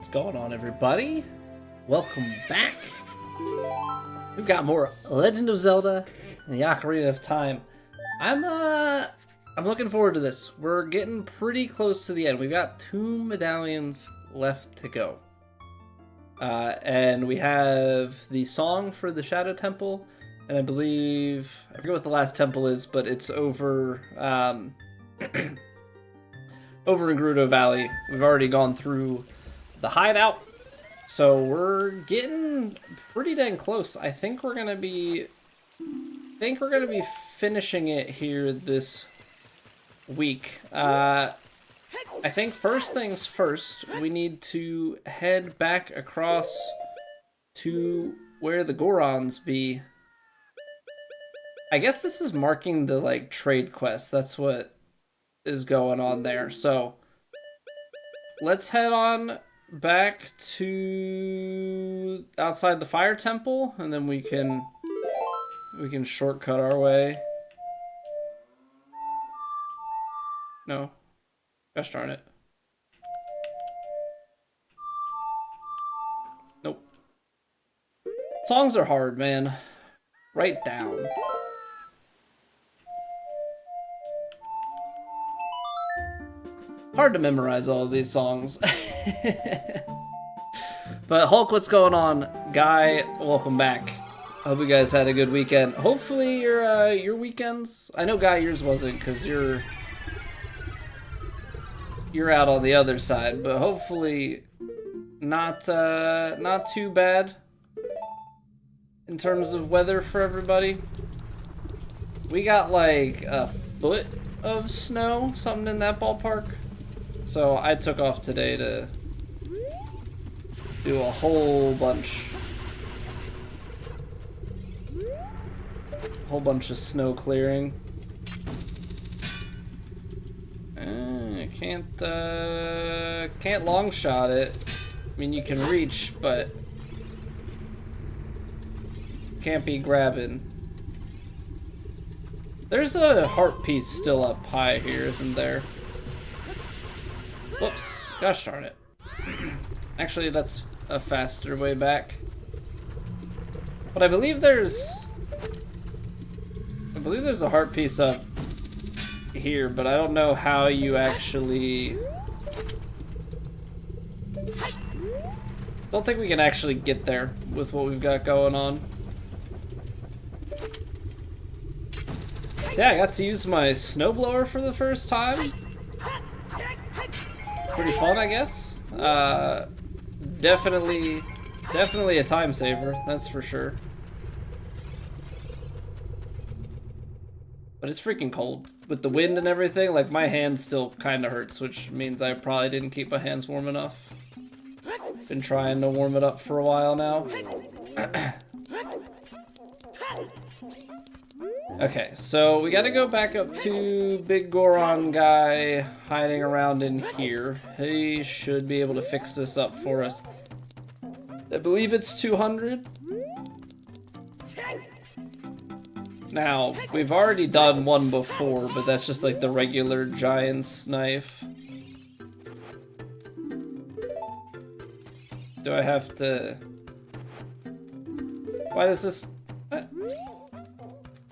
What's going on, everybody? Welcome back. We've got more Legend of Zelda and the Ocarina of Time. I'm looking forward to this. We're getting pretty close to the end. We've got 2 medallions left to go. And we have the song for the Shadow Temple, and I believe, I forget what the last temple is, but it's over over in Gerudo Valley. We've already gone through the hideout, so we're getting pretty dang close. I think we're gonna be finishing it here this week. I think first things first, we need to head back across to where the Gorons be. I guess this is marking the, like, trade quest. That's what is going on there. So let's head on back to outside the fire temple, and then we can shortcut our way. No. Gosh darn it. Nope. Songs are hard, man. Write down. Hard to memorize all of these songs. But Hulk, what's going on? Guy, welcome back. Hope you guys had a good weekend. Hopefully your weekends. I know, Guy, yours wasn't because you're out on the other side, but hopefully not too bad in terms of weather for everybody. We got like a foot of snow, something in that ballpark. So I took off today to do a whole bunch of snow clearing. Can't long shot it. I mean, you can reach, but can't be grabbing. There's a heart piece still up high here, isn't there? Whoops. Gosh darn it. Actually, that's a faster way back. But I believe there's a heart piece up here, but I don't know how you actually... Don't think we can actually get there with what we've got going on. So yeah, I got to use my snowblower for the first time. Pretty fun, I guess. Definitely a time saver, that's for sure. But it's freaking cold. With the wind and everything, like, my hand still kind of hurts, which means I probably didn't keep my hands warm enough. Been trying to warm it up for a while now. Okay, so we gotta go back up to Big Goron guy hiding around in here. He should be able to fix this up for us. I believe it's 200. Now, we've already done one before, but that's just like the regular giant's knife. Do I have to... Why does this... What?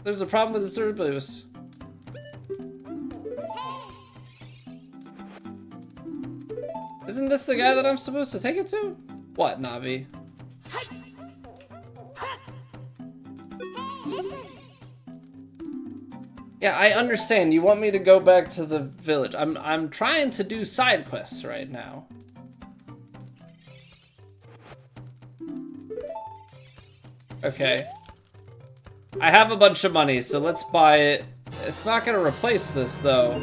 There's a problem with this dirt boost. Isn't this the guy that I'm supposed to take it to? What, Navi? Yeah, I understand. You want me to go back to the village. I'm trying to do side quests right now. Okay. I have a bunch of money, so let's buy it. It's not gonna replace this, though.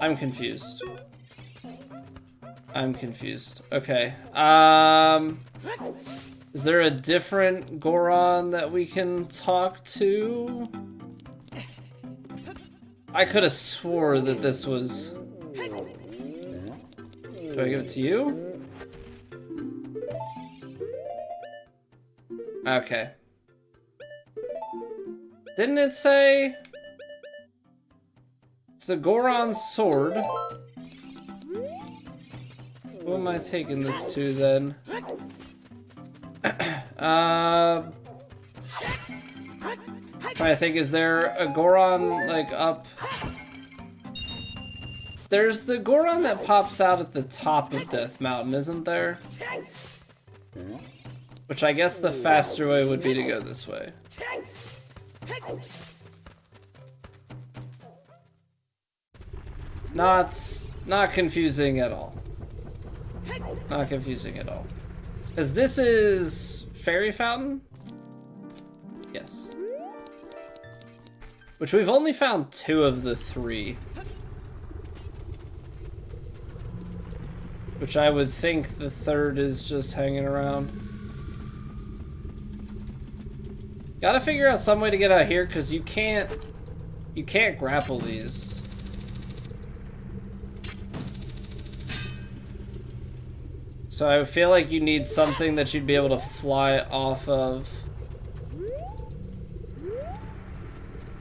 I'm confused. I'm confused. Okay. Is there a different Goron that we can talk to? I could have swore that this was... Do I give it to you? Okay. Didn't it say... It's a Goron's sword. Who am I taking this to then? I think, is there a Goron like up? There's the Goron that pops out at the top of Death Mountain, isn't there? Which I guess the faster way would be to go this way. Not confusing at all. Not confusing at all. Because this is Fairy Fountain? Yes. Which we've only found 2 of the 3. Which I would think the 3rd is just hanging around. Gotta figure out some way to get out here, because you can't grapple these. So I feel like you need something that you'd be able to fly off of.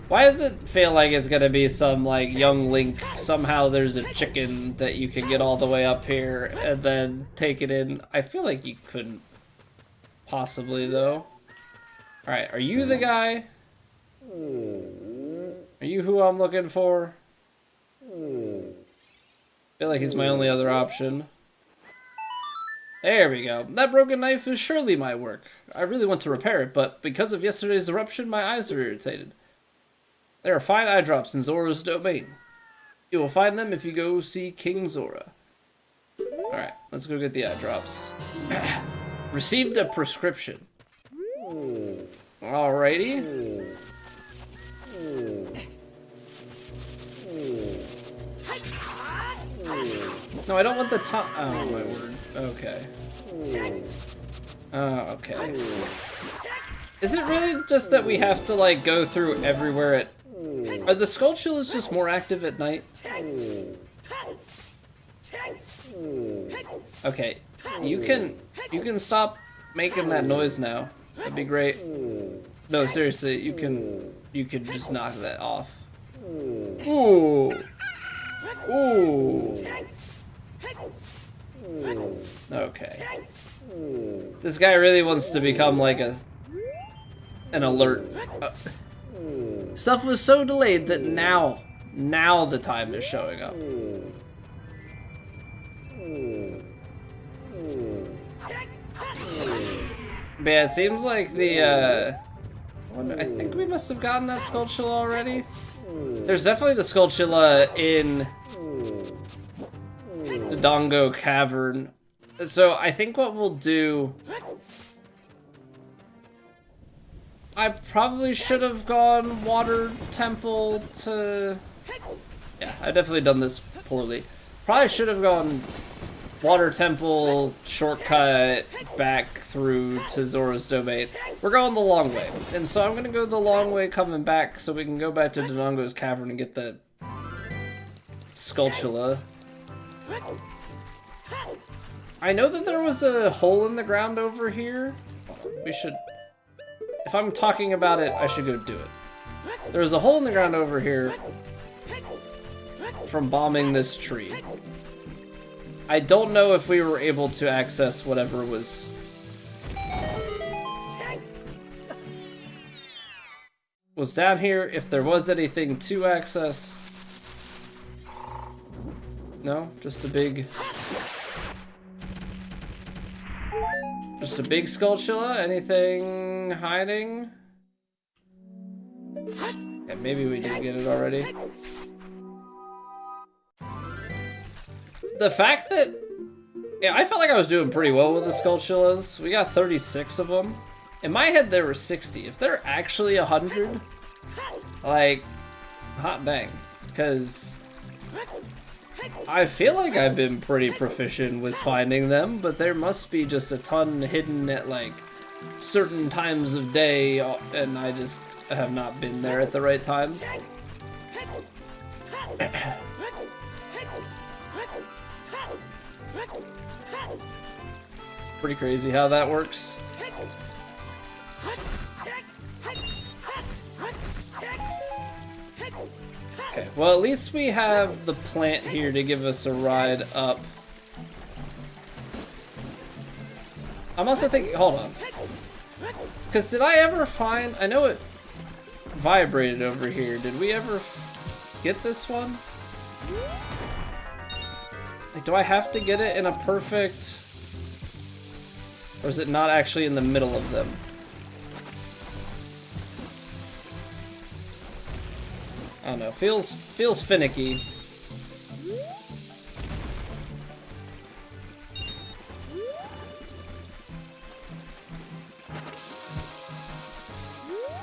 Why does it feel like it's gonna be some like young Link, somehow there's a chicken that you can get all the way up here and then take it in? I feel like you couldn't possibly though. Alright, are you the guy? Are you who I'm looking for? I feel like he's my only other option. There we go. That broken knife is surely my work. I really want to repair it, but because of yesterday's eruption, my eyes are irritated. There are fine eye drops in Zora's domain. You will find them if you go see King Zora. Alright, let's go get the eye drops. Received a prescription. Alrighty. No, I don't want the top. Oh, my word. Okay. Okay. Is it really just that we have to, like, go through everywhere at... Are the Skulltulas just more active at night? Okay. You can stop making that noise now. That'd be great. No, seriously, you can just knock that off. Ooh. Ooh. Okay. This guy really wants to become like an alert. Stuff was so delayed that now the time is showing up. But yeah, it seems like the I think we must have gotten that Skulltula already. There's definitely the Skulltula in the Dongo Cavern. So I think what we'll do... I probably should have gone Water Temple to... Yeah, I've definitely done this poorly. Probably should have gone Water Temple, shortcut, back through to Zora's Domain. We're going the long way. And so I'm going to go the long way coming back so we can go back to Dodongo's Cavern and get the Skulltula. I know that there was a hole in the ground over here. We should... If I'm talking about it, I should go do it. There was a hole in the ground over here from bombing this tree. I don't know if we were able to access whatever was... was down here, if there was anything to access. No, just a big Skulltula. Anything hiding? Yeah, maybe we did get it already. The fact that... Yeah, I felt like I was doing pretty well with the Skulltulas. We got 36 of them. In my head, there were 60. If they're actually 100, like, hot dang. Because I feel like I've been pretty proficient with finding them, but there must be just a ton hidden at, like, certain times of day, and I just have not been there at the right times. Pretty crazy how that works. Okay, Well, at least we have the plant here to give us a ride up. I'm also thinking, hold on. Because did I ever find, I know it vibrated over here. Did we ever get this one? Like, do I have to get it in a perfect, or is it not actually in the middle of them? I don't know, feels finicky.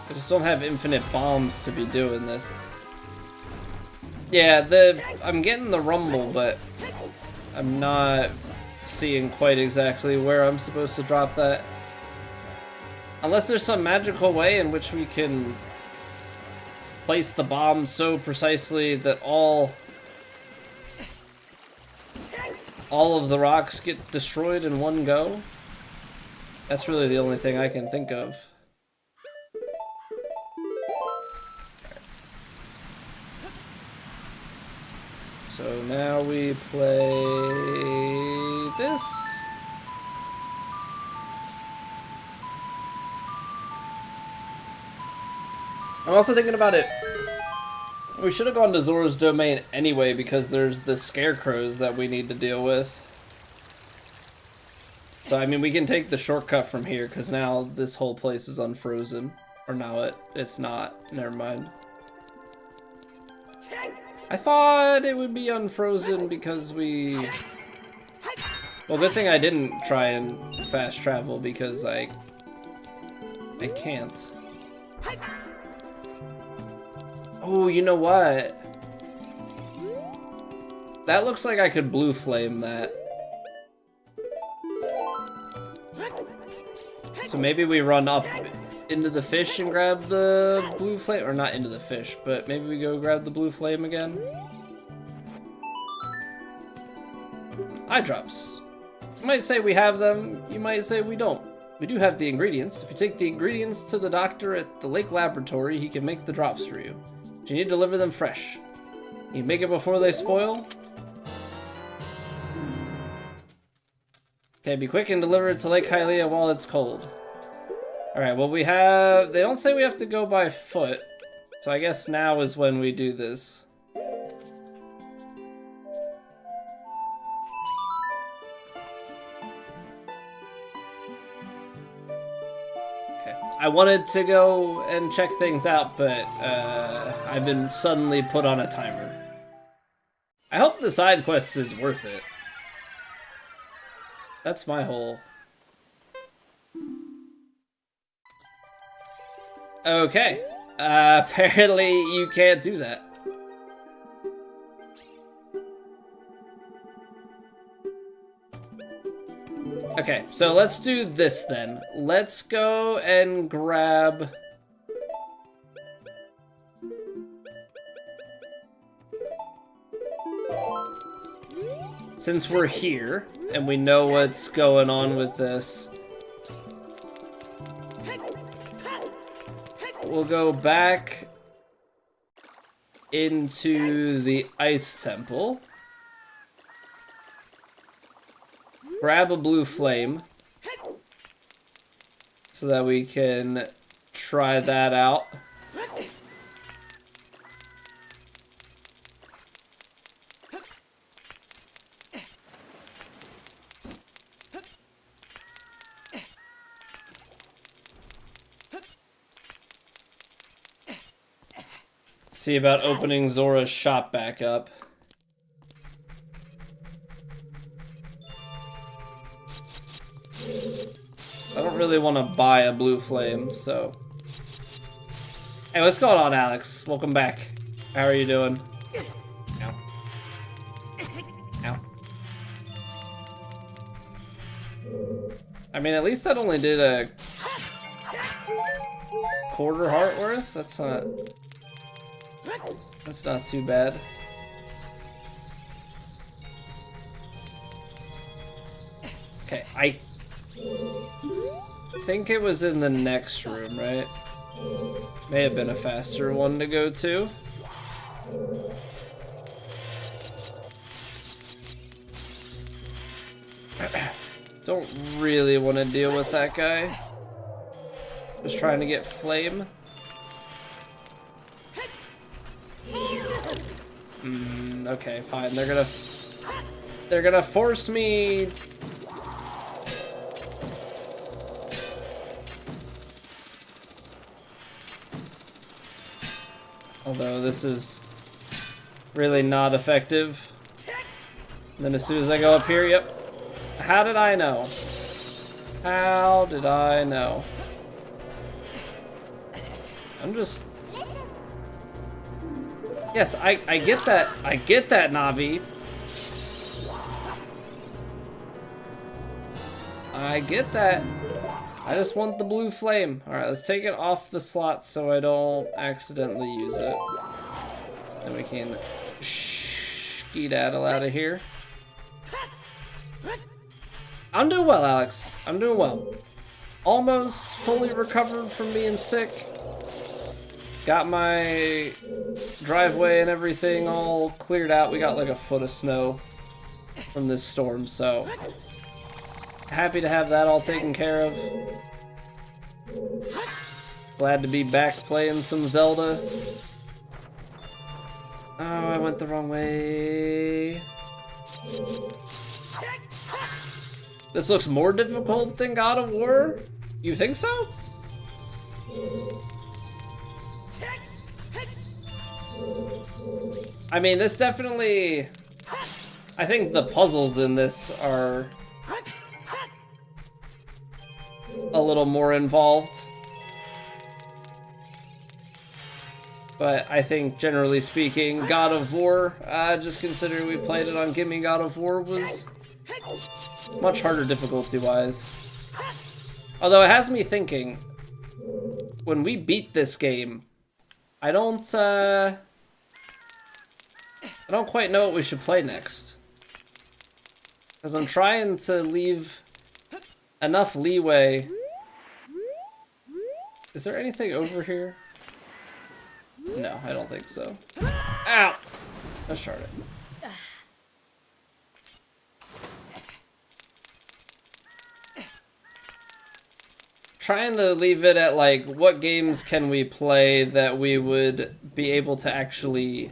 I just don't have infinite bombs to be doing this. Yeah, I'm getting the rumble, but I'm not seeing quite exactly where I'm supposed to drop that. Unless there's some magical way in which we can place the bomb so precisely that all of the rocks get destroyed in one go. That's really the only thing I can think of. So now we play this. I'm also thinking about it. We should have gone to Zora's Domain anyway because there's the scarecrows that we need to deal with. So, I mean, we can take the shortcut from here because now this whole place is unfrozen. Or now it's not. Never mind. I thought it would be unfrozen because we... Well, good thing I didn't try and fast travel because I can't. Oh, you know what? That looks like I could blue flame that. So maybe we run up into the fish and grab the blue flame, or not into the fish, but maybe we go grab the blue flame again. Eye drops. You might say we have them, you might say we don't. We do have the ingredients. If you take the ingredients to the doctor at the lake laboratory, he can make the drops for you. But you need to deliver them fresh. You make it before they spoil. Okay, be quick and deliver it to Lake Hylia while it's cold. Alright, well they don't say we have to go by foot. So I guess now is when we do this. Okay, I wanted to go and check things out, but I've been suddenly put on a timer. I hope the side quest is worth it. That's my whole... Okay. Apparently you can't do that. Okay, so let's do this then. Let's go and grab... Since we're here, and we know what's going on with this, we'll go back into the ice temple, grab a blue flame, so that we can try that out. See about opening Zora's shop back up. I don't really want to buy a blue flame, so... Hey, what's going on, Alex? Welcome back. How are you doing? Ow. Ow. I mean, at least that only did a quarter heart worth? That's not too bad. Okay, I think it was in the next room, right? May have been a faster one to go to. Don't really want to deal with that guy. Just trying to get flame. Okay, fine. They're gonna force me. Although this is really not effective. And then as soon as I go up here, yep. How did I know? How did I know? I'm just... Yes, I get that. I get that, Navi. I get that. I just want the blue flame. Alright, let's take it off the slot so I don't accidentally use it. Then we can skedaddle out of here. I'm doing well, Alex. I'm doing well. Almost fully recovered from being sick. Got my driveway and everything all cleared out. We got like a foot of snow from this storm, so happy to have that all taken care of. Glad to be back playing some Zelda. Oh, I went the wrong way. This looks more difficult than God of War? You think so? I mean, this definitely... I think the puzzles in this are a little more involved. But I think, generally speaking, God of War, just considering we played it on Gimme God of War, was much harder difficulty-wise. Although it has me thinking, when we beat this game, I don't quite know what we should play next. Because I'm trying to leave enough leeway. Is there anything over here? No, I don't think so. Ow! Let's start it. Trying to leave it at, like, what games can we play that we would be able to actually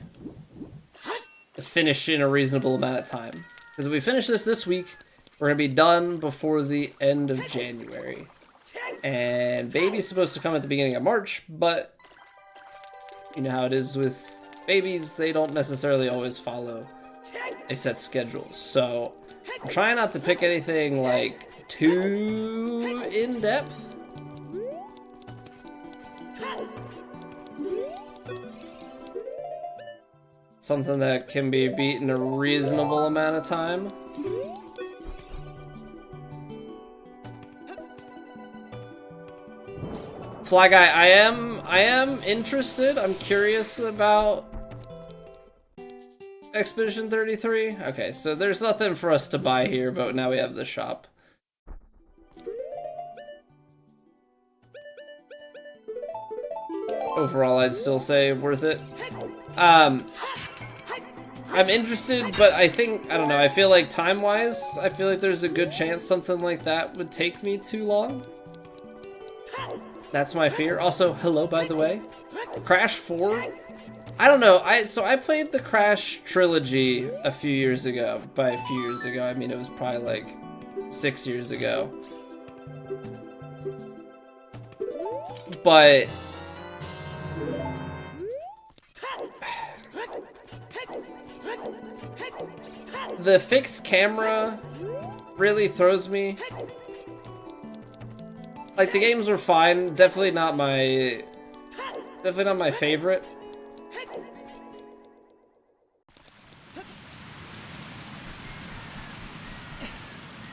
finish in a reasonable amount of time. Because if we finish this week, we're going to be done before the end of January. And Baby's supposed to come at the beginning of March, but you know how it is with babies, they don't necessarily always follow a set schedule. So I'm trying not to pick anything, like, too in-depth. Something that can be beat in a reasonable amount of time. Fly Guy, I am interested. I'm curious about Expedition 33. Okay, so there's nothing for us to buy here, but now we have the shop. Overall, I'd still say worth it. I'm interested, but I don't know, I feel like time-wise, I feel like there's a good chance something like that would take me too long. That's my fear. Also, hello, by the way. Crash 4? I don't know, so I played the Crash trilogy a few years ago. By a few years ago, I mean it was probably like 6 years ago. But the fixed camera really throws me. Like, the games were fine, definitely not my favorite.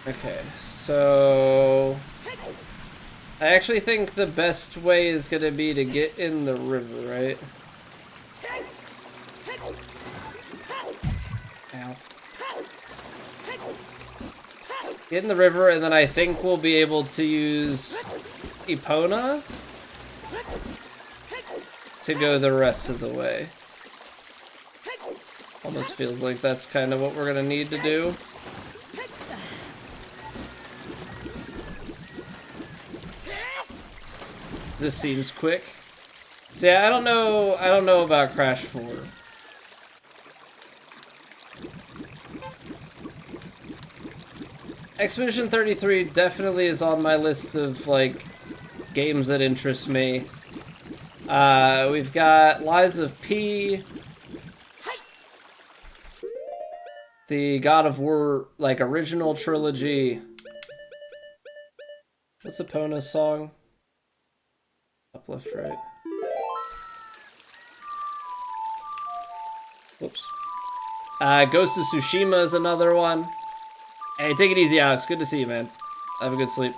Okay, so I actually think the best way is gonna be to get in the river, right? Ow. Get in the river, and then I think we'll be able to use Epona to go the rest of the way. Almost feels like that's kind of what we're gonna need to do. This seems quick. So yeah, I don't know about Crash 4. Expedition 33 definitely is on my list of, like, games that interest me. We've got Lies of P, the God of War, like, original trilogy. What's Epona's song? Up, left, right. Whoops. Ghost of Tsushima is another one. Hey, take it easy, Alex. Good to see you, man. Have a good sleep.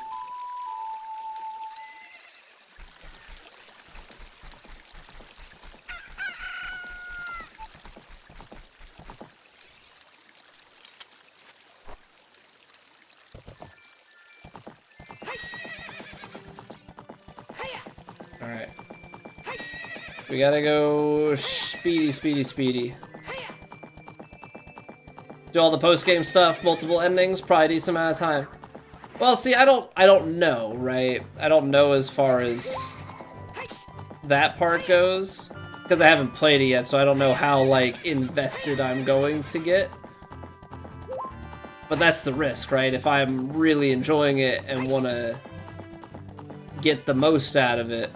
Alright. We gotta go speedy, speedy, speedy. Do all the post-game stuff, multiple endings, probably a decent amount of time. Well, see, I don't know, right? I don't know as far as that part goes, because I haven't played it yet, so I don't know how, like, invested I'm going to get. But that's the risk, right? If I'm really enjoying it and want to get the most out of it,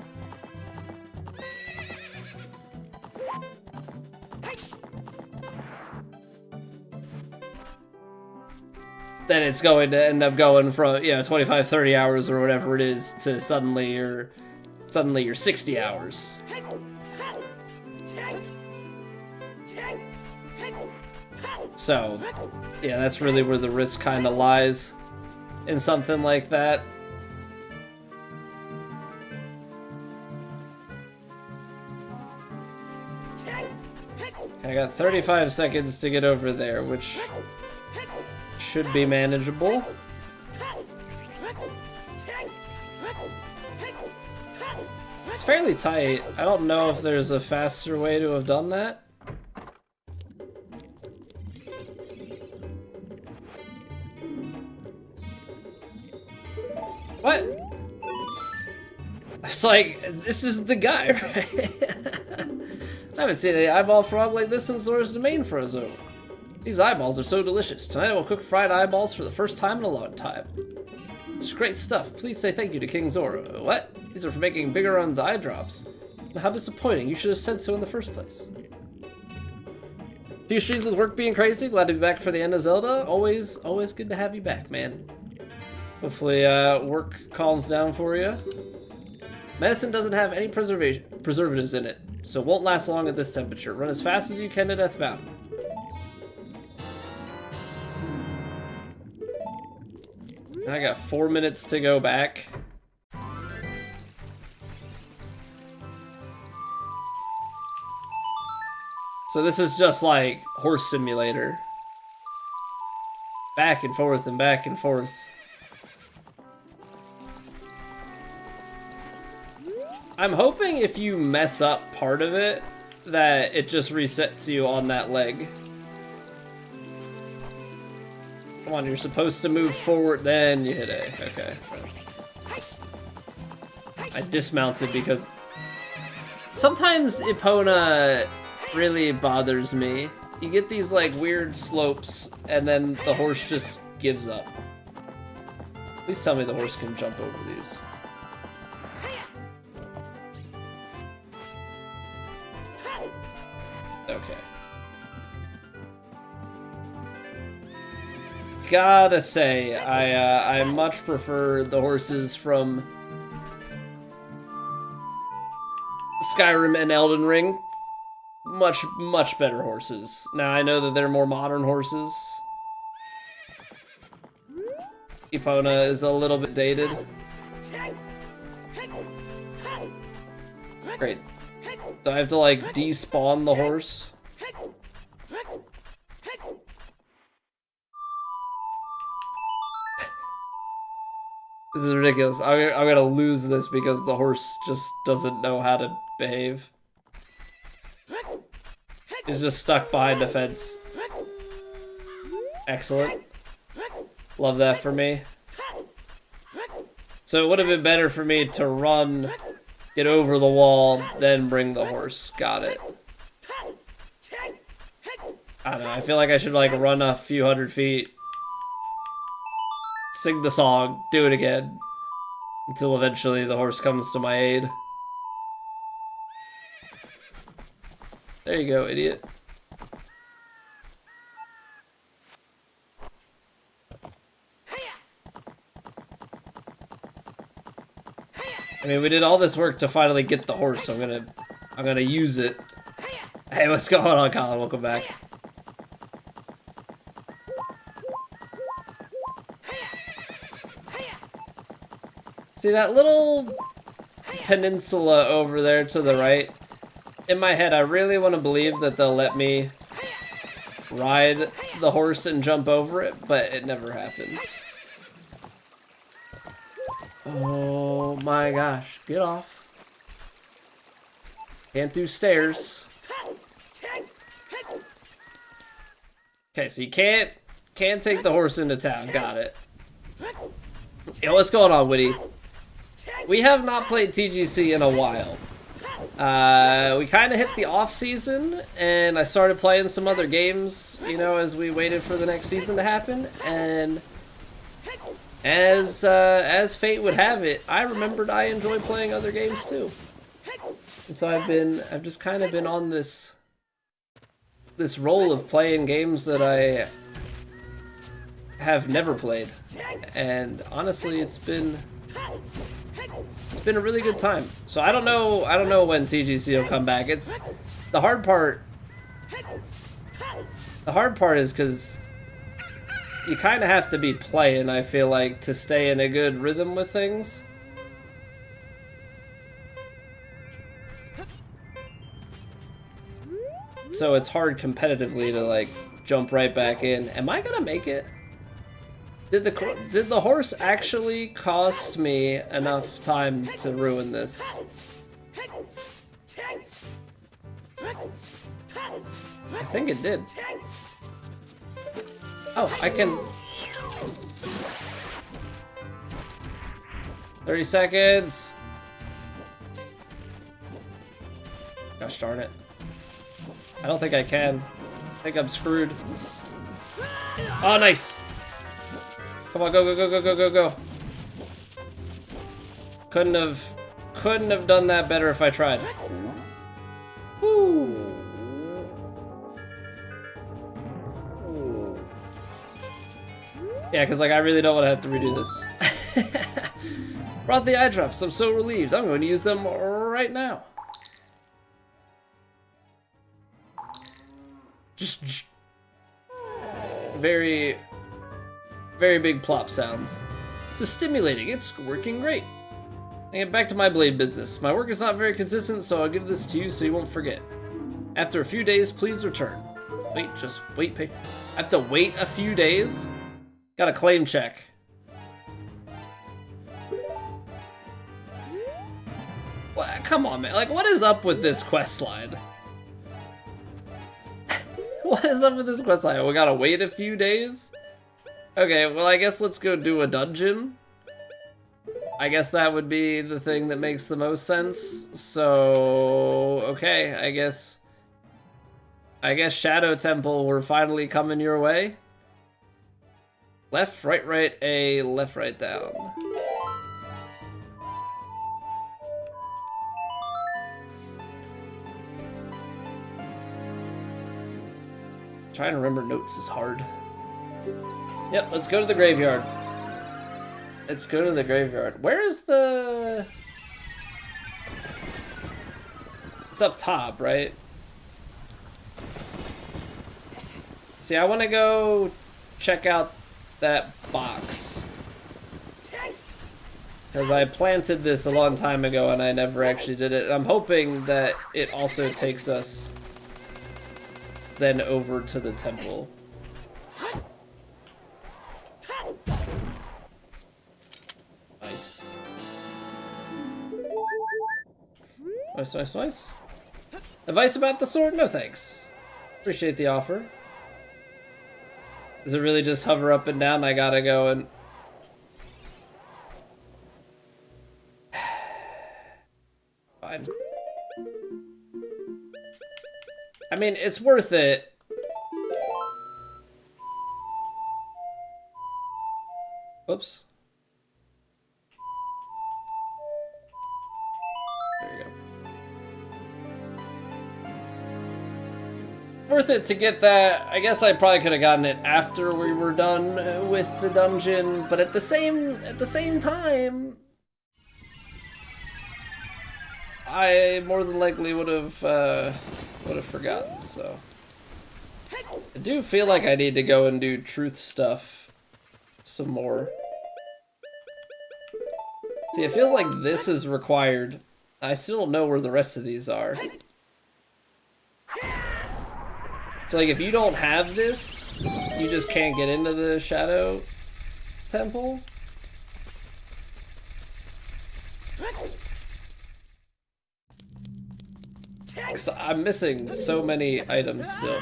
then it's going to end up going from, 25, 30 hours or whatever it is to suddenly you're 60 hours. So, yeah, that's really where the risk kind of lies in something like that. I got 35 seconds to get over there, which should be manageable. It's fairly tight. I don't know if there's a faster way to have done that. What? It's like, this is the guy, right? I haven't seen any eyeball frog like this since Zora's Domain froze over. These eyeballs are so delicious. Tonight I will cook fried eyeballs for the first time in a long time. It's great stuff. Please say thank you to King Zora. What? These are for making Bigoron's eye drops. How disappointing. You should have said so in the first place. Few streams with work being crazy. Glad to be back for the end of Zelda. Always good to have you back, man. Hopefully work calms down for you. Medicine doesn't have any preservatives in it, so it won't last long at this temperature. Run as fast as you can to Death Mountain. I got 4 minutes to go back. So this is just like Horse Simulator. Back and forth and back and forth. I'm hoping if you mess up part of it, that it just resets you on that leg. Come on, you're supposed to move forward, then you hit A. Okay. I dismounted because sometimes Epona really bothers me. You get these like weird slopes and then the horse just gives up. Please tell me the horse can jump over these. Okay. Gotta say, I much prefer the horses from Skyrim and Elden Ring. Much better horses. Now, I know that they're more modern horses. Epona is a little bit dated. Great. Do I have to, like, despawn the horse? This is ridiculous. I'm gonna lose this because the horse just doesn't know how to behave. He's just stuck behind the fence. Excellent. Love that for me. So it would have been better for me to run get over the wall, then bring the horse. Got it. I don't know, I feel like I should like run a few hundred feet, sing the song, do it again, until eventually the horse comes to my aid. There you go, idiot. I mean, we did all this work to finally get the horse, so I'm gonna use it. Hey, what's going on, Colin? Welcome back. See that little peninsula over there to the right? In my head, I really want to believe that they'll let me ride the horse and jump over it, but it never happens. Oh my gosh, get off. Can't do stairs. Okay, so you can't take the horse into town. Got it. Yo, what's going on, Woody? We have not played TGC in a while. We kind of hit the off season, and I started playing some other games, you know, as we waited for the next season to happen. And as fate would have it, I remembered I enjoy playing other games too. And so I've just kind of been on this role of playing games that I have never played, and honestly, it's been a really good time. So I don't know when TGC will come back. It's the hard part. The hard part is because you kind of have to be playing, I feel like, to stay in a good rhythm with things. So it's hard competitively to like jump right back in. Am I gonna make it? Did the horse actually cost me enough time to ruin this? I think it did. Oh, I can... 30 seconds. Gosh darn it. I don't think I can. I think I'm screwed. Oh, nice. Come on, go, go, go, go, go, go, go. Couldn't have done that better if I tried. Woo. Yeah, because like I really don't want to have to redo this. Brought the eye drops. I'm so relieved. I'm going to use them right now. Just very big plop sounds. It's stimulating. It's working great. I get back to my blade business. My work is not very consistent, so I'll give this to you so you won't forget. After a few days, please return. Wait, just wait. I have to wait a few days? Got a claim check. Well, come on, man. Like, what is up with this quest line? What is up with this quest line? We gotta wait a few days? Okay, well, I guess let's go do a dungeon. I guess that would be the thing that makes the most sense. So, okay, I guess Shadow Temple, we're finally coming your way. Left, right, A, left, right, down. Trying to remember notes is hard. Yep, let's go to the graveyard. Let's go to the graveyard. Where is the... It's up top, right? See, I want to go check out that box. Because I planted this a long time ago and I never actually did it. I'm hoping that it also takes us then over to the temple. Nice. Nice. Advice about the sword? No thanks. Appreciate the offer. Does it really just hover up and down? I gotta go and... I mean, it's worth it. Whoops. There you go. Worth it to get that. I guess I probably could have gotten it after we were done with the dungeon, but at the same time, I more than likely would have forgotten. So I do feel like I need to go and do truth stuff some more. See, it feels like this is required. I still don't know where the rest of these are. So, like, if you don't have this, you just can't get into the Shadow Temple? So I'm missing so many items still.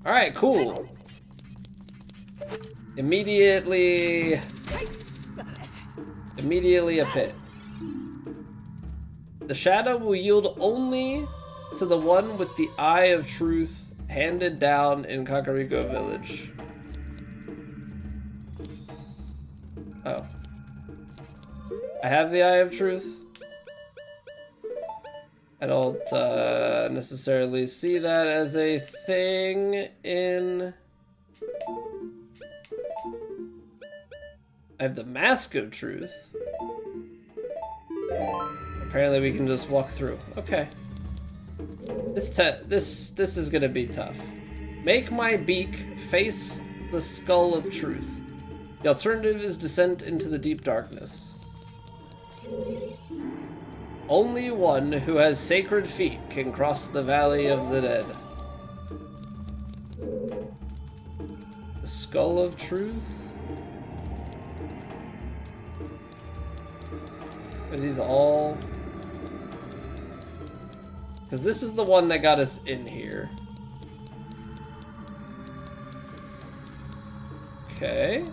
Alright, cool. Immediately a pit. The shadow will yield only to the one with the Eye of Truth handed down in Kakariko Village. Oh. I have the Eye of Truth. I don't necessarily see that as a thing in... I have the Mask of Truth. Apparently we can just walk through. Okay. This is gonna be tough. Make my beak face the skull of truth. The alternative is descent into the deep darkness. Only one who has sacred feet can cross the valley of the dead. The skull of truth? Are these all... Because this is the one that got us in here. Okay.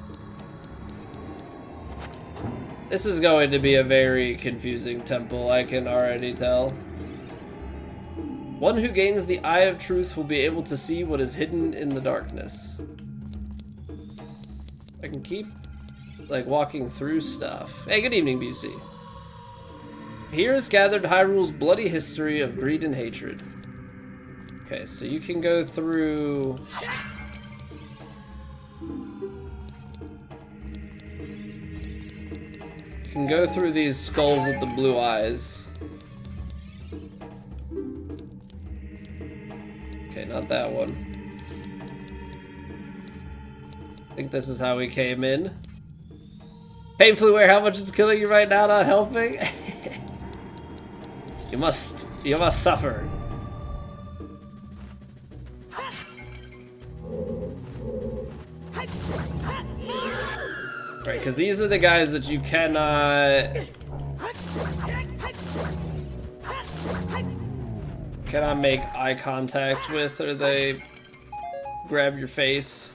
This is going to be a very confusing temple, I can already tell. One who gains the Eye of Truth will be able to see what is hidden in the darkness. I can keep, like, walking through stuff. Hey, good evening, Busey. Here is gathered Hyrule's bloody history of greed and hatred. Okay, so you can go through... You can go through these skulls with the blue eyes. Okay, not that one. I think this is how we came in. Painfully aware how much is killing you right now, not helping? You must suffer. Right, because these are the guys that you cannot make eye contact with, or they grab your face.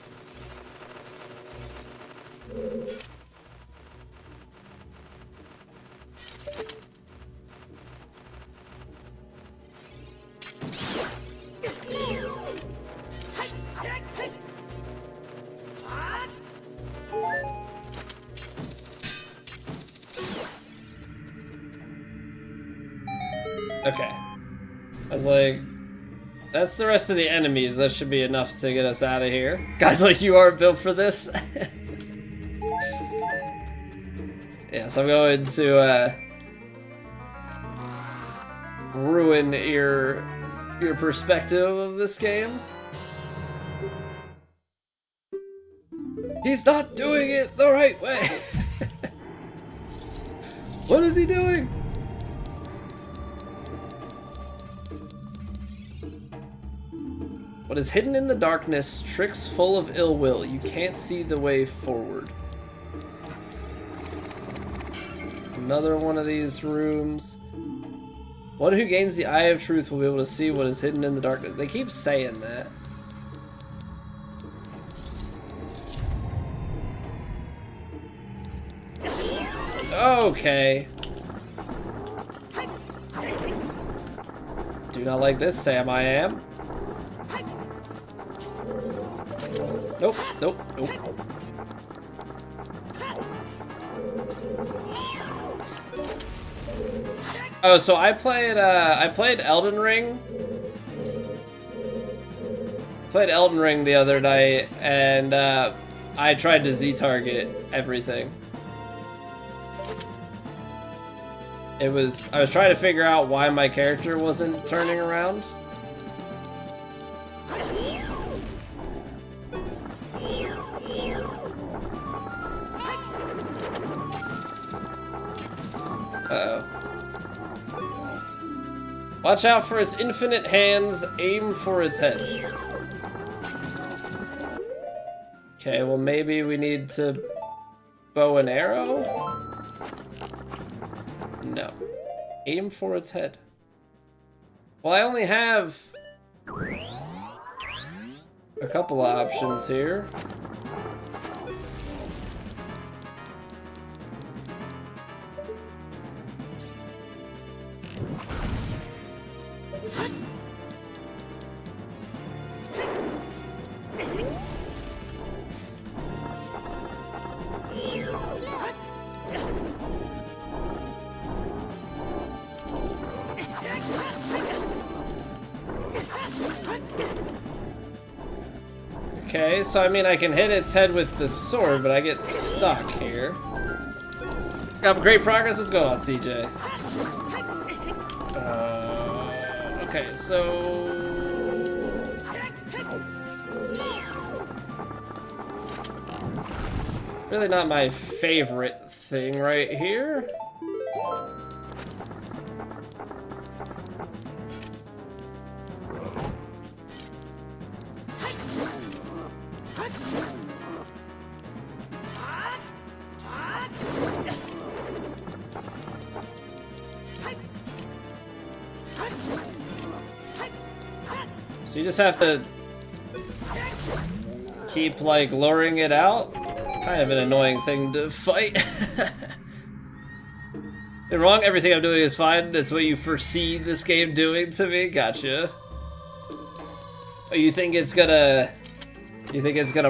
Okay. I was like, that's the rest of the enemies. That should be enough to get us out of here. Guys like you aren't built for this. Yeah, so I'm going to ruin your perspective of this game. He's not doing it the right way. What is he doing? What is hidden in the darkness, tricks full of ill will. You can't see the way forward. Another one of these rooms. One who gains the Eye of Truth will be able to see what is hidden in the darkness. They keep saying that. Okay. Do not like this, Sam. I am. Nope, nope, nope. Oh, so I played Elden Ring. Played Elden Ring the other night, and I tried to Z-target everything. I was trying to figure out why my character wasn't turning around. Uh-oh. Watch out for its infinite hands, aim for its head. Okay, well maybe we need to bow and arrow? No. Aim for its head. Well, I only have a couple of options here. Okay, so I mean I can hit its head with the sword, but I get stuck here. Got great progress. What's going on, CJ? Okay, so really not my favorite thing right here. So you just have to keep, like, luring it out. Kind of an annoying thing to fight. You're wrong, everything I'm doing is fine. That's what you foresee this game doing to me? Gotcha. Oh, you think it's gonna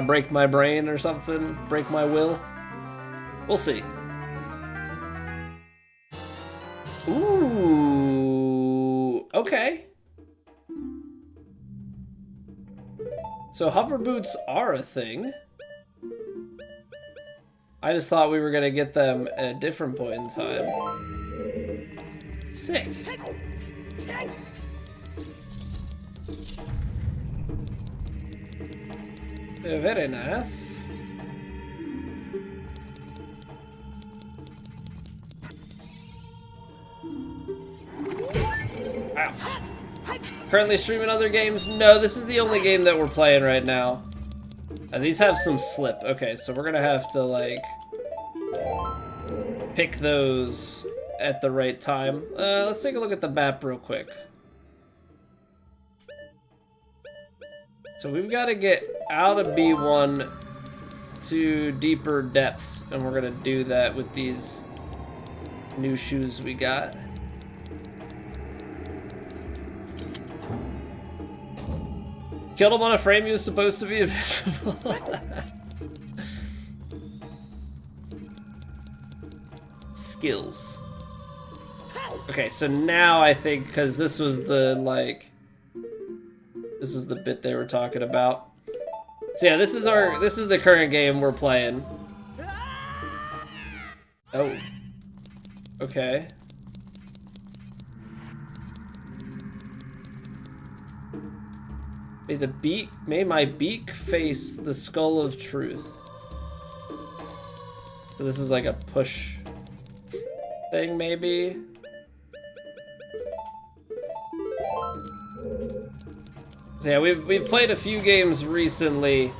break my brain or something? Break my will? We'll see. Ooh, okay. So hover boots are a thing. I just thought we were gonna get them at a different point in time. Sick. Very nice. Wow. Currently streaming other games? No, this is the only game that we're playing right now. These have some slip. Okay, so we're gonna have to, like, pick those at the right time. Let's take a look at the map real quick. So we've got to get out of B1 to deeper depths, and we're gonna do that with these new shoes we got. Killed him on a frame he was supposed to be invisible. Skills. Okay, so now I think, because this was the, like, this is the bit they were talking about. So yeah, this is the current game we're playing. Oh. Okay. May my beak face the skull of truth. So this is like a push thing, maybe? So yeah, we've played a few games recently.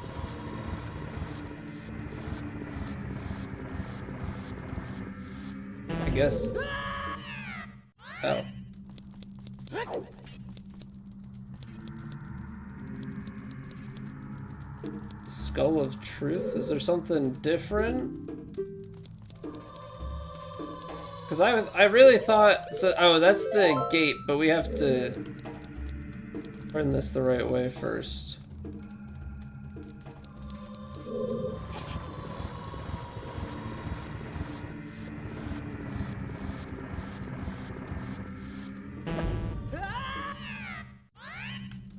I guess. Oh. Skull of Truth? Is there something different? Because I really thought... So, oh, that's the gate, but we have to Turn this the right way first.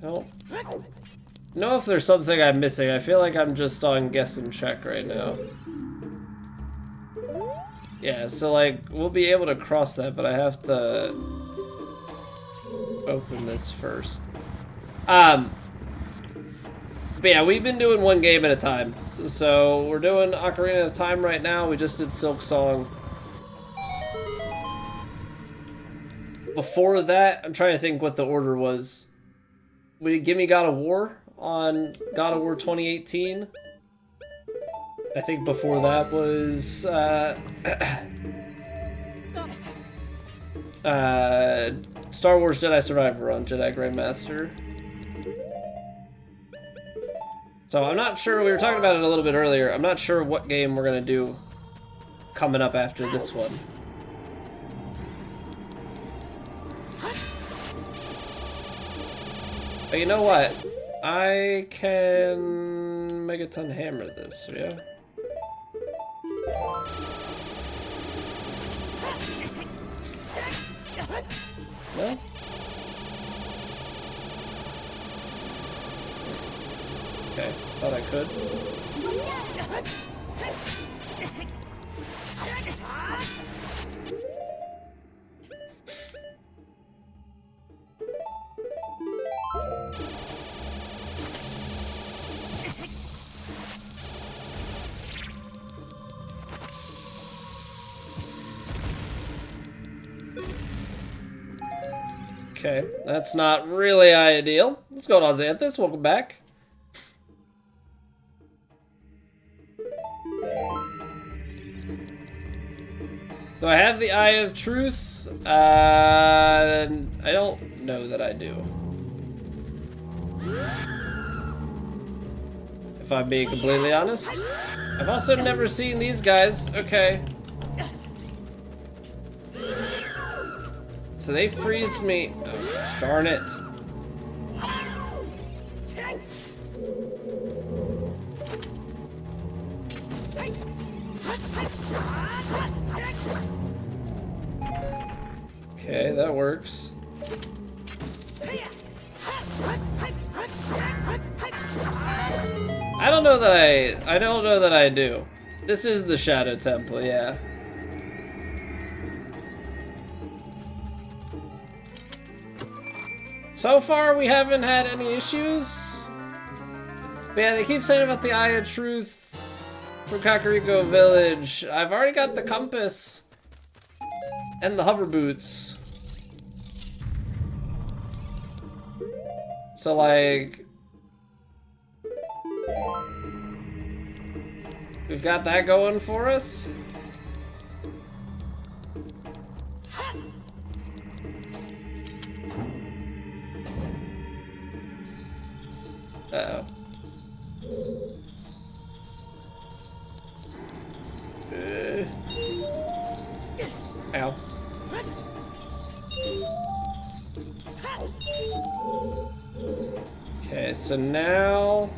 Nope. Know if there's something I'm missing. I feel like I'm just on guess and check right now. Yeah, so like we'll be able to cross that, but I have to open this first. But yeah, we've been doing one game at a time. So we're doing Ocarina of Time right now. We just did Silk Song. Before that, I'm trying to think what the order was. We give me God of War on God of War 2018. I think before that was Star Wars Jedi Survivor on Jedi Grandmaster. So I'm not sure, we were talking about it a little bit earlier, I'm not sure what game we're gonna do coming up after this one. But you know what? I can Megaton Hammer this, yeah? No? Okay, thought I could. Okay, that's not really ideal. What's going on, Xanthus? Welcome back. Do I have the Eye of Truth? I don't know that I do. If I'm being completely honest. I've also never seen these guys. Okay. So they freeze me. Oh, darn it. Okay, that works. I don't know that I do. This is the Shadow Temple, yeah. So far, we haven't had any issues. But yeah, they keep saying about the Eye of Truth from Kakariko Village. I've already got the compass and the hover boots. So like, we've got that going for us. Uh-oh. Ow. Okay, so now...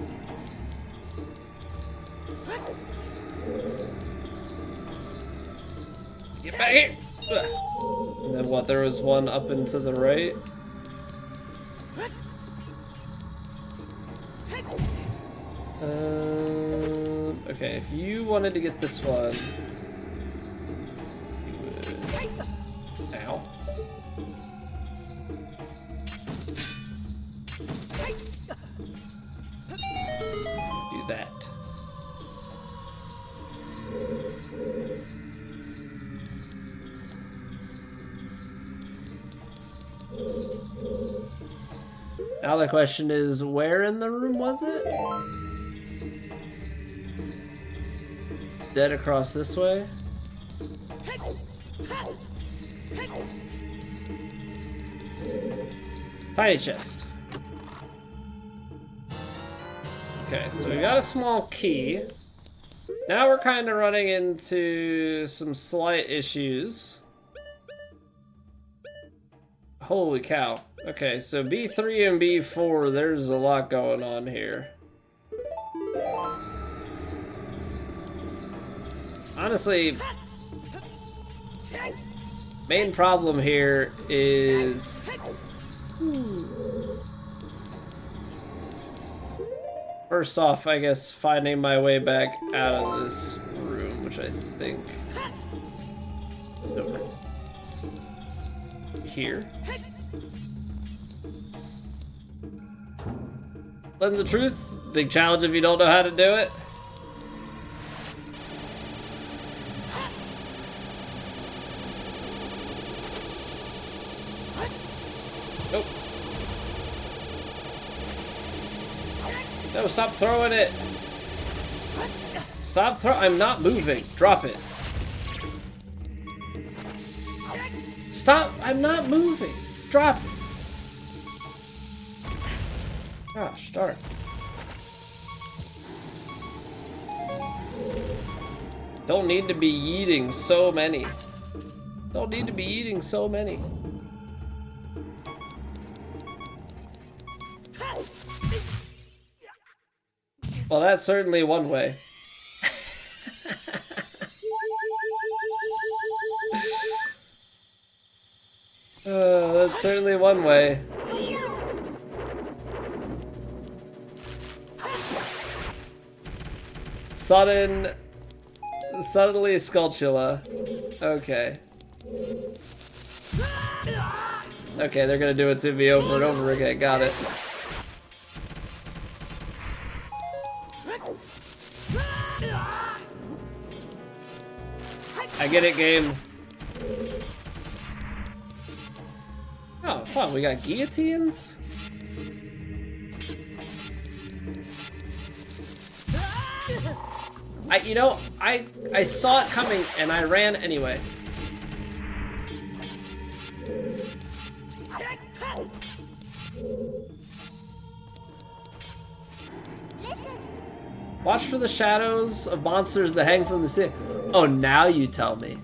Get back here! And then what, there was one up and to the right? Okay, if you wanted to get this one, you would... Ow. Do that. Now the question is, where in the room was it? Dead across this way? Tiny chest. Okay, so we got a small key. Now we're kind of running into some slight issues. Holy cow. Okay, so B3 and B4, there's a lot going on here. Honestly, main problem here is... First off, I guess finding my way back out of this room, which I think... Over here. Lens of Truth, big challenge if you don't know how to do it. Nope. No, stop throwing it. Stop I'm not moving. Drop it. Stop! I'm not moving! Drop it! Gosh, darn. Don't need to be yeeting so many. Don't need to be eating so many. Well, that's certainly one way. That's certainly one way. Suddenly Skulltula. Okay. Okay, they're gonna do it to me over and over again. Got it. I get it, game. Oh, fun. We got guillotines? I saw it coming and I ran anyway. Watch for the shadows of monsters that hang from the ceiling. Oh, now you tell me.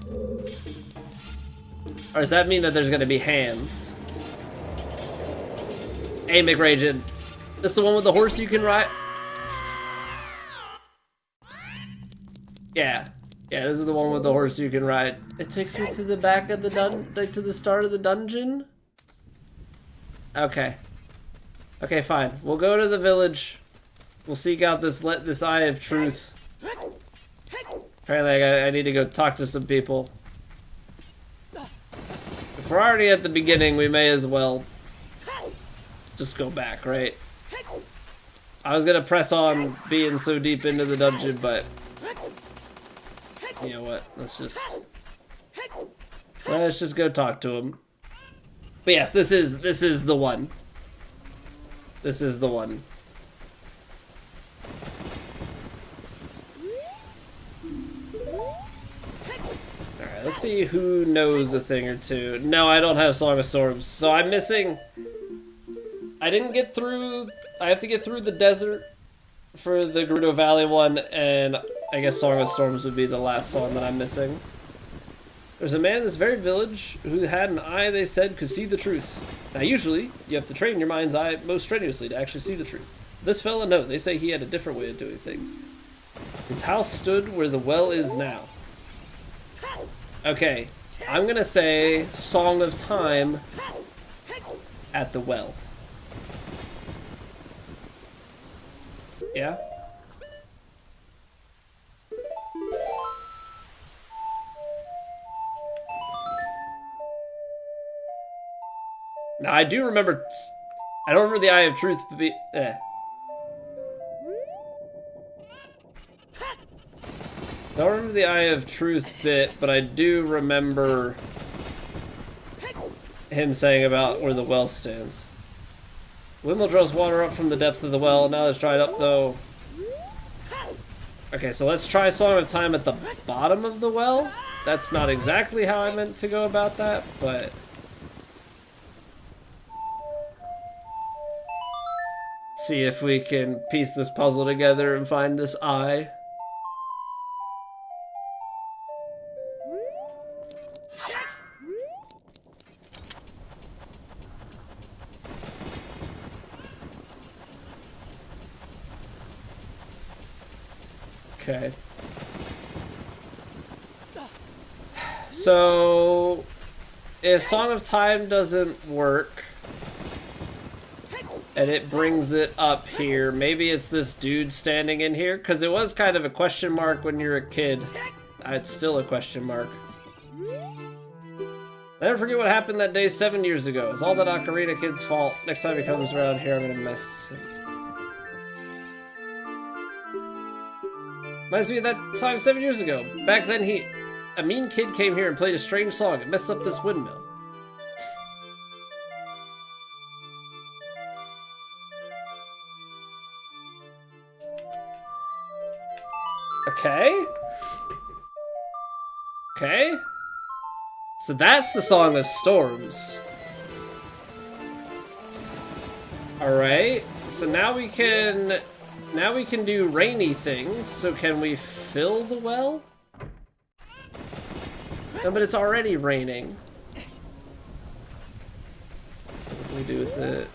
Or does that mean that there's gonna be hands? Hey, McRagin. This the one with the horse you can ride? Yeah. Yeah, this is the one with the horse you can ride. It takes me to the back of the to the start of the dungeon? Okay. Okay, fine. We'll go to the village. We'll seek out this Eye of Truth. Apparently I need to go talk to some people. If we're already at the beginning, we may as well just go back, right? I was gonna press on being so deep into the dungeon, but you know what? Let's just go talk to him. But yes, this is the one. This is the one. Alright, let's see who knows a thing or two. No, I don't have Song of Storms, so I'm missing... I didn't get through... I have to get through the desert for the Gerudo Valley one, and I guess Song of Storms would be the last song that I'm missing. There's a man in this very village who had an eye they said could see the truth. Now usually, you have to train your mind's eye most strenuously to actually see the truth. This fella, no, they say he had a different way of doing things. His house stood where the well is now. Okay, I'm gonna say Song of Time at the well. Yeah? Now, I do remember... I don't remember the Eye of Truth to be... Don't remember the Eye of Truth bit, but I do remember him saying about where the well stands. Wimble draws water up from the depth of the well. Now it's dried up, though. Okay, so let's try Song of Time at the bottom of the well. That's not exactly how I meant to go about that, but... see if we can piece this puzzle together and find this eye. Okay. So, if Song of Time doesn't work, and it brings it up here, maybe it's this dude standing in here? Because it was kind of a question mark when you're a kid. It's still a question mark. Never forget what happened that day 7 years ago. It's all that Ocarina Kid's fault. Next time he comes around here, I'm gonna mess. Reminds me of that time 7 years ago. Back then, a mean kid came here and played a strange song. It messed up this windmill. Okay. Okay. So that's the Song of Storms. Alright. So now we can do rainy things. So can we fill the well? No, but it's already raining. What can we do with it?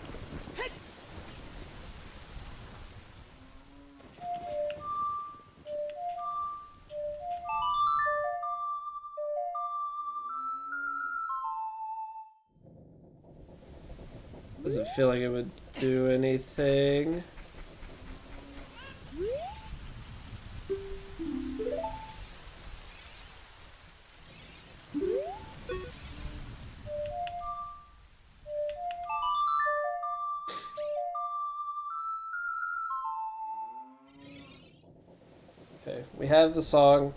Doesn't feel like it would do anything. Okay, we have the song.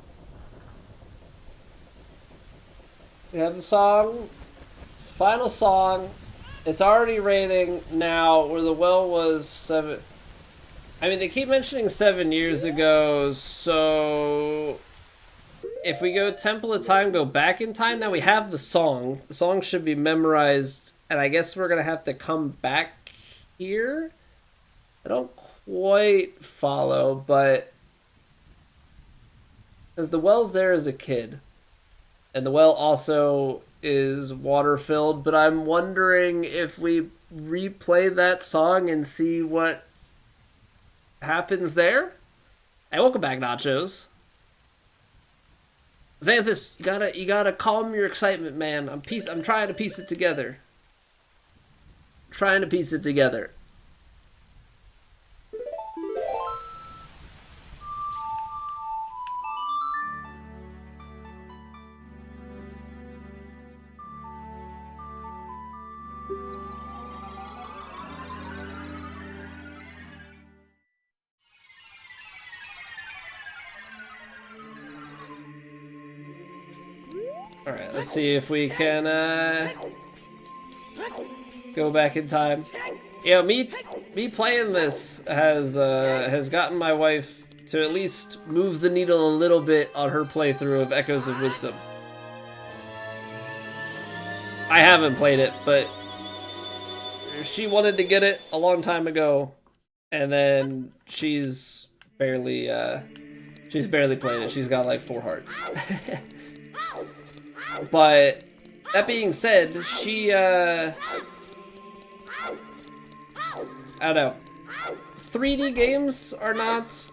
We have the song. It's the final song. It's already raining now, where the well was 7... I mean, they keep mentioning 7 years ago, so... If we go Temple of Time, go back in time, now we have the song. The song should be memorized, and I guess we're gonna have to come back here? I don't quite follow, but... Because the well's there as a kid. And the well also is water filled, but I'm wondering if we replay that song and see what happens there. Hey, welcome back, Nachos. Xanthus, you gotta calm your excitement, man. I'm trying to piece it together. Trying to piece it together. Alright, let's see if we can go back in time. You know, me playing this has gotten my wife to at least move the needle a little bit on her playthrough of Echoes of Wisdom. I haven't played it, but she wanted to get it a long time ago, and then she's barely played it. She's got like 4 hearts. But that being said, she I don't know. 3D games are not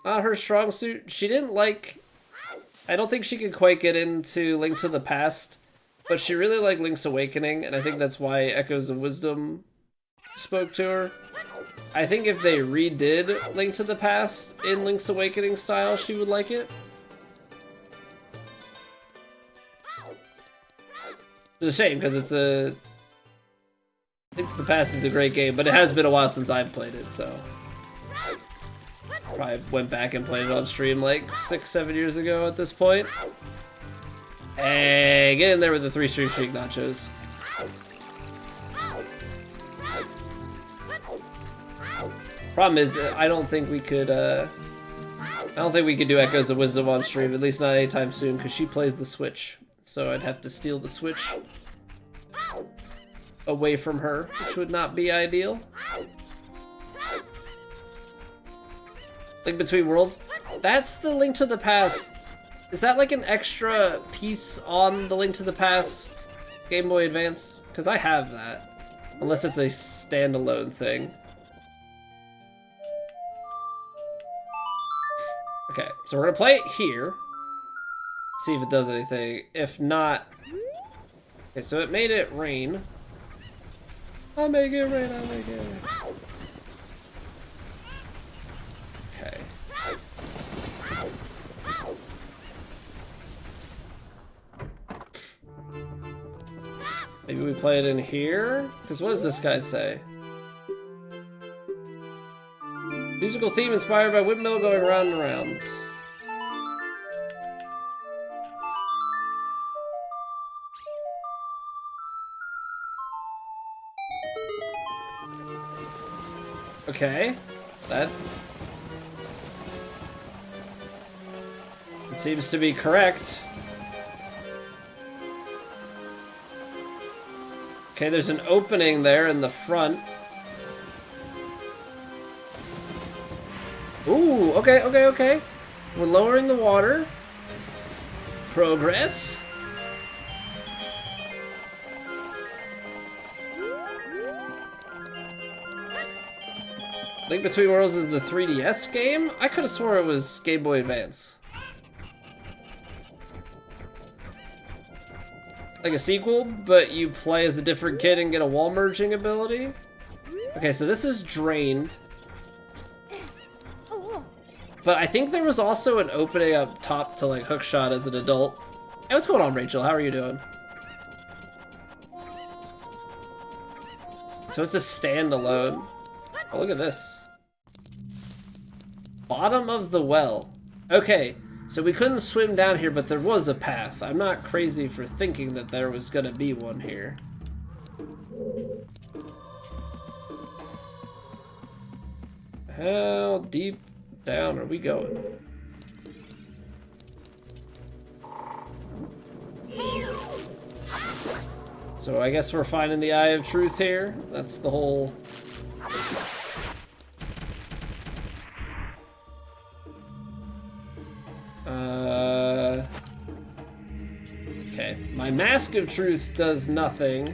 her strong suit. She didn't like... I don't think she could quite get into Link to the Past, but she really liked Link's Awakening, and I think that's why Echoes of Wisdom spoke to her. I think if they redid Link to the Past in Link's Awakening style, she would like it. It's a shame, because it's a... Link to the Past is a great game, but it has been a while since I've played it, so... Probably went back and played it on stream like 6-7 years ago at this point. Hey, get in there with the 3 stream streak, Nachos. Problem is, I don't think we could do Echoes of Wisdom on stream, at least not anytime soon, because she plays the Switch. So I'd have to steal the Switch away from her, which would not be ideal. Link Between Worlds. That's the Link to the Past. Is that like an extra piece on the Link to the Past Game Boy Advance? Because I have that. Unless it's a standalone thing. Okay, so we're gonna play it here. See if it does anything. If not... Okay, so it made it rain. I'll make it rain, I'll make it rain. Okay. Maybe we play it in here? Because what does this guy say? Musical theme inspired by windmill going round and round. Okay, that it seems to be correct. Okay, there's an opening there in the front. Ooh, okay, okay, okay. We're lowering the water. Progress. Link Between Worlds is the 3DS game? I could have swore it was Game Boy Advance. Like a sequel, but you play as a different kid and get a wall merging ability? Okay, so this is drained. But I think there was also an opening up top to like hookshot as an adult. Hey, what's going on, Rachel? How are you doing? So it's a standalone. Oh, look at this. Bottom of the well. Okay, so we couldn't swim down here, but there was a path. I'm not crazy for thinking that there was gonna be one here. How deep down are we going? So I guess we're finding the Eye of Truth here. That's the whole... Okay, my Mask of Truth does nothing.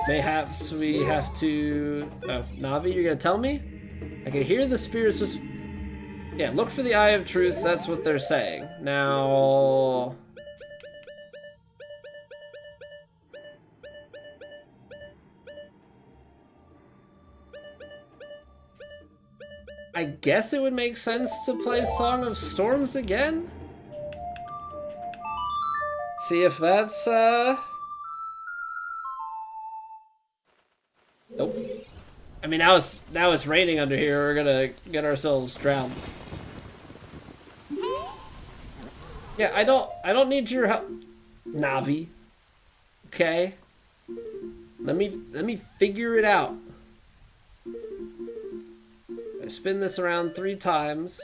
Mayhaps we have to... Oh, Navi, you're gonna tell me? I can hear the spirits just... Yeah, look for the Eye of Truth, that's what they're saying. Now... I guess it would make sense to play Song of Storms again? See if that's, Nope. I mean, now it's raining under here. We're gonna get ourselves drowned. Yeah, I don't need your help, Navi. Okay? Let me figure it out. I spin this around 3 times.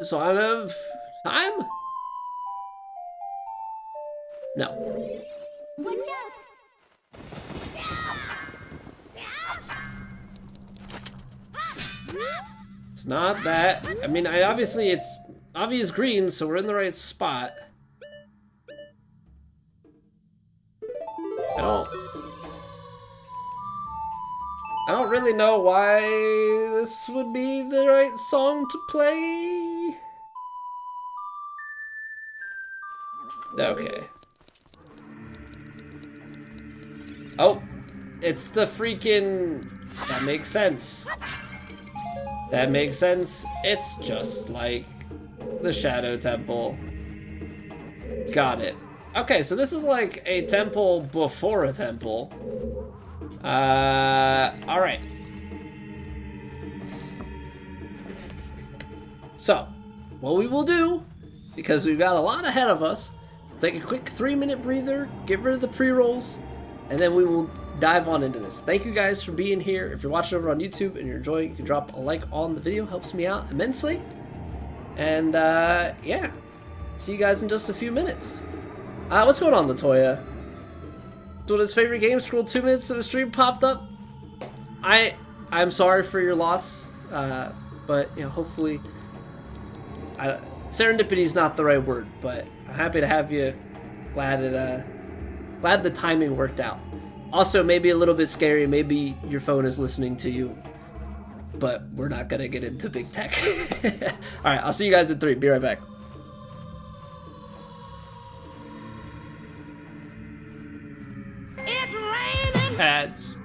Song of Time? No. It's not that. I mean, obviously it's obvious green, so we're in the right spot. I don't really know why this would be the right song to play. Okay. Oh, it's the freaking... That makes sense. That makes sense. It's just like the Shadow Temple. Got it. Okay, so this is like a temple before a temple. Alright. So, what we will do, because we've got a lot ahead of us, take a quick 3-minute breather, get rid of the pre-rolls, and then we will dive on into this. Thank you guys for being here. If you're watching over on YouTube and you're enjoying, you can drop a like on the video. Helps me out immensely. And, yeah. See you guys in just a few minutes. What's going on, Latoya? So his favorite game scrolled 2 minutes and a stream popped up. I'm sorry for your loss, but you know, hopefully, serendipity is not the right word, but I'm happy to have you glad the timing worked out. Also, maybe a little bit scary. Maybe your phone is listening to you, but we're not gonna get into big tech. All right, I'll see you guys in 3. Be right back. It's raining. Ads.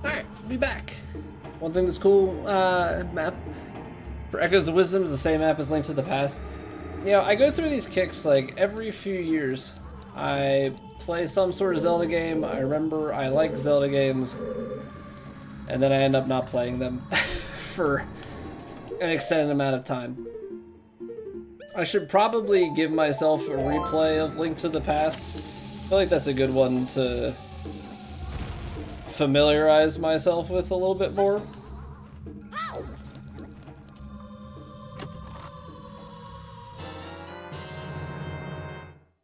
Alright, be back. One thing that's cool, map for Echoes of Wisdom is the same map as Link to the Past. You know, I go through these kicks like every few years. I play some sort of Zelda game, I remember I like Zelda games, and then I end up not playing them for an extended amount of time. I should probably give myself a replay of Link to the Past. I feel like that's a good one to familiarize myself with a little bit more.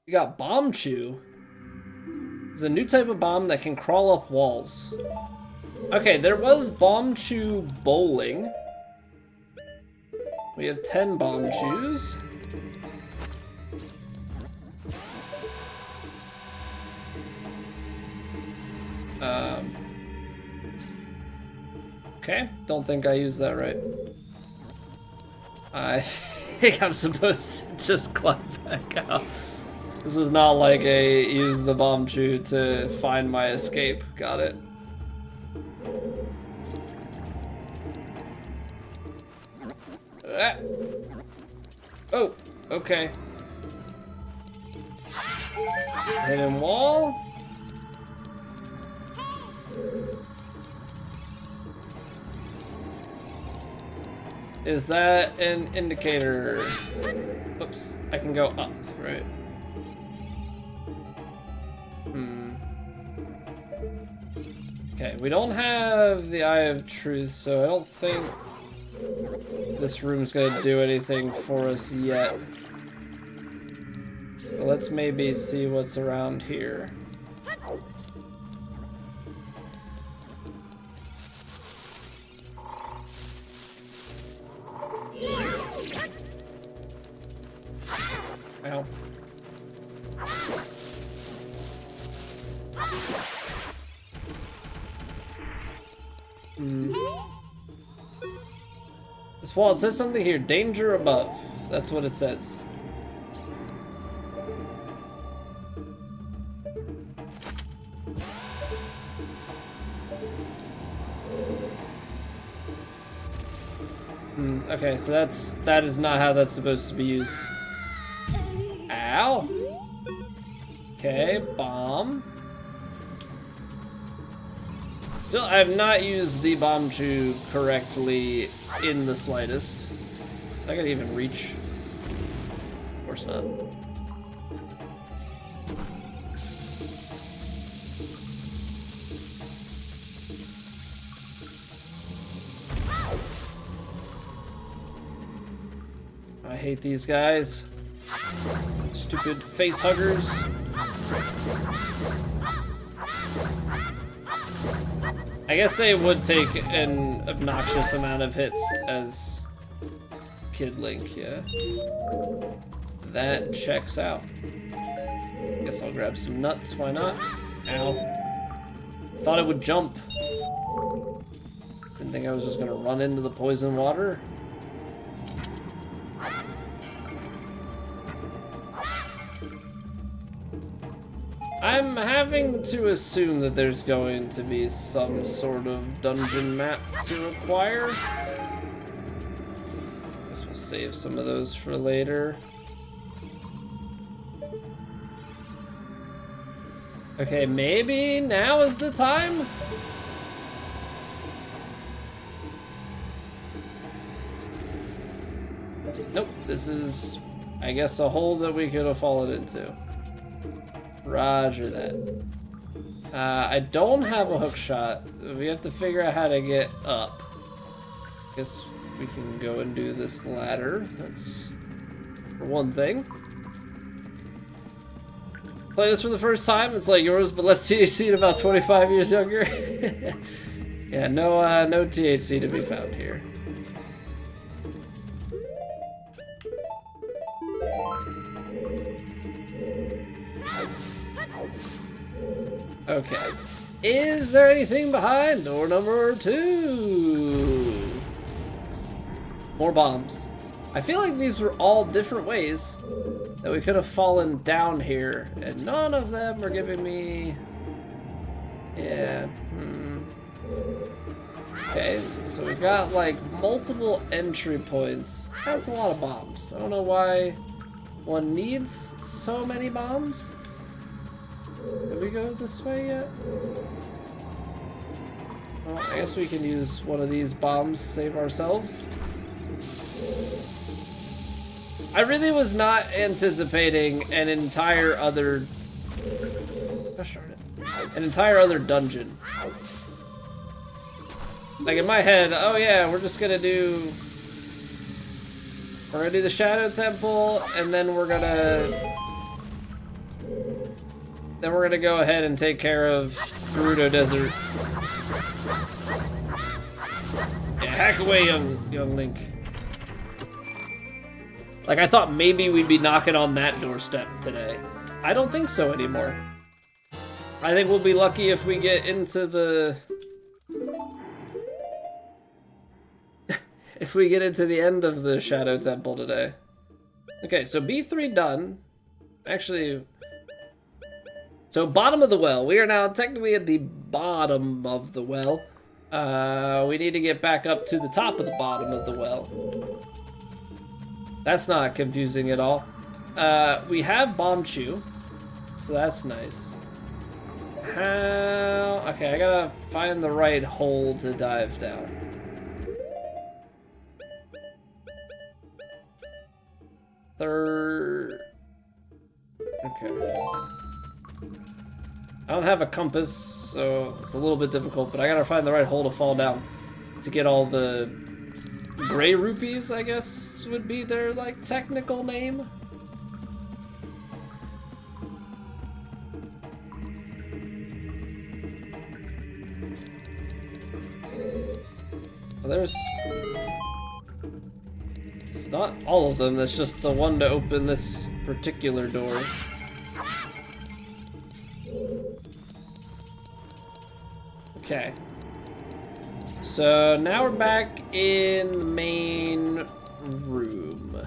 We got Bomb Chew. It's a new type of bomb that can crawl up walls. Okay, there was Bomb Chew bowling. We have 10 Bomb Chews. Okay, don't think I used that right. I think I'm supposed to just climb back out. This was not like a use the bomb chew to find my escape. Got it. Ah. Oh, okay. Hidden wall. Is that an indicator? Oops, I can go up, right? Okay, we don't have the Eye of Truth, so I don't think this room's gonna do anything for us yet. So let's maybe see what's around here. Ow. This wall, it says something here. Danger above. That's what it says. Okay, so that is not how that's supposed to be used. Ow. Okay, bomb. Still, I have not used the bomb tube correctly in the slightest. I gotta even reach. Of course not. I hate these guys. Stupid face huggers. I guess they would take an obnoxious amount of hits as Kid Link, yeah. That checks out. Guess I'll grab some nuts, why not? Ow. Thought it would jump. Didn't think I was just gonna run into the poison water. I'm having to assume that there's going to be some sort of dungeon map to acquire. Guess we'll save some of those for later. Okay, maybe now is the time? Nope, this is, I guess, a hole that we could have fallen into. Roger that. I don't have a hook shot. We have to figure out how to get up. Guess we can go and do this ladder. That's for one thing. Play this for the first time. It's like yours, but less THC and about 25 years younger. Yeah, no THC to be found here. Okay. Is there anything behind door number 2? More bombs. I feel like these were all different ways that we could have fallen down here, and none of them are giving me... Yeah. Okay, so we've got like multiple entry points. That's a lot of bombs. I don't know why one needs so many bombs. Did we go this way yet? Well, I guess we can use one of these bombs to save ourselves. I really was not anticipating an entire other... Gosh darn it. An entire other dungeon. Like in my head, oh yeah, we're gonna do the Shadow Temple, and then we're gonna go ahead and take care of Gerudo Desert. Yeah, hack away, young Link. Like, I thought maybe we'd be knocking on that doorstep today. I don't think so anymore. I think we'll be lucky if we get into the... if we get into the end of the Shadow Temple today. Okay, so B3 done. Actually... So, bottom of the well. We are now technically at the bottom of the well. We need to get back up to the top of the bottom of the well. That's not confusing at all. We have Bomb Chew, so that's nice. How... Okay, I gotta find the right hole to dive down. Third... Okay. I don't have a compass, so it's a little bit difficult, but I gotta find the right hole to fall down to get all the gray rupees, I guess would be their, like, technical name. Well, there's... It's not all of them, that's just the one to open this particular door. Okay. So now we're back in the main room.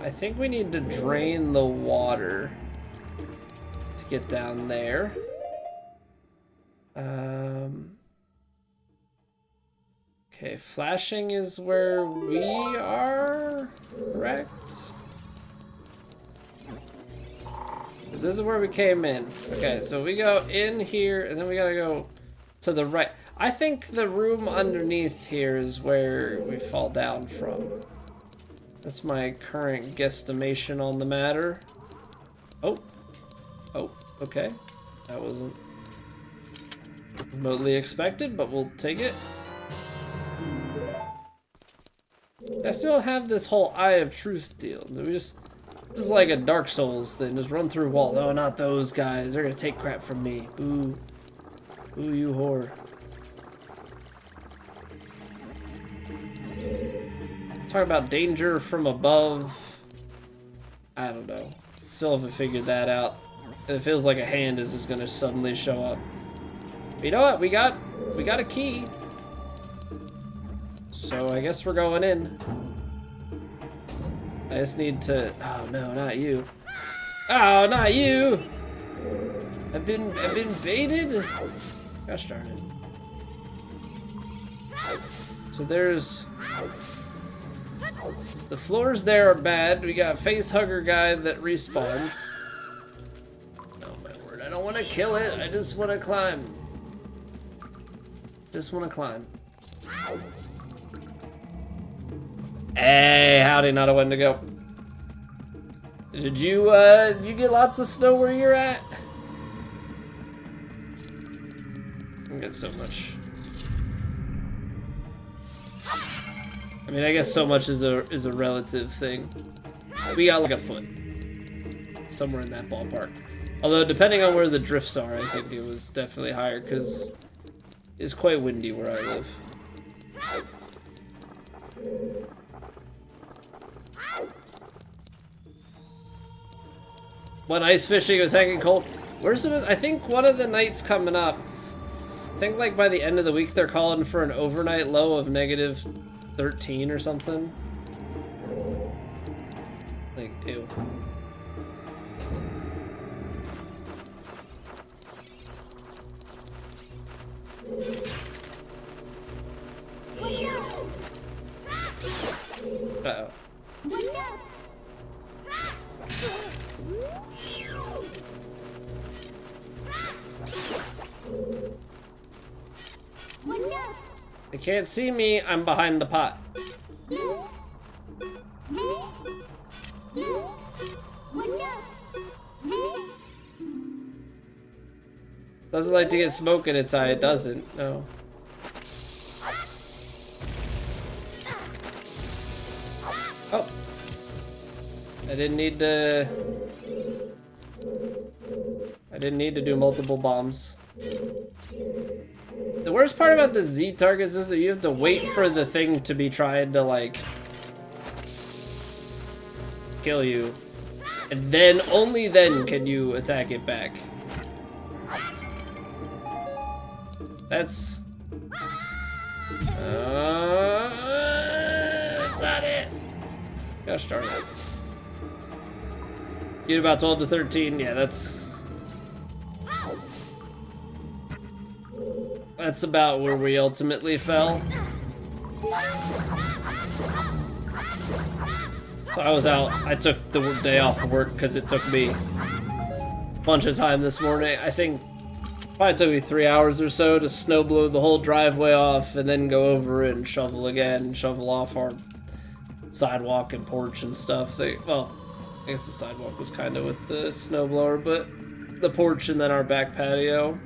I think we need to drain the water to get down there. Okay, flashing is where we are, correct? This is where we came in. Okay, so we go in here, and then we gotta go to the right. I think the room underneath here is where we fall down from. That's my current guesstimation on the matter. Oh. Oh, okay. That wasn't remotely expected, but we'll take it. I still don't have this whole Eye of Truth deal. Do we just... This is like a Dark Souls thing. Just run through walls. Oh, not those guys. They're gonna take crap from me. Ooh. Ooh, you whore. Talk about danger from above. I don't know. Still haven't figured that out. It feels like a hand is just gonna suddenly show up. But you know what? We got a key. So I guess we're going in. I just need to... Oh no, not you. Oh, not you! I've been baited? Gosh darn it. So there's... The floors there are bad. We got a face hugger guy that respawns. Oh my word, I don't want to kill it. I just want to climb. Just want to climb. Hey, howdy, not a one to go. Did you get lots of snow where you're at? I get so much. I mean, I guess so much is a relative thing. We got like a foot. Somewhere in that ballpark. Although, depending on where the drifts are, I think it was definitely higher, because it's quite windy where I live. When ice fishing was hanging cold. Where's it? I think one of the nights coming up. I think like by the end of the week they're calling for an overnight low of -13 or something. Like, ew. Uh-oh. They can't see me, I'm behind the pot. Doesn't like to get smoke in its eye, it doesn't, no. Oh. I didn't need to do multiple bombs. The worst part about the Z targets is that you have to wait for the thing to be trying to, like, kill you. And then, only then can you attack it back. That's... that's not it. Gosh darn it. Get about 12 to 13, yeah, that's about where we ultimately fell. So I was out. I took the day off of work because it took me a bunch of time this morning. I think probably took me 3 hours or so to snow blow the whole driveway off and then go over it and shovel again, shovel off our sidewalk and porch and stuff. Well, I guess the sidewalk was kind of with the snowblower, but the porch and then our back patio.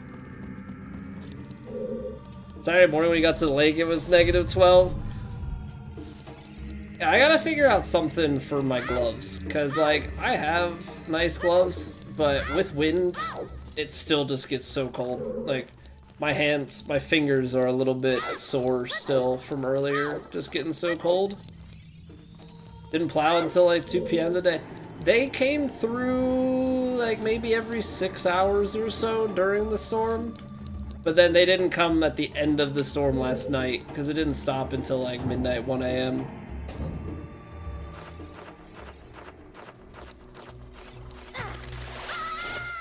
Saturday morning when we got to the lake, it was -12. Yeah, I gotta figure out something for my gloves, because, like, I have nice gloves, but with wind, it still just gets so cold. Like, my hands, my fingers are a little bit sore still from earlier, just getting so cold. Didn't plow until, like, 2 p.m. today. They came through, like, maybe every 6 hours or so during the storm. But then they didn't come at the end of the storm last night, because it didn't stop until, like, midnight, 1 a.m.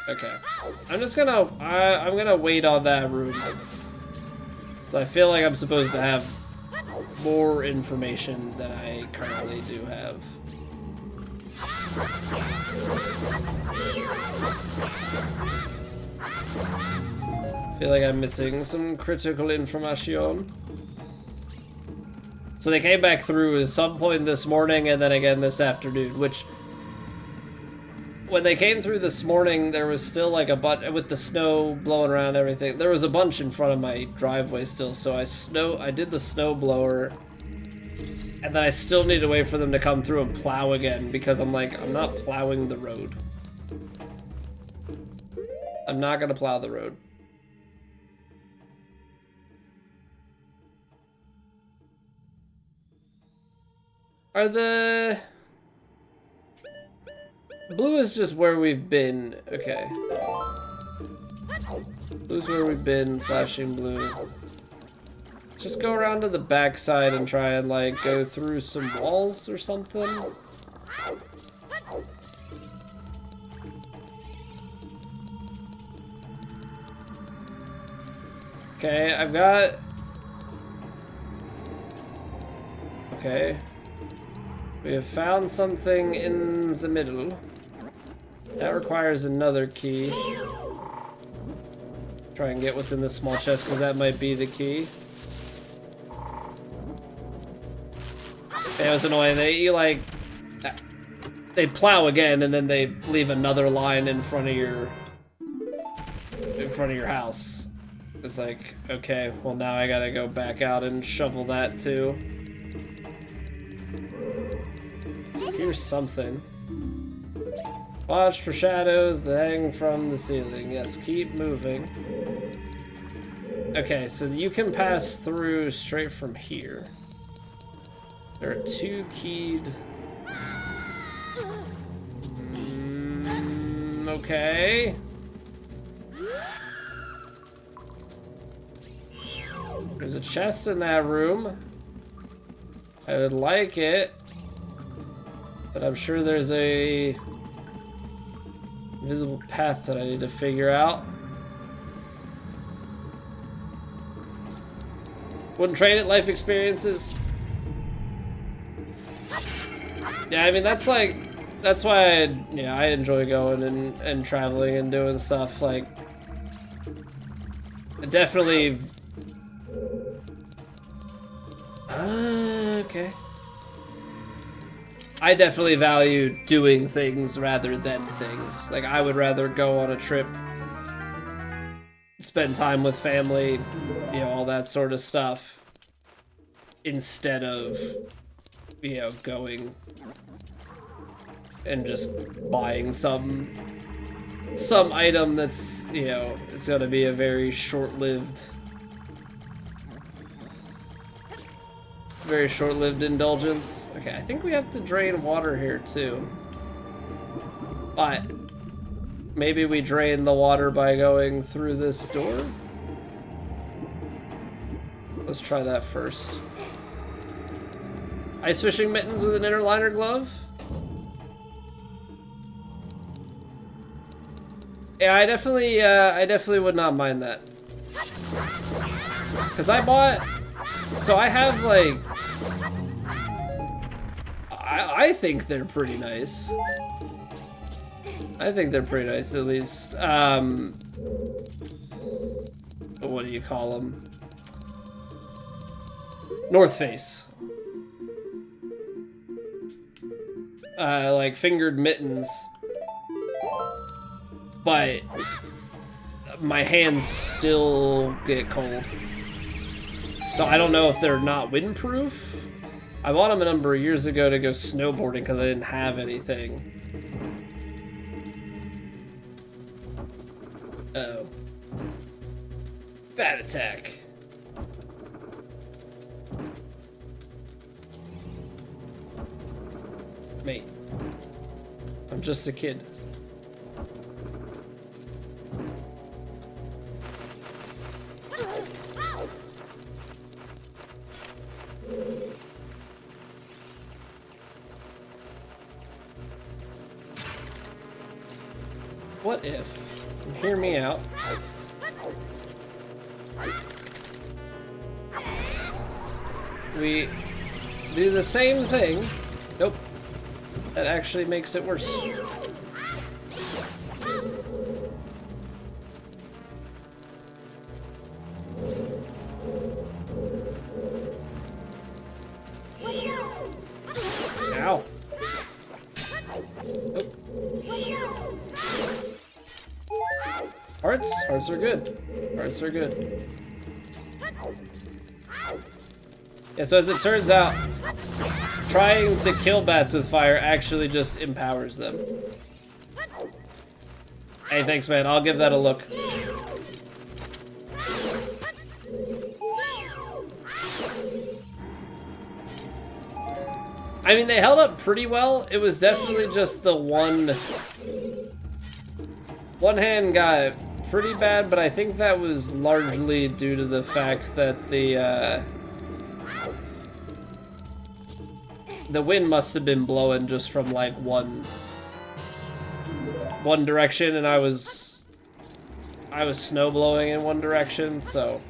Okay. I'm just gonna... I'm gonna wait on that room. So I feel like I'm supposed to have more information than I currently do have. I feel like I'm missing some critical information. So they came back through at some point this morning and then again this afternoon, which... When they came through this morning, there was still like a bunch, with the snow blowing around and everything, there was a bunch in front of my driveway still, so I did the snow blower, and then I still need to wait for them to come through and plow again, because I'm like, I'm not plowing the road. I'm not gonna plow the road. Are the... Blue is just where we've been. Okay. Blue's where we've been, flashing blue. Just go around to the back side and try and, like, go through some walls or something. Okay, I've got... Okay. We have found something in the middle. That requires another key. Try and get what's in this small chest, because that might be the key. It was annoying. They plow again, and then they leave another line in front of your house. It's like, okay, well now I gotta go back out and shovel that too. Here's something. Watch for shadows that hang from the ceiling. Yes, keep moving. Okay, so you can pass through straight from here. There are 2 keyed... okay. There's a chest in that room. I would like it. But I'm sure there's a invisible path that I need to figure out. Wouldn't trade it, life experiences. Yeah, I mean, that's why I enjoy going and traveling and doing stuff. Like, definitely. Okay. I definitely value doing things rather than things. Like, I would rather go on a trip, spend time with family, you know, all that sort of stuff, instead of, you know, going and just buying some item that's, you know, it's gonna be a very short-lived indulgence. Okay, I think we have to drain water here too. But maybe we drain the water by going through this door? Let's try that first. Ice fishing mittens with an inner liner glove? Yeah, I definitely would not mind that. Cause I bought, so I have like, I think they're pretty nice. I think they're pretty nice, at least. What do you call them? North Face. like fingered mittens, but my hands still get cold. So I don't know if they're not windproof. I bought them a number of years ago to go snowboarding because I didn't have anything. Uh-oh. Bad attack. Mate, I'm just a kid. What if, and hear me out, we do the same thing? Nope. That actually makes it worse. Ow. Nope. Hearts? Hearts are good. Hearts are good. Yeah, so as it turns out, trying to kill bats with fire actually just empowers them. Hey, thanks, man. I'll give that a look. I mean, they held up pretty well. It was definitely just the one hand got pretty bad, but I think that was largely due to the fact that the wind must have been blowing just from like one direction, and I was snow blowing in one direction, so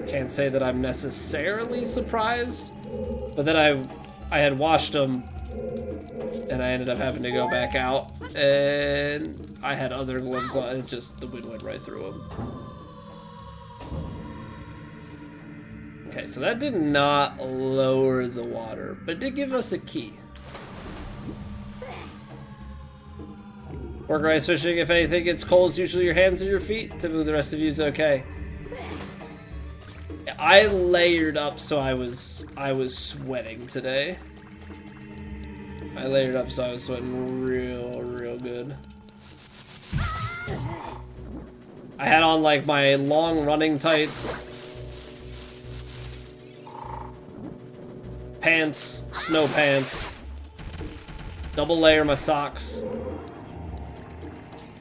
can't say that I'm necessarily surprised. But then I had washed them, and I ended up having to go back out, and I had other gloves on, and just the wind went right through them. Okay, so that did not lower the water, but it did give us a key. Work ice fishing, if anything gets cold, it's usually your hands or your feet. Typically the rest of you is okay. I layered up, so I was sweating today. I layered up, so I was sweating real good. I had on like my long running tights, pants, snow pants, double layer my socks.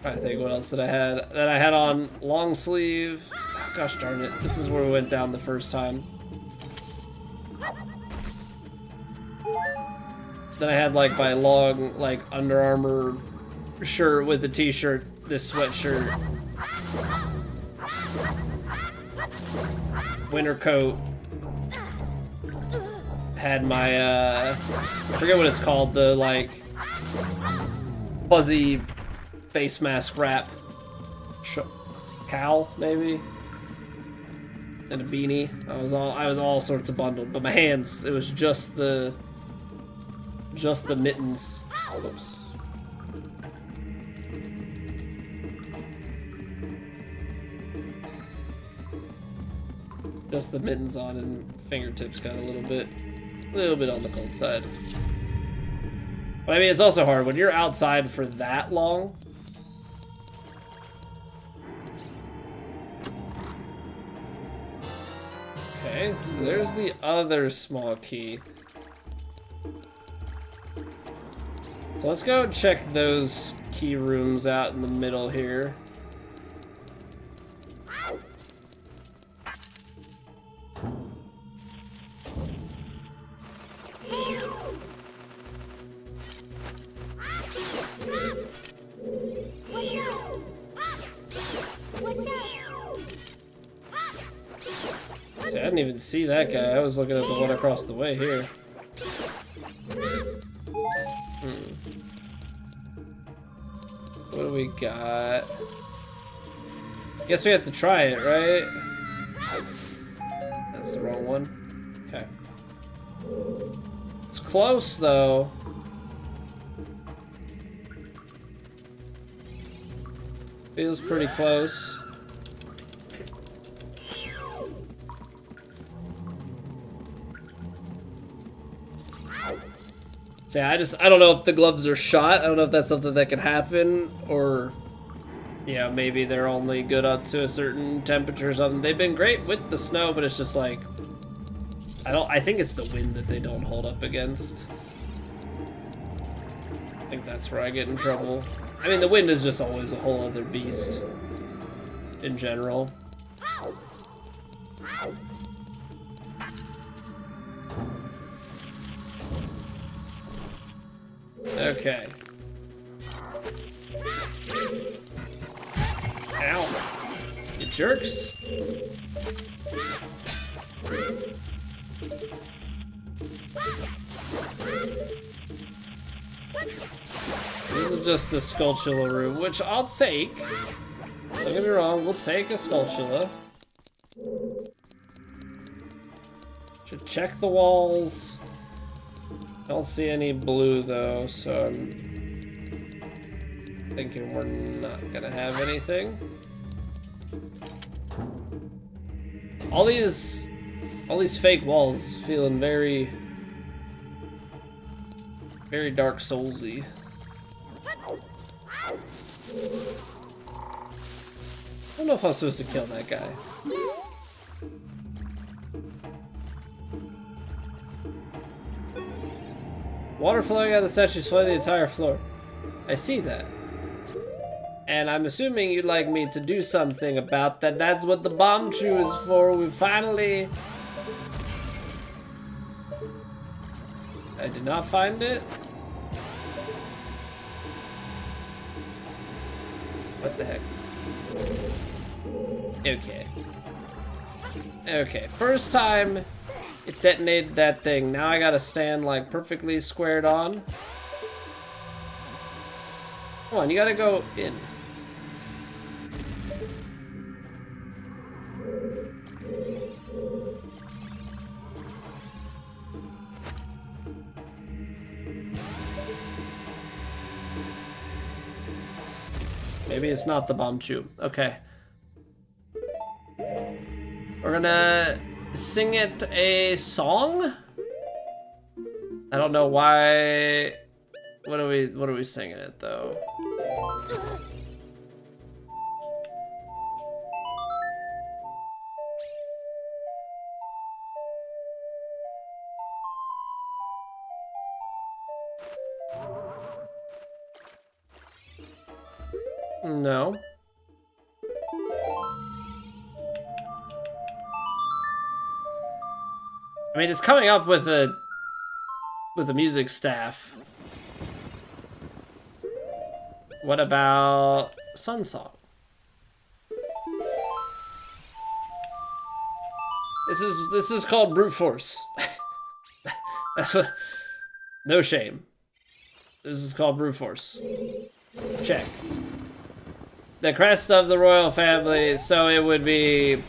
I think what else did I had? Then I had on long sleeve. Oh, gosh darn it! This is where we went down the first time. Then I had like my long like Under Armour shirt with the t-shirt, this sweatshirt, winter coat. Had my I forget what it's called, the like fuzzy face mask wrap cowl maybe, and a beanie. I was all sorts of bundled, but my hands, it was just the mittens. Oops. Just the mittens on, and fingertips got a little bit on the cold side. But I mean, it's also hard when you're outside for that long. Okay, so there's the other small key. So let's go check those key rooms out in the middle here. I didn't even see that guy. I was looking at the one across the way here. What do we got? Guess we have to try it, right? That's the wrong one. Okay. Let's close, though. Feels pretty close. So yeah, I don't know if the gloves are shot. I don't know if that's something that can happen, or yeah, maybe they're only good up to a certain temperature or something. They've been great with the snow, but it's just like I think it's the wind that they don't hold up against. I think that's where I get in trouble. I mean, the wind is just always a whole other beast in general. Okay. Ow. You jerks. This is just a Skulltula room, which I'll take. Don't get me wrong, we'll take a Skulltula. Should check the walls. Don't see any blue though, so I'm thinking we're not gonna have anything. All these fake walls feeling very Dark Soulsy. I don't know if I'm supposed to kill that guy. Water flowing out of the statues flooding the entire floor. I see that. And I'm assuming you'd like me to do something about that. That's what the bomb chew is for. We finally... I did not find it. What the heck? Okay. Okay, first time it detonated that thing. Now I gotta stand like perfectly squared on. Come on, you gotta go in. Maybe it's not the bomb chew. Okay. We're gonna sing it a song? I don't know why. What are we singing it though? No. I mean, it's coming up with a music staff. What about Sun Song? This is called brute force. That's what. No shame. This is called brute force. Check. The crest of the royal family, so it would be...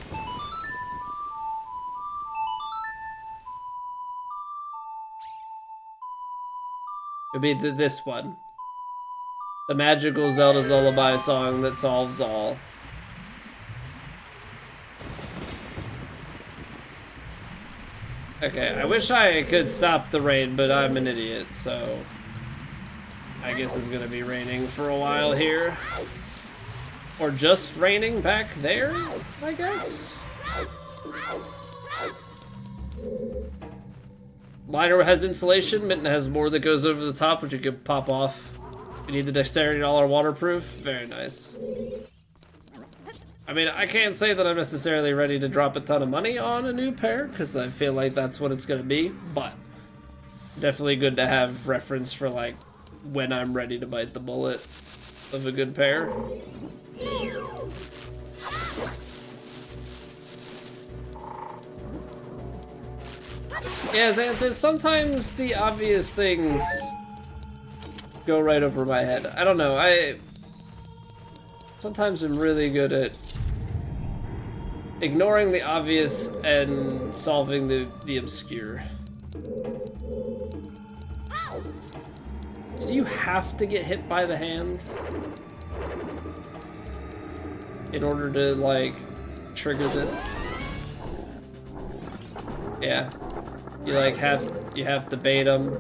It'd be this one. The magical Zelda lullaby song that solves all. Okay, I wish I could stop the rain, but I'm an idiot, so... I guess it's gonna be raining for a while here. Or just raining back there, I guess? Liner has insulation, Mitten has more that goes over the top, which you could pop off. We need the dexterity and all are waterproof. Very nice. I mean, I can't say that I'm necessarily ready to drop a ton of money on a new pair, because I feel like that's what it's gonna be, but definitely good to have reference for, like, when I'm ready to bite the bullet of a good pair. Yeah, Xanthus, sometimes the obvious things go right over my head. I don't know, sometimes I'm really good at ignoring the obvious and solving the obscure. Do you have to get hit by the hands in order to, like, trigger this? Yeah. You, like, you have to bait them.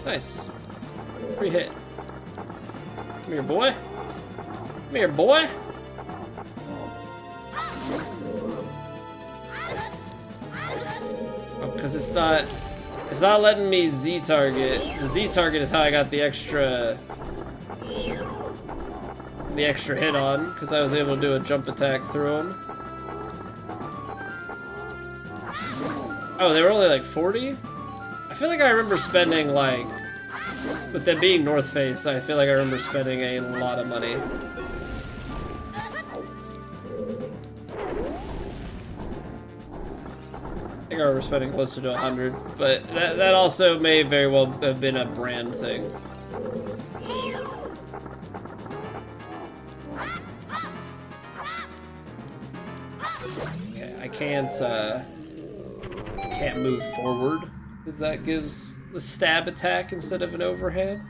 Nice. Free hit. Come here, boy. Come here, boy. Oh, because it's not letting me Z target. The Z target is how I got the extra hit on, because I was able to do a jump attack through him. Oh, they were only like 40? I feel like I remember spending, like, with them being North Face, I feel like I remember spending a lot of money. I think I remember spending closer to 100, but that also may very well have been a brand thing. Okay, I can't move forward, because that gives the stab attack instead of an overhand.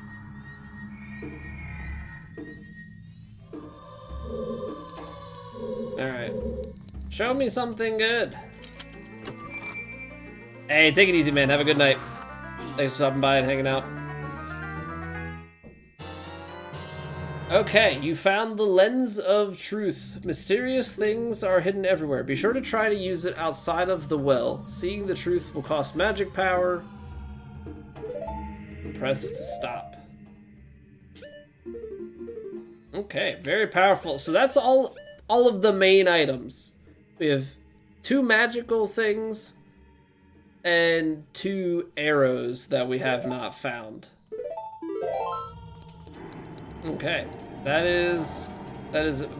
Alright. Show me something good. Hey, take it easy, man. Have a good night. Thanks for stopping by and hanging out. Okay, you found the Lens of Truth. Mysterious things are hidden everywhere. Be sure to try to use it outside of the well. Seeing the truth will cost magic power. Press to stop. Okay, very powerful. So that's all of the main items. We have 2 magical things and 2 arrows that we have not found. Okay, that is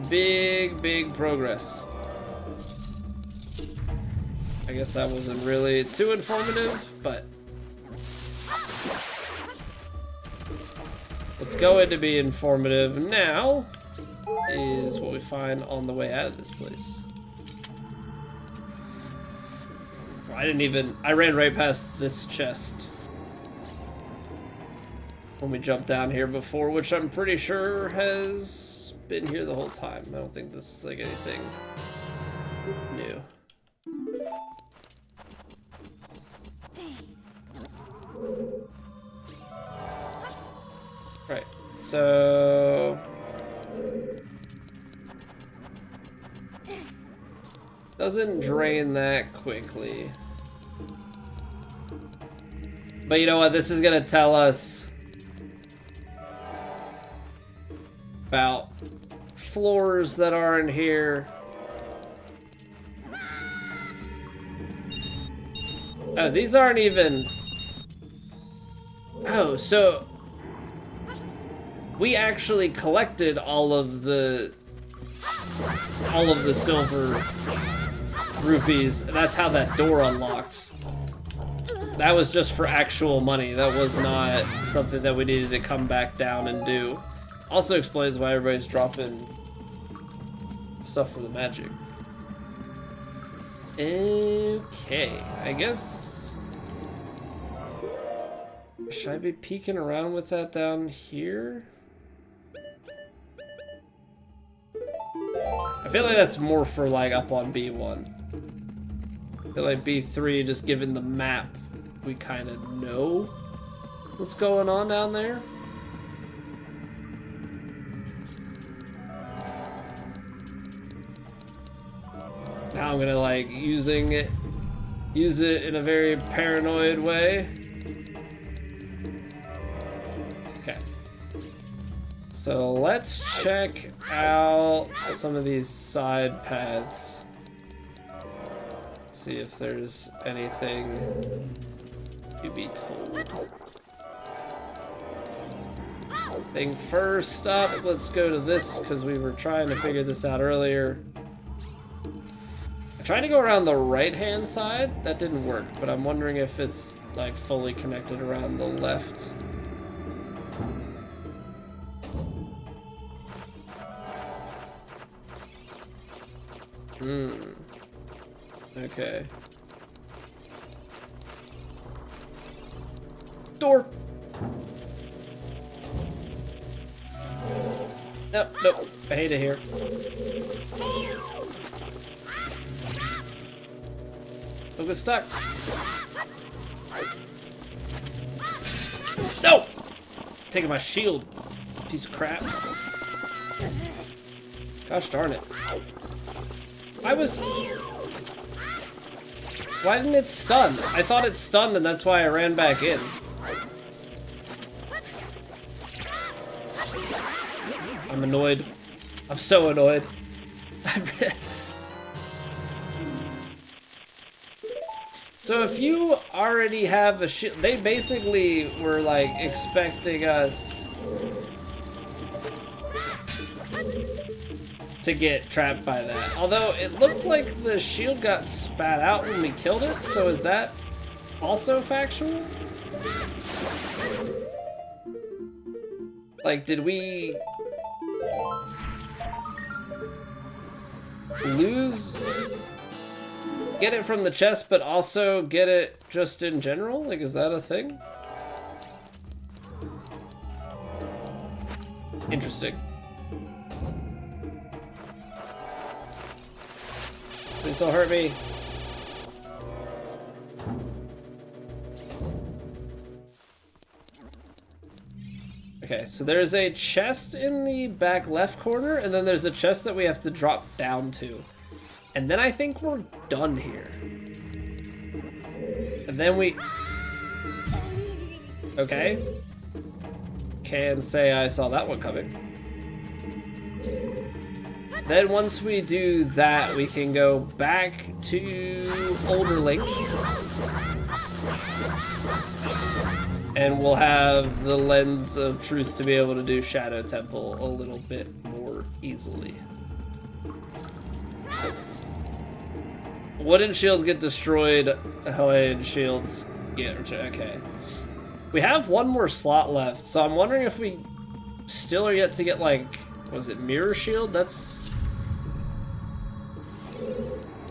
big progress. I guess that wasn't really too informative, but what's going to be informative now is what we find on the way out of this place. I ran right past this chest when we jumped down here before, which I'm pretty sure has been here the whole time. I don't think this is like anything new. Right, so doesn't drain that quickly. But you know what? This is gonna tell us about floors that aren't here. Oh, these aren't even... Oh, so we actually collected all of the silver rupees. That's how that door unlocked. That was just for actual money. That was not something that we needed to come back down and do. Also explains why everybody's dropping stuff for the magic. Okay, I guess... Should I be peeking around with that down here? I feel like that's more for like up on B1. I feel like B3, just given the map, we kind of know what's going on down there. Now I'm gonna like use it in a very paranoid way. Okay. So let's check out some of these side paths. See if there's anything to be told. I think first up, let's go to this because we were trying to figure this out earlier. I tried to go around the right-hand side. That didn't work, but I'm wondering if it's like fully connected around the left. Okay. Door. Nope, nope. I hate it here. Don't get stuck. No! Taking my shield. Piece of crap. Gosh darn it. Why didn't it stun? I thought it stunned and that's why I ran back in. I'm annoyed. I'm so annoyed. So if you already have a shield, they basically were like expecting us to get trapped by that. Although it looked like the shield got spat out when we killed it, so is that also factual? Like, did we lose? Get it from the chest, but also get it just in general? Like, is that a thing? Interesting. Please don't hurt me. Okay, so there's a chest in the back left corner, and then there's a chest that we have to drop down to. And then I think we're done here. And then we... Okay. Can say I saw that one coming. Then once we do that, we can go back to Older Link. And we'll have the Lens of Truth to be able to do Shadow Temple a little bit more easily. Wooden shields get destroyed. Hellade shields get returned. Okay. We have one more slot left, so I'm wondering if we still are yet to get, like, was it Mirror Shield? That's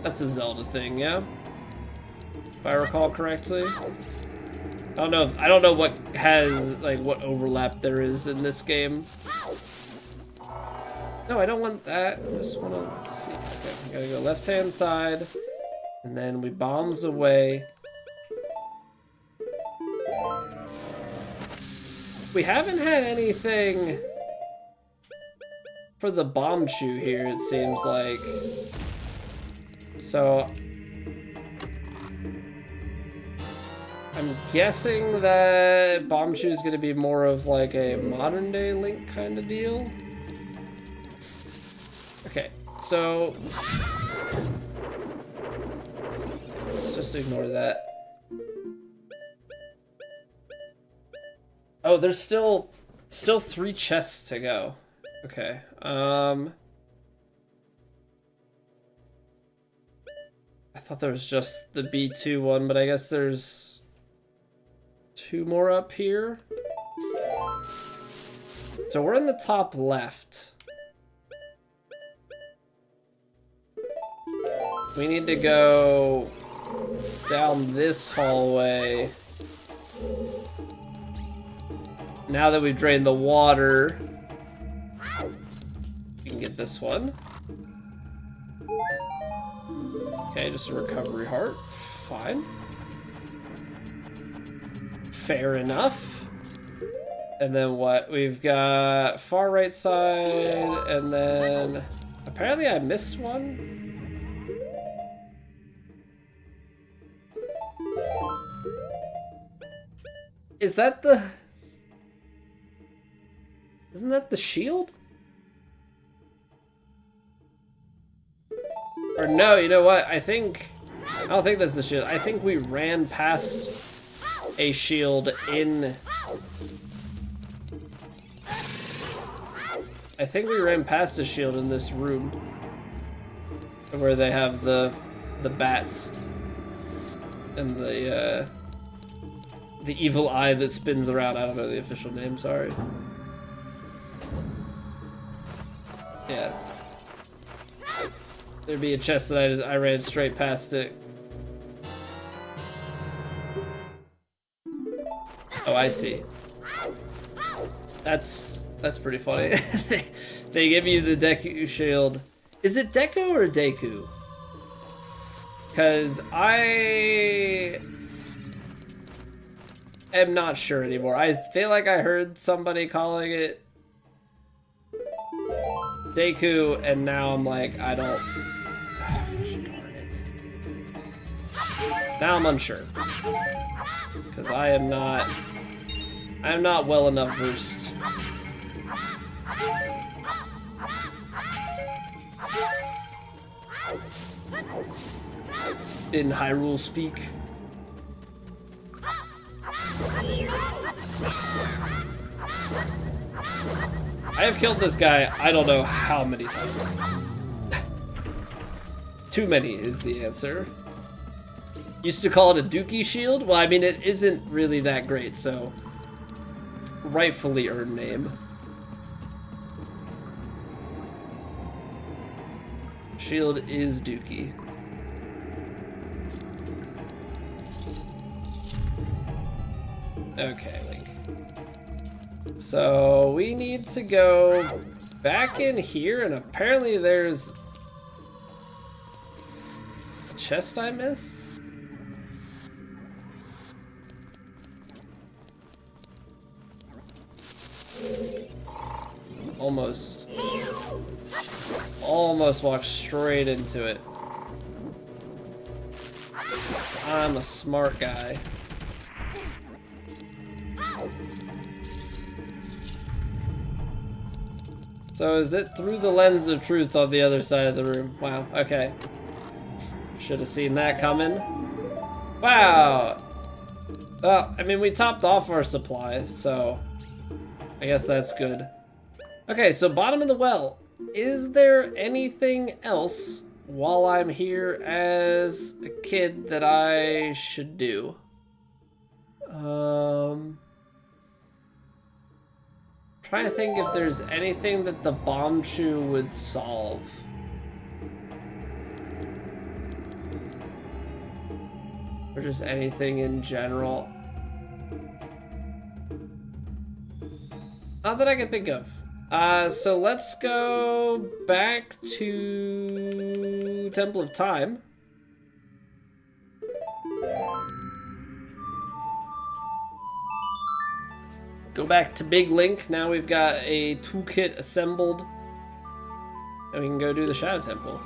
a Zelda thing, yeah? If I recall correctly. I don't know what has, like, what overlap there is in this game. No, I don't want that. I just want to see. Okay, we gotta go left-hand side. And then we bombs away. We haven't had anything for the bomb chew here, it seems like. So I'm guessing that bomb chew is going to be more of like a modern day Link kind of deal. Okay, so let's just ignore that. Oh, there's still 3 chests to go. Okay. I thought there was just the B2 one, but I guess there's 2 more up here. So we're in the top left. We need to go down this hallway. Now that we've drained the water, we can get this one. Okay, just a recovery heart. Fine. Fair enough. And then what? We've got far right side, and then apparently I missed one. Is that the... Isn't that the shield? Or no, you know what? I don't think that's the shield. I think we ran past a shield in... I think we ran past a shield in this room. Where they have the bats. And the evil eye that spins around. I don't know the official name, sorry. Yeah. There'd be a chest that I ran straight past it. Oh, I see. That's pretty funny. They give you the Deku shield. Is it Deku or Deku? Because I am not sure anymore. I feel like I heard somebody calling it Deku, and now I'm like, I don't. Darn it. Now I'm unsure. Because I am not well enough versed. In Hyrule speak. I have killed this guy I don't know how many times. Too many is the answer. Used to call it a Dookie shield? Well, I mean, it isn't really that great, so rightfully earned name. Shield is Dookie. Okay, Link. So we need to go back in here, and apparently there's a chest I missed? Almost walked straight into it. I'm a smart guy. So is it through the lens of truth on the other side of the room? Wow, okay. Should have seen that coming. Wow! Well, I mean, we topped off our supply, so I guess that's good. Okay, so bottom of the well. Is there anything else while I'm here as a kid that I should do? Trying to think if there's anything that the bomb chew would solve. Or just anything in general. Not that I can think of. So let's go back to Temple of Time. Go back to Big Link. Now we've got a toolkit assembled. And we can go do the Shadow Temple.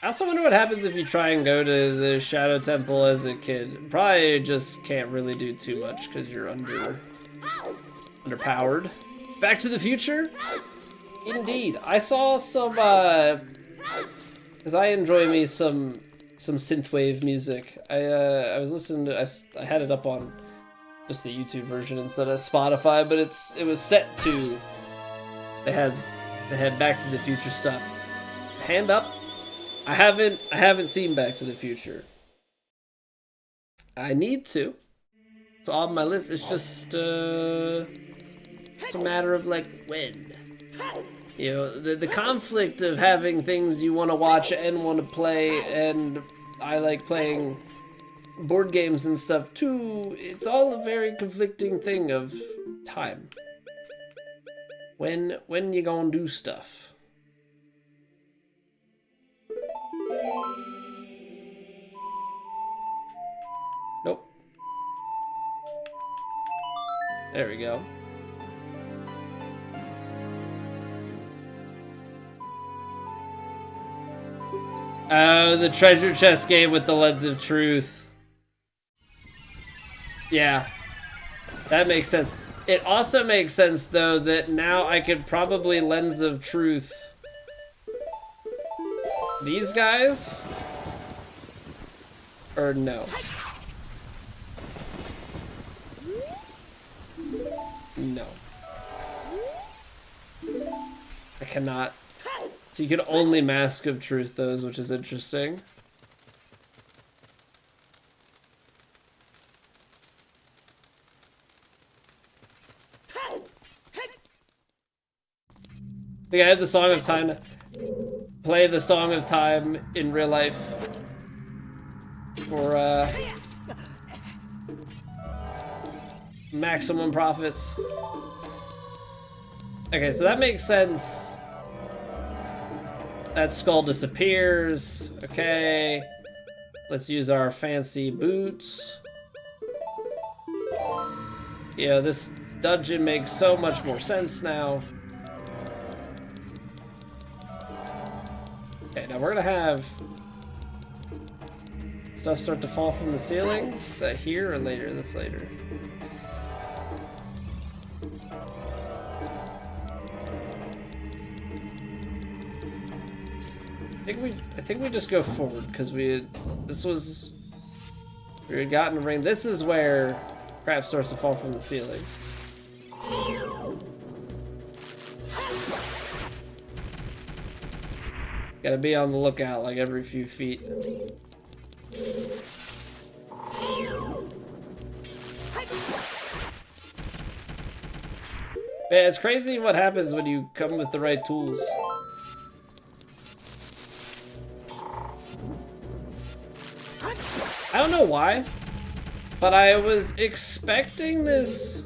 I also wonder what happens if you try and go to the Shadow Temple as a kid. Probably just can't really do too much because you're underpowered. Back to the Future? Indeed. I saw some, because I enjoy me some synthwave music. I was listening to, I had it up on just the YouTube version instead of Spotify, but it was set to, they had Back to the Future stuff. Hand up. I haven't seen Back to the Future. I need to. It's on my list. It's just it's a matter of like when. You know, the conflict of having things you want to watch and want to play, and I like playing board games and stuff too. It's all a very conflicting thing of time. When you gonna do stuff? Nope. There we go. Oh, the treasure chest game with the lens of truth. Yeah, that makes sense. It also makes sense, though, that now I could probably lens of truth these guys? Or no? No. I cannot. So you can only Mask of Truth those, which is interesting. think I have the Song of Time to play the Song of Time in real life for maximum profits. Okay, so that makes sense. That skull disappears. Okay. Let's use our fancy boots. Yeah, this dungeon makes so much more sense now. Okay, now we're gonna have stuff start to fall from the ceiling. Is that here or later? That's later. I think we just go forward because we had gotten a ring. This is where crap starts to fall from the ceiling. Gotta be on the lookout like every few feet. Man, it's crazy what happens when you come with the right tools. I don't know why, but I was expecting this.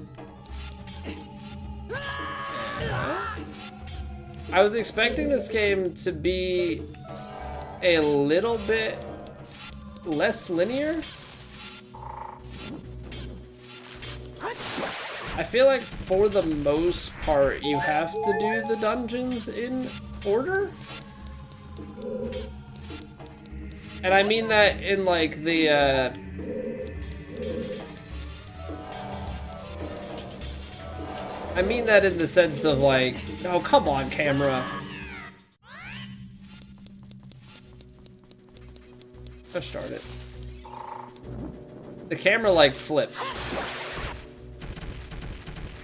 I was expecting this game to be a little bit less linear. I feel like for the most part, you have to do the dungeons in order. And I mean that in like the I mean that in the sense of like, oh come on camera. Let's start it. The camera like flipped.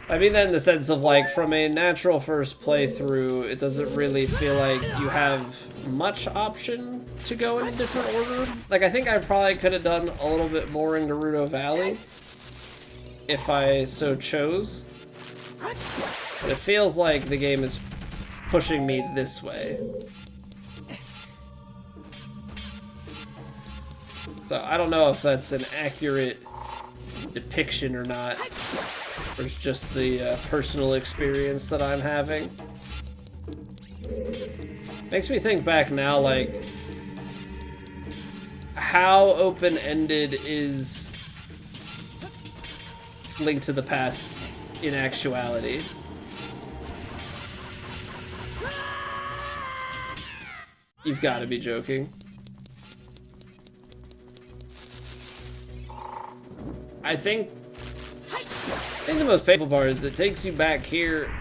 I mean that in the sense of like, from a natural first playthrough, it doesn't really feel like you have much option to go in a different order. Like, I think I probably could have done a little bit more in Gerudo Valley if I so chose. But it feels like the game is pushing me this way. So I don't know if that's an accurate depiction or not. Or it's just the personal experience that I'm having. Makes me think back now, like, how open-ended is Link to the Past in actuality? You've got to be joking. I think the most painful part is it takes you back here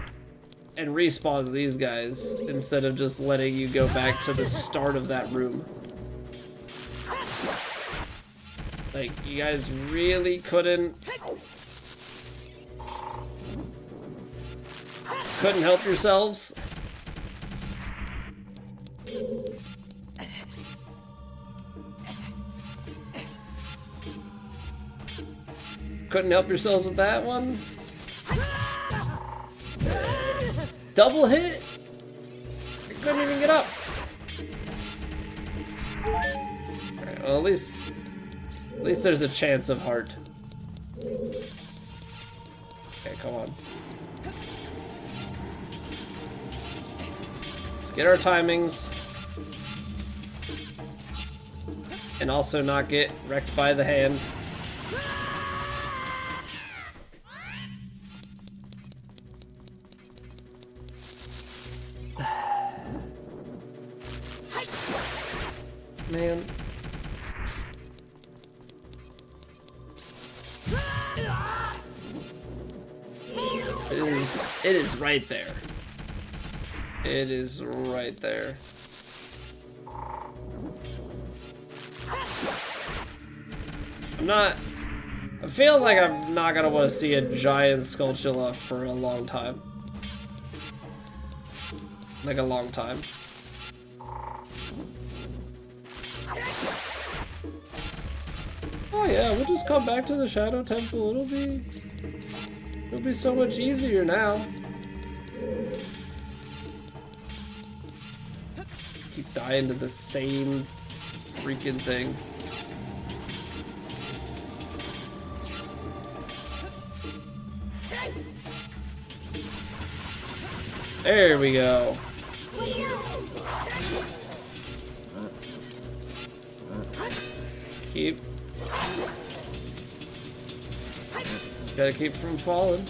and respawns these guys instead of just letting you go back to the start of that room. Like, you guys really couldn't help yourselves? Couldn't help yourselves with that one? Double hit? I couldn't even get up. Alright, well at least there's a chance of heart. Okay, come on. Let's get our timings. And also not get wrecked by the hand. Man. It is right there. It is right there. I feel like I'm not gonna want to see a giant Skulltula for a long time. Like a long time. Oh yeah, we'll just come back to the Shadow Temple. It'll be so much easier now. keep dying to the same freaking thing. There we go. Keep. Gotta keep from falling.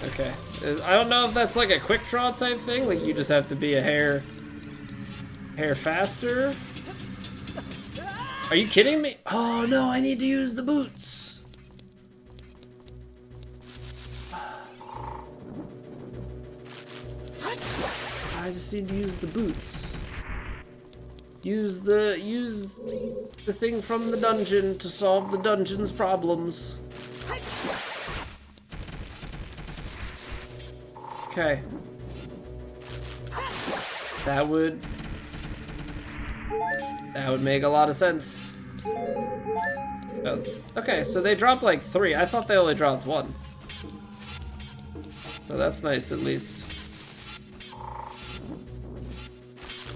Okay. I don't know if that's like a quick draw type thing, like you just have to be a hair faster. Are you kidding me? Oh no, I need to use the boots. I just need to use the boots. Use the thing from the dungeon to solve the dungeon's problems. Okay. That would make a lot of sense. Oh, okay, so they dropped like 3. I thought they only dropped 1. So that's nice at least.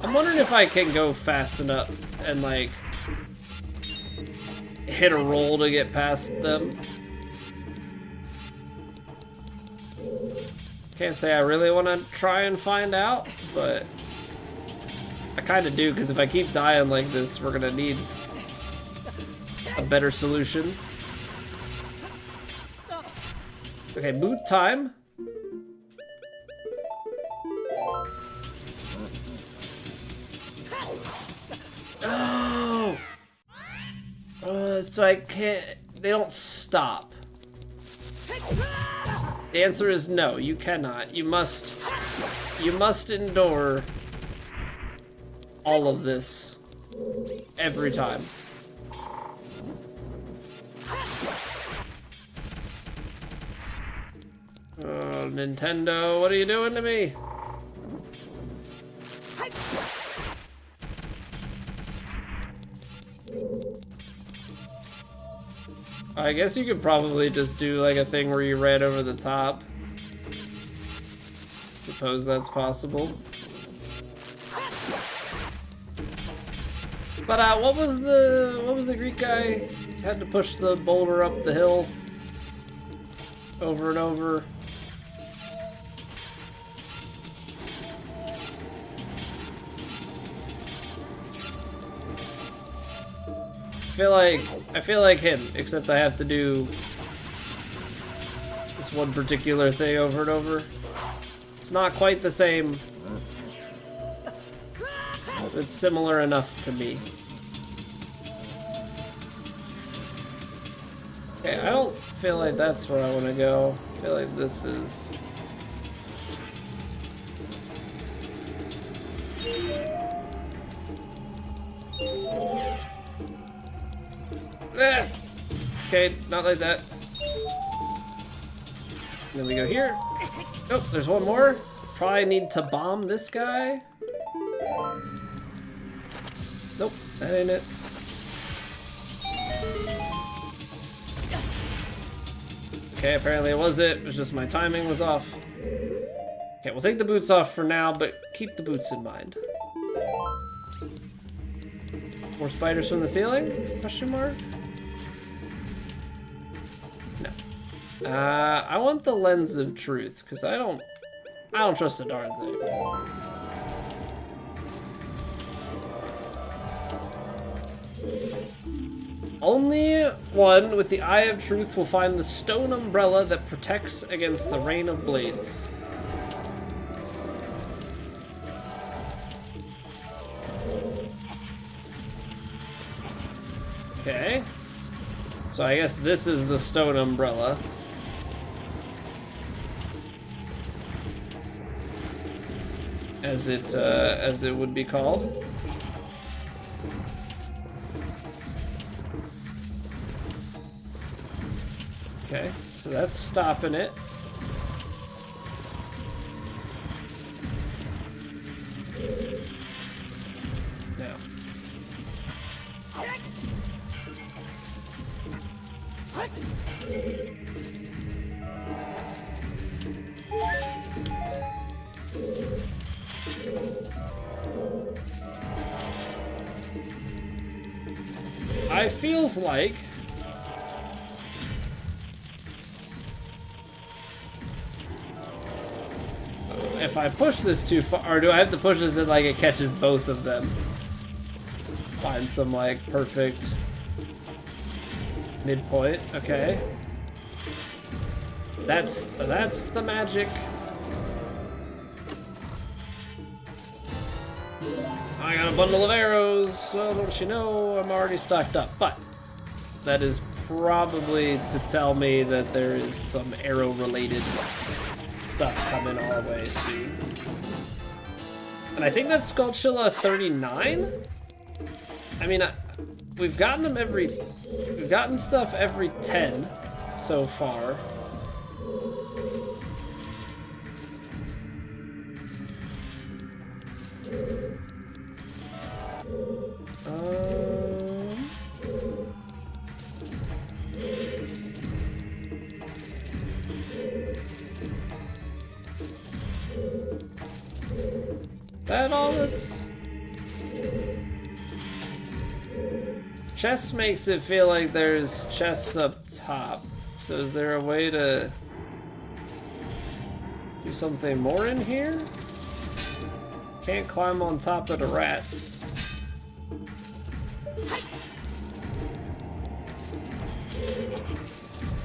I'm wondering if I can go fast enough and like hit a roll to get past them. Can't say I really want to try and find out, but I kind of do, because if I keep dying like this, we're gonna need a better solution. Okay, boot time. Oh! So I can't... They don't stop. The answer is no, you cannot. You must endure all of this every time. Oh, Nintendo, what are you doing to me? I guess you could probably just do like a thing where you ran over the top. Suppose that's possible. But what was the Greek guy? Had to push the boulder up the hill over and over. I feel like him, except I have to do this one particular thing over and over. It's not quite the same. It's similar enough to me. Okay, I don't feel like that's where I want to go. I feel like this is... Okay, not like that. Then we go here. Oh, there's one more. Probably need to bomb this guy. Nope, that ain't it. Okay, apparently it was it. It was just my timing was off. Okay, we'll take the boots off for now, but keep the boots in mind. More spiders from the ceiling? Question mark? No. I want the lens of truth, because I don't trust a darn thing. Only one with the Eye of Truth will find the stone umbrella that protects against the rain of blades. Okay. So I guess this is the stone umbrella. As it would be called. Okay, so that's stopping it. I feels like if I push this too far, or do I have to push this in like it catches both of them? Find some like perfect midpoint. Okay. That's the magic. I got a bundle of arrows, so don't you know I'm already stocked up. But that is probably to tell me that there is some arrow-related stuff coming our way soon. And I think that's Skulltula 39. I mean, we've gotten them we've gotten stuff every 10 so far. That all it's... Chest makes it feel like there's chests up top. So is there a way to do something more in here? Can't climb on top of the rats.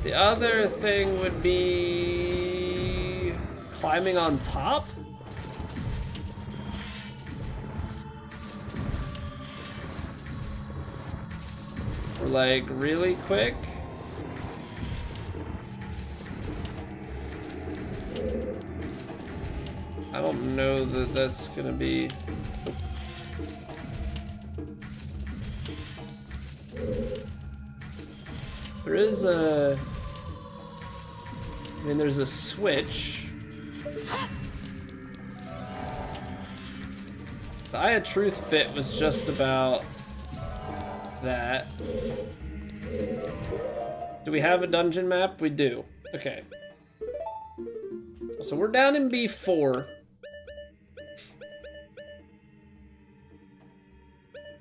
The other thing would be climbing on top? Or like really quick? I don't know that that's gonna be... There is a... I mean, there's a switch. The Eye of Truth bit was just about that. Do we have a dungeon map? We do. Okay. So we're down in B4.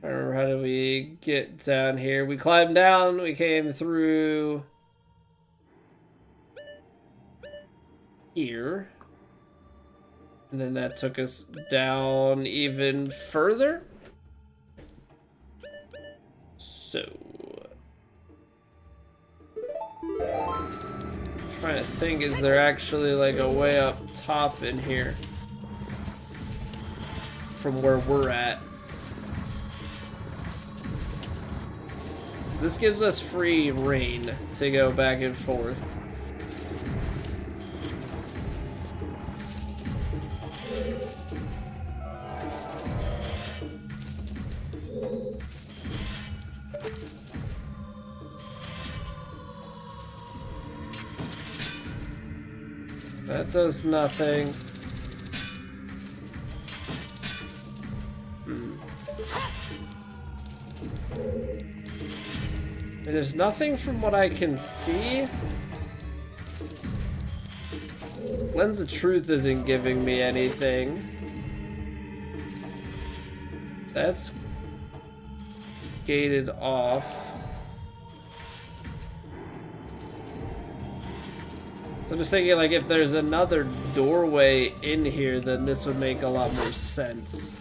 Or how do we get down here? We climbed down, we came through here. And then that took us down even further. So, trying to think, is there actually like a way up top in here from where we're at? This gives us free reign to go back and forth. That does nothing. There's nothing from what I can see. Lens of Truth isn't giving me anything. That's gated off. So I'm just thinking, like, if there's another doorway in here, then this would make a lot more sense.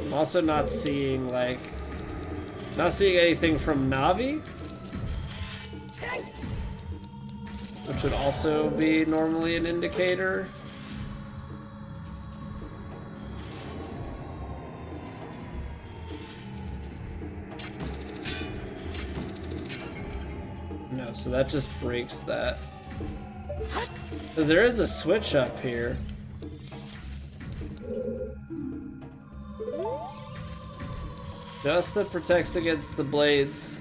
I'm also not seeing, like, not seeing anything from Navi, which would also be normally an indicator. No, so that just breaks that. Because there is a switch up here. Just that protects against the blades.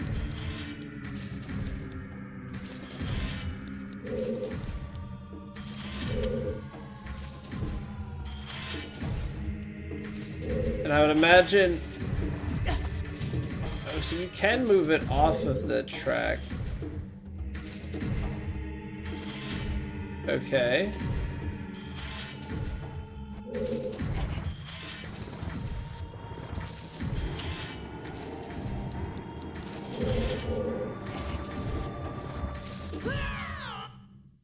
And I would imagine... Oh, so you can move it off of the track. Okay.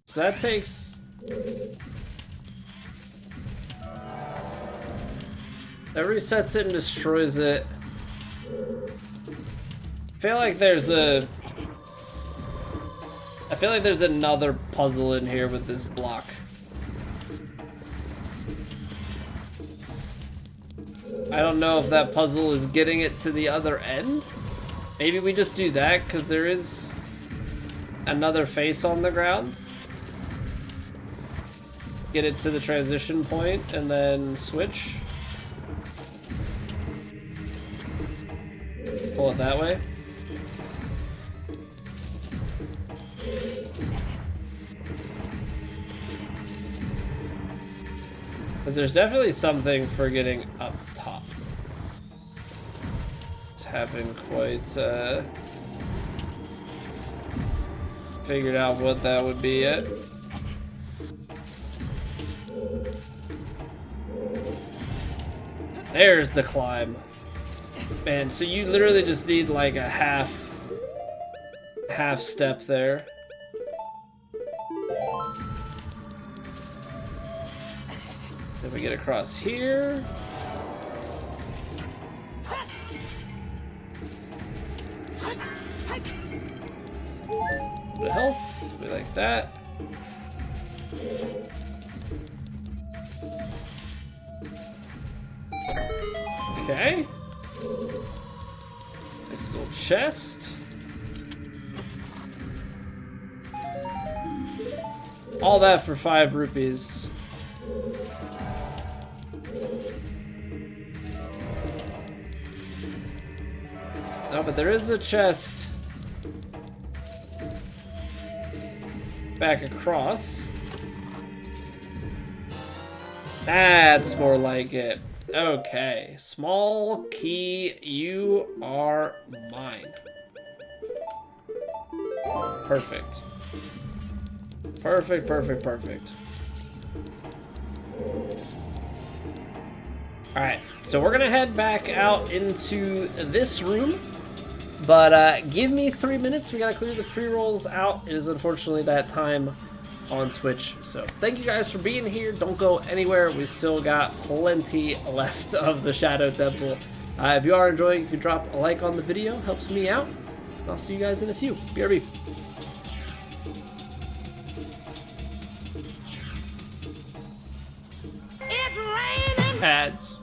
So that takes... That resets it and destroys it. I feel like there's another puzzle in here with this block. I don't know if that puzzle is getting it to the other end. Maybe we just do that because there is another face on the ground. Get it to the transition point and then switch. Pull it that way. Because there's definitely something for getting up top. Just haven't quite figured out what that would be yet. There's the climb. Man, so you literally just need like a half step there. Then we get across here. Bit of health, we like that. Okay. Nice little chest. All that for 5 rupees. No, but there is a chest back across. That's more like it. Okay, small key, you are mine. Perfect. Perfect, perfect, perfect. Alright, so we're gonna head back out into this room. But give me 3 minutes. We gotta clear the pre-rolls out. It is unfortunately that time on Twitch. So thank you guys for being here. Don't go anywhere. We still got plenty left of the Shadow Temple. If you are enjoying, you can drop a like on the video. Helps me out. And I'll see you guys in a few. BRB. It's raining. Ads.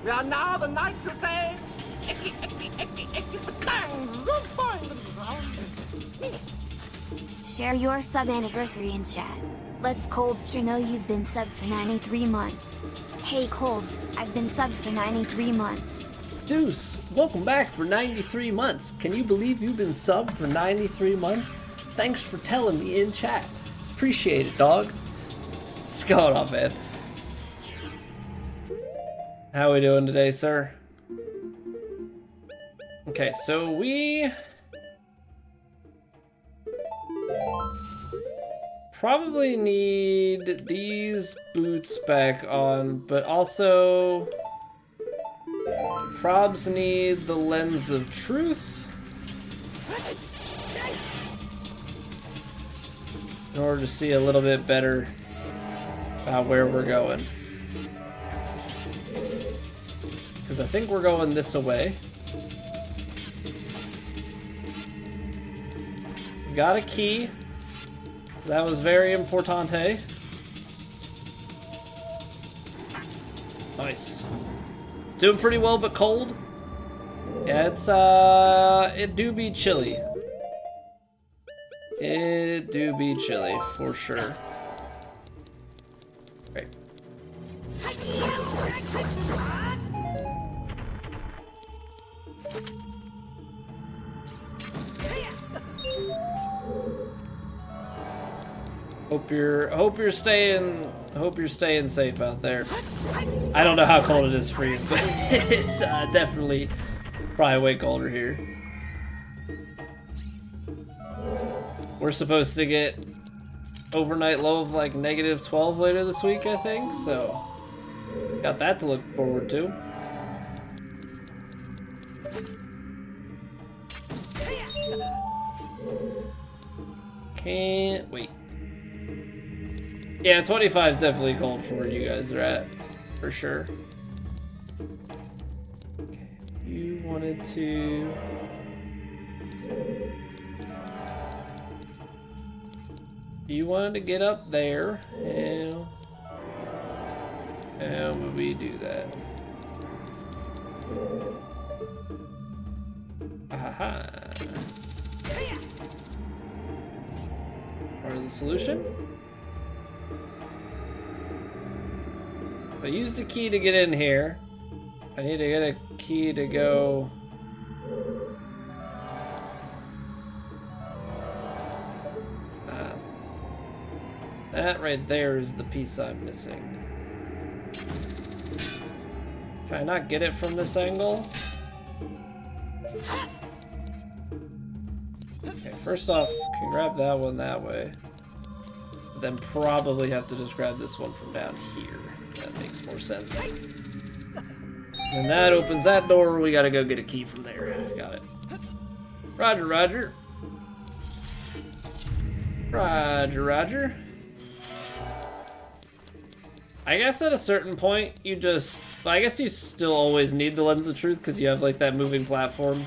We are now the knights who say, Share your sub anniversary in chat. Let's Colbster know you've been subbed for 93 months. Hey Colbs, I've been subbed for 93 months. Deuce, welcome back for 93 months. Can you believe you've been subbed for 93 months? Thanks for telling me in chat. Appreciate it, dog. What's going on, man? How we doing today, sir? Okay, so we probably need these boots back on, but also probs need the lens of truth in order to see a little bit better about where we're going. Because I think we're going this way. We got a key. So that was very importante. Nice. Doing pretty well, but cold. Yeah, it's it do be chilly. It do be chilly for sure. Great. Hope you're staying safe out there. I don't know how cold it is for you, but it's definitely probably way colder here. We're supposed to get overnight low of like -12 later this week, I think, so got that to look forward to. Can't wait. Yeah, 25 is definitely cold for where you guys are at, for sure. Okay, you wanted to... You wanted to get up there, and how would we do that? Aha! Part of the solution? I used the key to get in here. I need to get a key to go. That right there is the piece I'm missing. Can I not get it from this angle? Okay, first off, can grab that one that way. Then probably have to just grab this one from down here. That makes more sense. And that opens that door. We gotta go get a key from there. Got it. Roger, roger. Roger, roger. I guess at a certain point, you just... Well, I guess you still always need the lens of truth because you have like that moving platform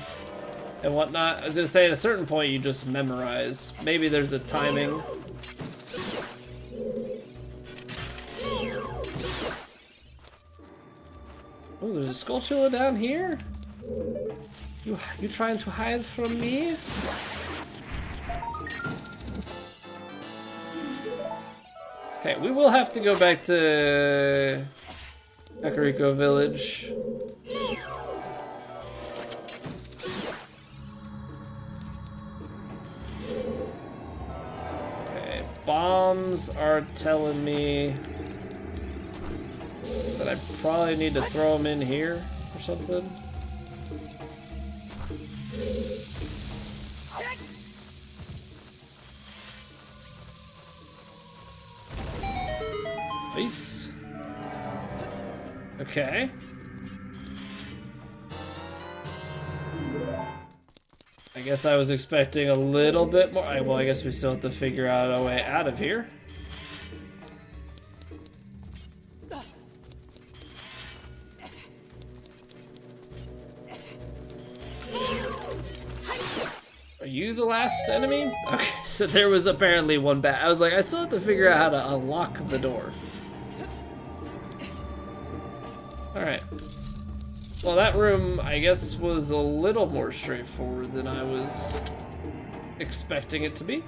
and whatnot. I was gonna say at a certain point, you just memorize. Maybe there's a timing. Oh, there's a Skulltula down here? You trying to hide from me? Okay, we will have to go back to Kakariko Village. Okay, bombs are telling me that I probably need to throw them in here or something. Nice. Okay. I guess I was expecting a little bit more. Well, I guess we still have to figure out a way out of here. Are you the last enemy? Okay, so there was apparently one bat. I was like, I still have to figure out how to unlock the door. Alright. Well, that room, I guess, was a little more straightforward than I was expecting it to be.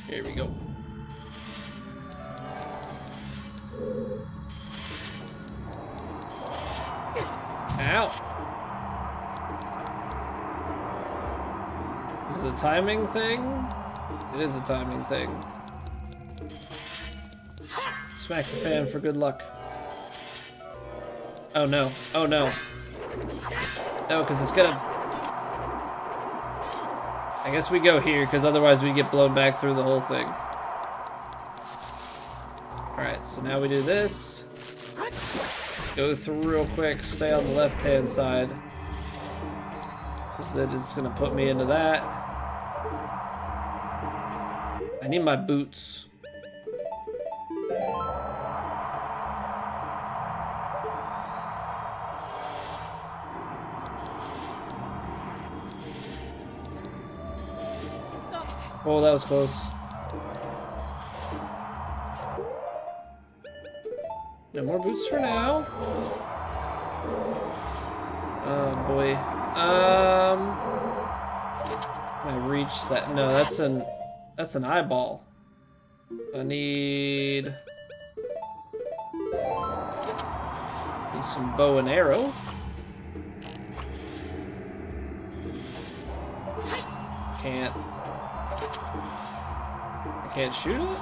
Here we go. Ow! Is it a timing thing? It is a timing thing. Smack the fan for good luck. Oh no. Oh no. No, because it's gonna... I guess we go here, because otherwise we get blown back through the whole thing. Alright, so now we do this. Go through real quick, stay on the left-hand side. Because then it's going to put me into that. I need my boots. Oh, that was close. No more boots for now. Oh boy. Can I reach that? No, that's an eyeball. I need some bow and arrow. I can't shoot it?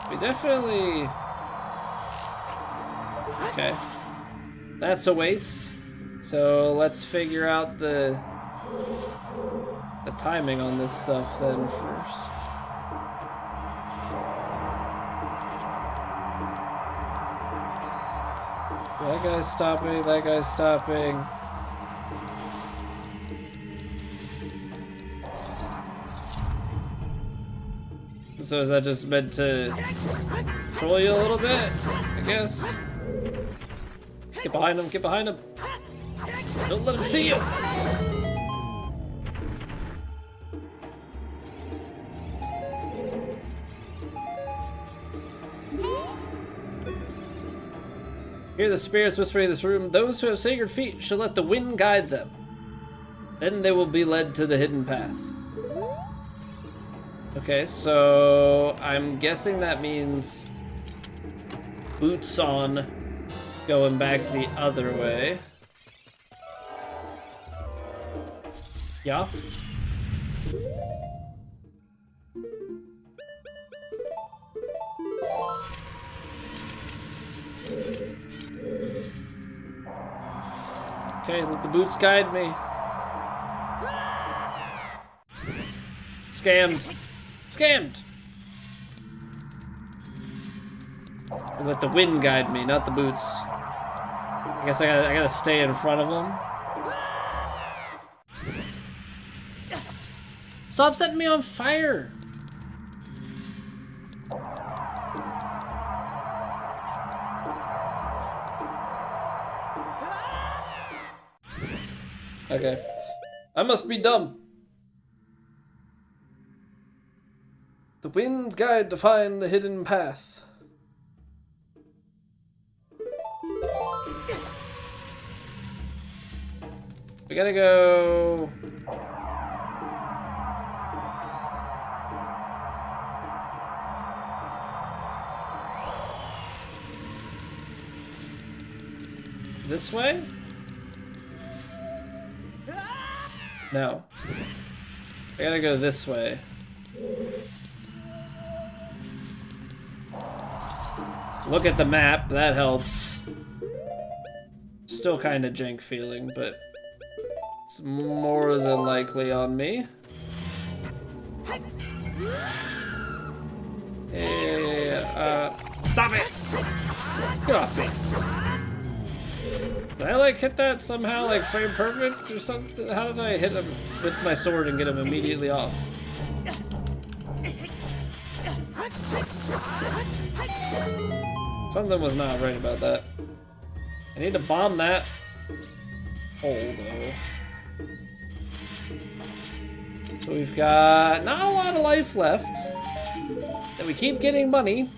We definitely... Okay. That's a waste. So let's figure out the timing on this stuff then first. That guy's stopping, that guy's stopping. So is that just meant to troll you a little bit, I guess? Get behind him, get behind him. Don't let him see you. Hear the spirits whispering in this room. Those who have sacred feet shall let the wind guide them. Then they will be led to the hidden path. Okay, so I'm guessing that means boots on, going back the other way. Yeah. Okay, let the boots guide me. Scammed. Scammed! And let the wind guide me, not the boots. I guess I gotta stay in front of them. Stop setting me on fire! Okay. I must be dumb. The wind's guide to find the hidden path. We gotta go... This way? No. I gotta go this way. Look at the map, that helps. Still kind of jank feeling, but it's more than likely on me. Hey, stop it! Get off me! Did I like hit that somehow, like frame perfect or something? How did I hit him with my sword and get him immediately off? Something was not right about that. I need to bomb that hole, though. So we've got not a lot of life left. And we keep getting money,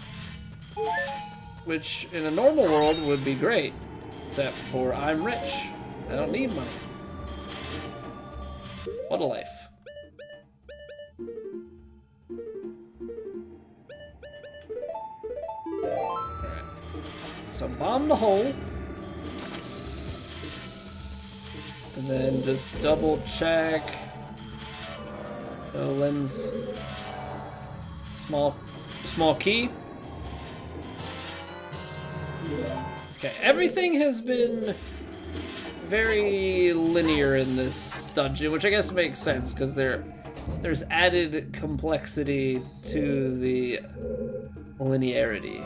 which in a normal world would be great. Except for I'm rich. I don't need money. What a life. Alright. So bomb the hole. And then just double check. Lens. Small key. Okay, everything has been very linear in this dungeon, which I guess makes sense because there's added complexity to the linearity,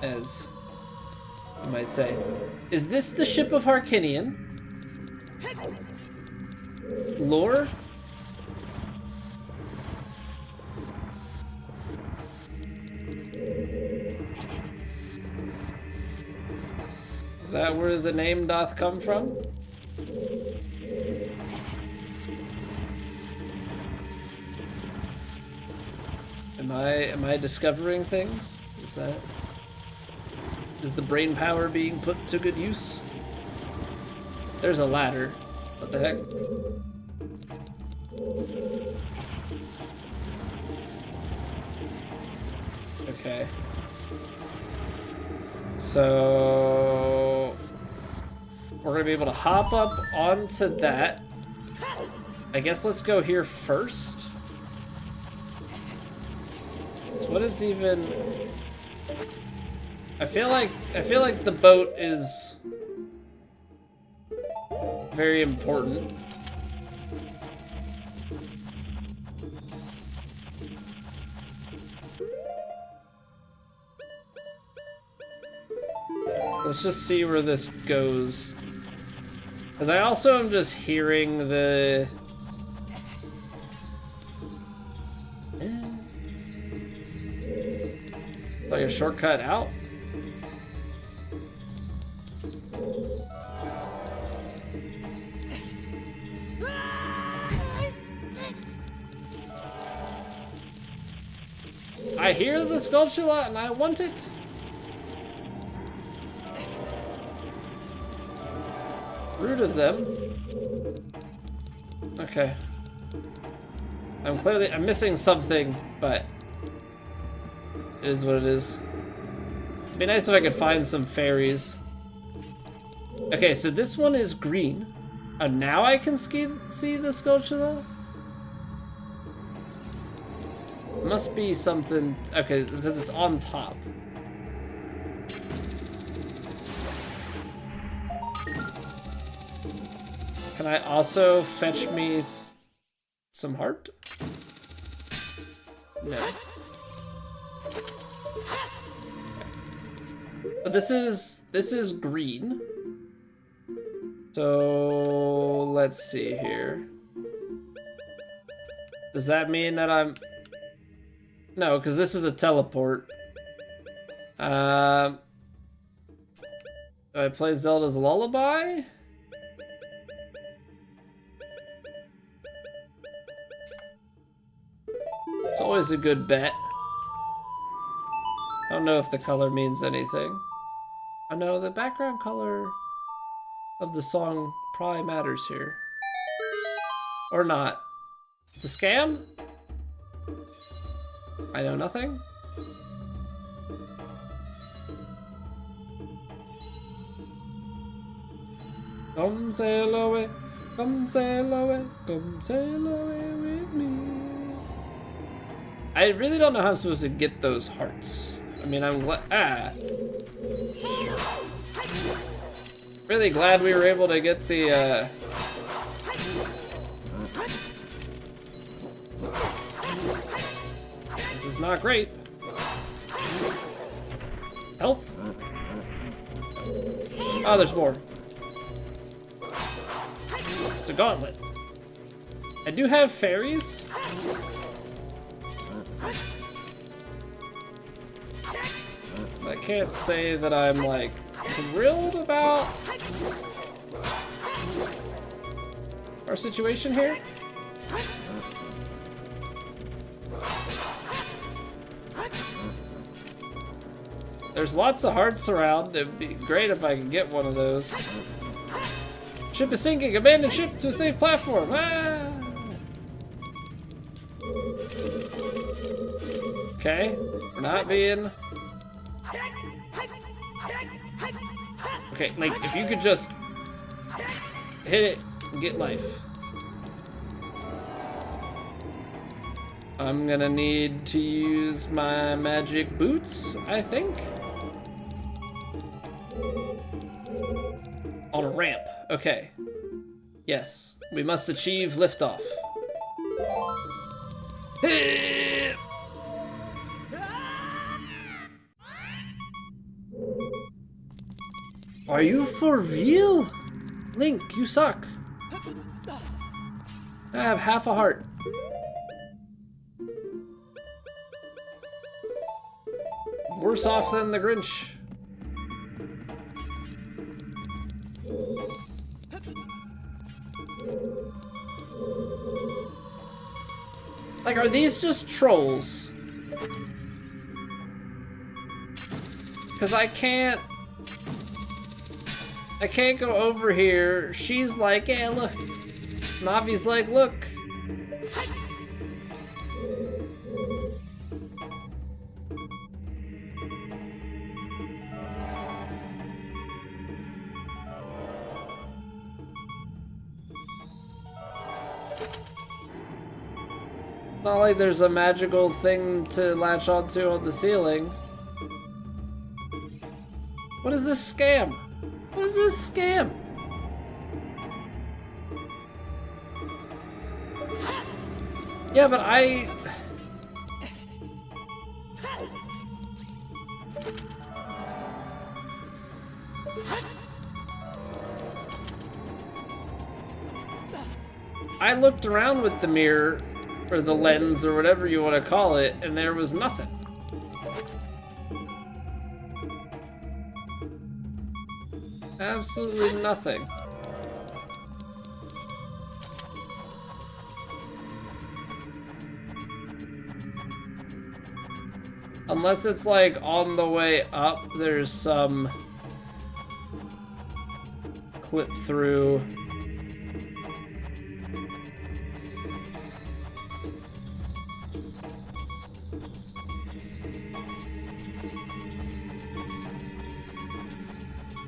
as you might say. Is this the ship of Harkinian? Lore? Is that where the name doth come from? Am I discovering things? Is the brain power being put to good use? There's a ladder. What the heck? Okay. So we're gonna be able to hop up onto that. I guess let's go here first. So what is even? I feel like the boat is very important. Let's just see where this goes. Because I also am just hearing the... like a shortcut out? I hear the Skulltula and I want it. Rude of them. Okay. I'm missing something, but it is what it is. It'd be nice if I could find some fairies. Okay, so this one is green. Oh, now I can see the Skulltula? Must be something. Okay, because it's on top. Can I also fetch me some heart? No. Okay. But this is green. So let's see here. Does that mean that I'm... No, because this is a teleport. Do I play Zelda's Lullaby? It's always a good bet. I don't know if the color means anything. I know the background color of the song probably matters here. Or not. It's a scam? I know nothing. Come sail away, come sail away, come sail away with me. I really don't know how I'm supposed to get those hearts. I mean, I'm glad. Really glad we were able to get the. This is not great. Health? Oh, there's more. It's a gauntlet. I do have fairies. I can't say that I'm like thrilled about our situation here. There's lots of hearts around. It'd be great if I could get one of those. Ship is sinking. Abandon ship to a safe platform. Ah! Okay, we're not being... Okay, Link, if you could just hit it and get life. I'm gonna need to use my magic boots, I think. On a ramp, okay. Yes, we must achieve liftoff. Are you for real? Link, you suck. I have half a heart. Worse off than the Grinch. Like, are these just trolls? Because I can't go over here. She's like, yeah, look. Navi's like, look. Not like there's a magical thing to latch onto on the ceiling. What is this scam? What is this scam? Yeah, but I looked around with the mirror, or the lens, or whatever you want to call it, and there was nothing. Absolutely nothing. Unless it's like on the way up, there's some clip through.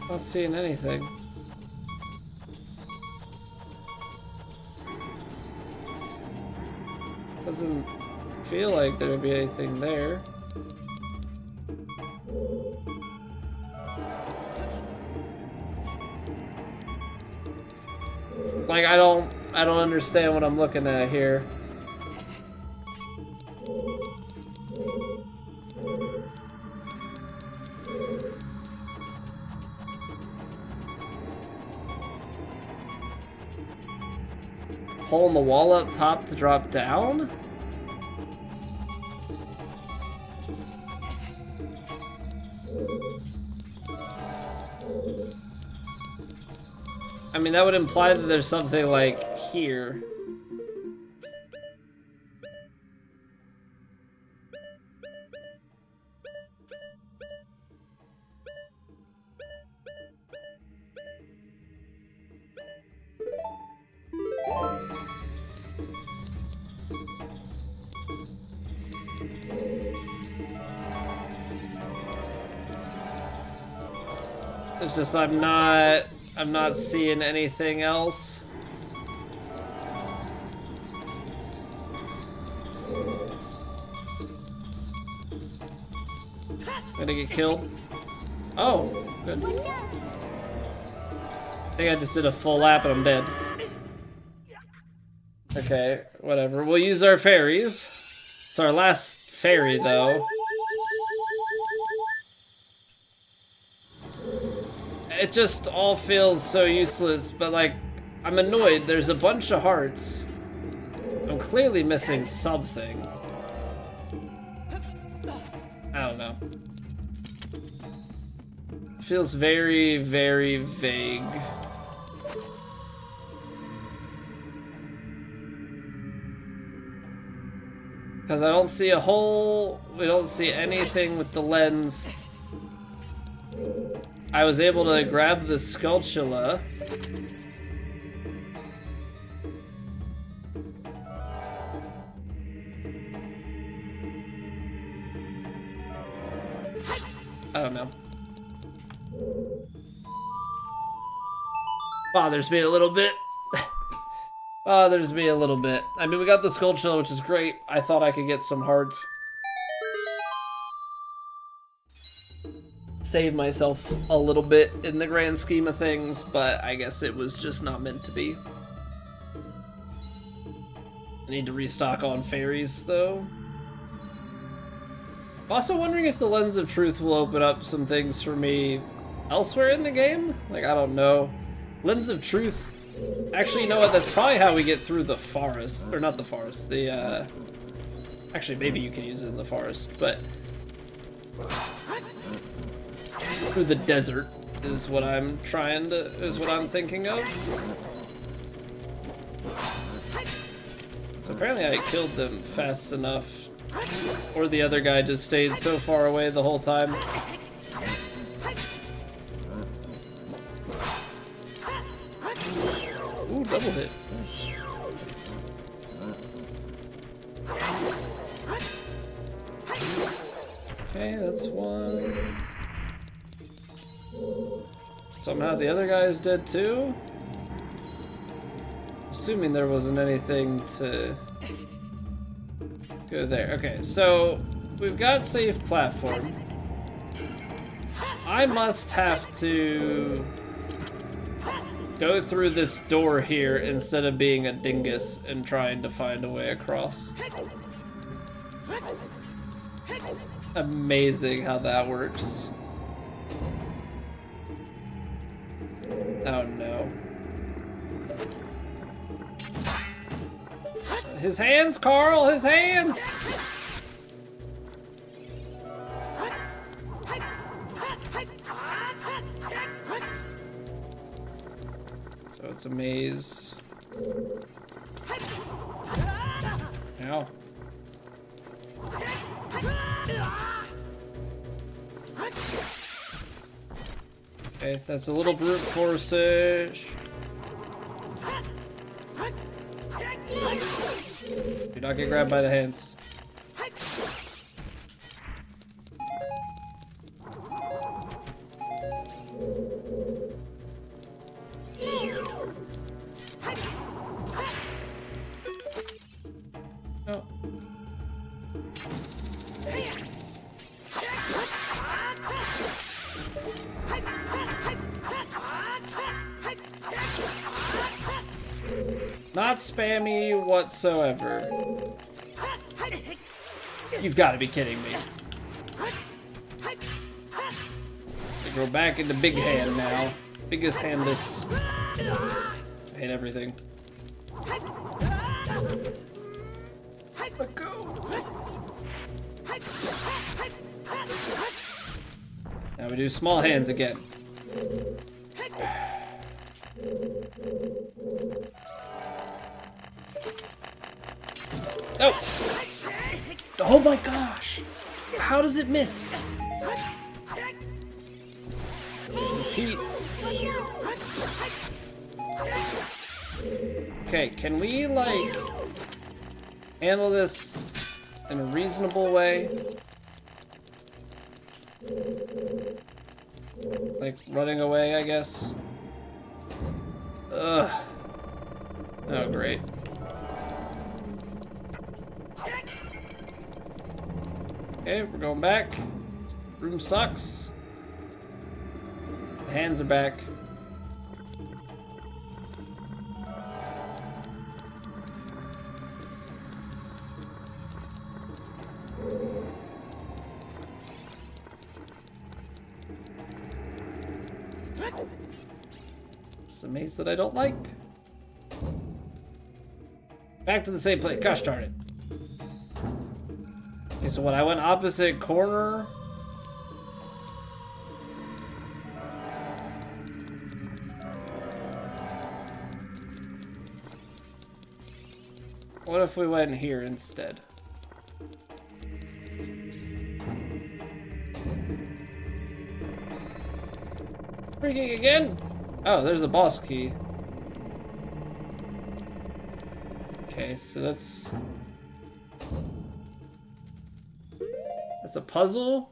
Not seeing anything. Doesn't feel like there'd be anything there. Like, I don't understand what I'm looking at here. Hole in the wall up top to drop down? I mean, that would imply that there's something like here. It's just I'm not seeing anything else. Gonna get killed. Oh, good. I think I just did a full lap and I'm dead. Okay, whatever. We'll use our fairies. It's our last fairy, though. It just all feels so useless, but like, I'm annoyed. There's a bunch of hearts. I'm clearly missing something. I don't know. It feels very, very vague. Because I don't see a hole, we don't see anything with the lens. I was able to grab the Skulltula. I don't know. Bothers me a little bit. Bothers me a little bit. I mean, we got the Skulltula, which is great. I thought I could get some hearts. Save myself a little bit in the grand scheme of things, but I guess it was just not meant to be. I need to restock on fairies, though. Also wondering if the Lens of Truth will open up some things for me elsewhere in the game? Like, I don't know. Lens of Truth... Actually, you know what? That's probably how we get through the forest. Or not the forest. The, Actually, maybe you can use it in the forest, but... Through the desert is what I'm thinking of. So apparently I killed them fast enough. Or the other guy just stayed so far away the whole time. Ooh, double hit. Okay, that's one. Somehow the other guy is dead too? Assuming there wasn't anything to go there. Okay, so we've got safe platform. I must have to go through this door here instead of being a dingus and trying to find a way across. Amazing how that works. Oh no. His hands, Carl! His hands! So it's a maze. Ow. Okay, that's a little brute force-ish. Do not get grabbed by the hands. Oh. Not spammy whatsoever. You've got to be kidding me. They grow back into big hand now. Biggest handless. I hate everything. Let go. Now we do small hands again. Oh! Oh my gosh! How does it miss? Repeat. Okay, can we, like, handle this in a reasonable way? Like, running away, I guess? Ugh. Oh, great. Okay, we're going back. Room sucks. The hands are back. It's a maze that I don't like. Back to the same place. Gosh darn it. Okay, so what, I went opposite corner? What if we went here instead? Freaking again? Oh, there's a boss key. Okay, so that's a puzzle.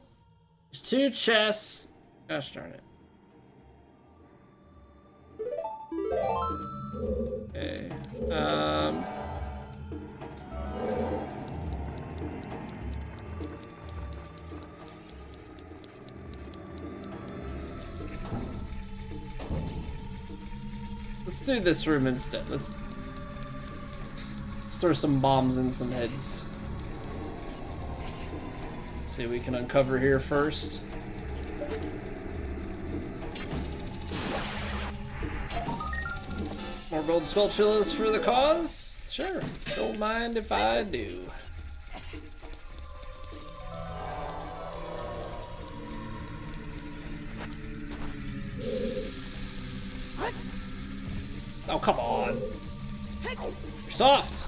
There's 2 chests. Gosh darn it. Okay. Let's do this room instead. Let's throw some bombs in some heads. Let's see what we can uncover here first. More gold skulltulas for the cause? Sure. Don't mind if I do. Oh, come on. You're soft.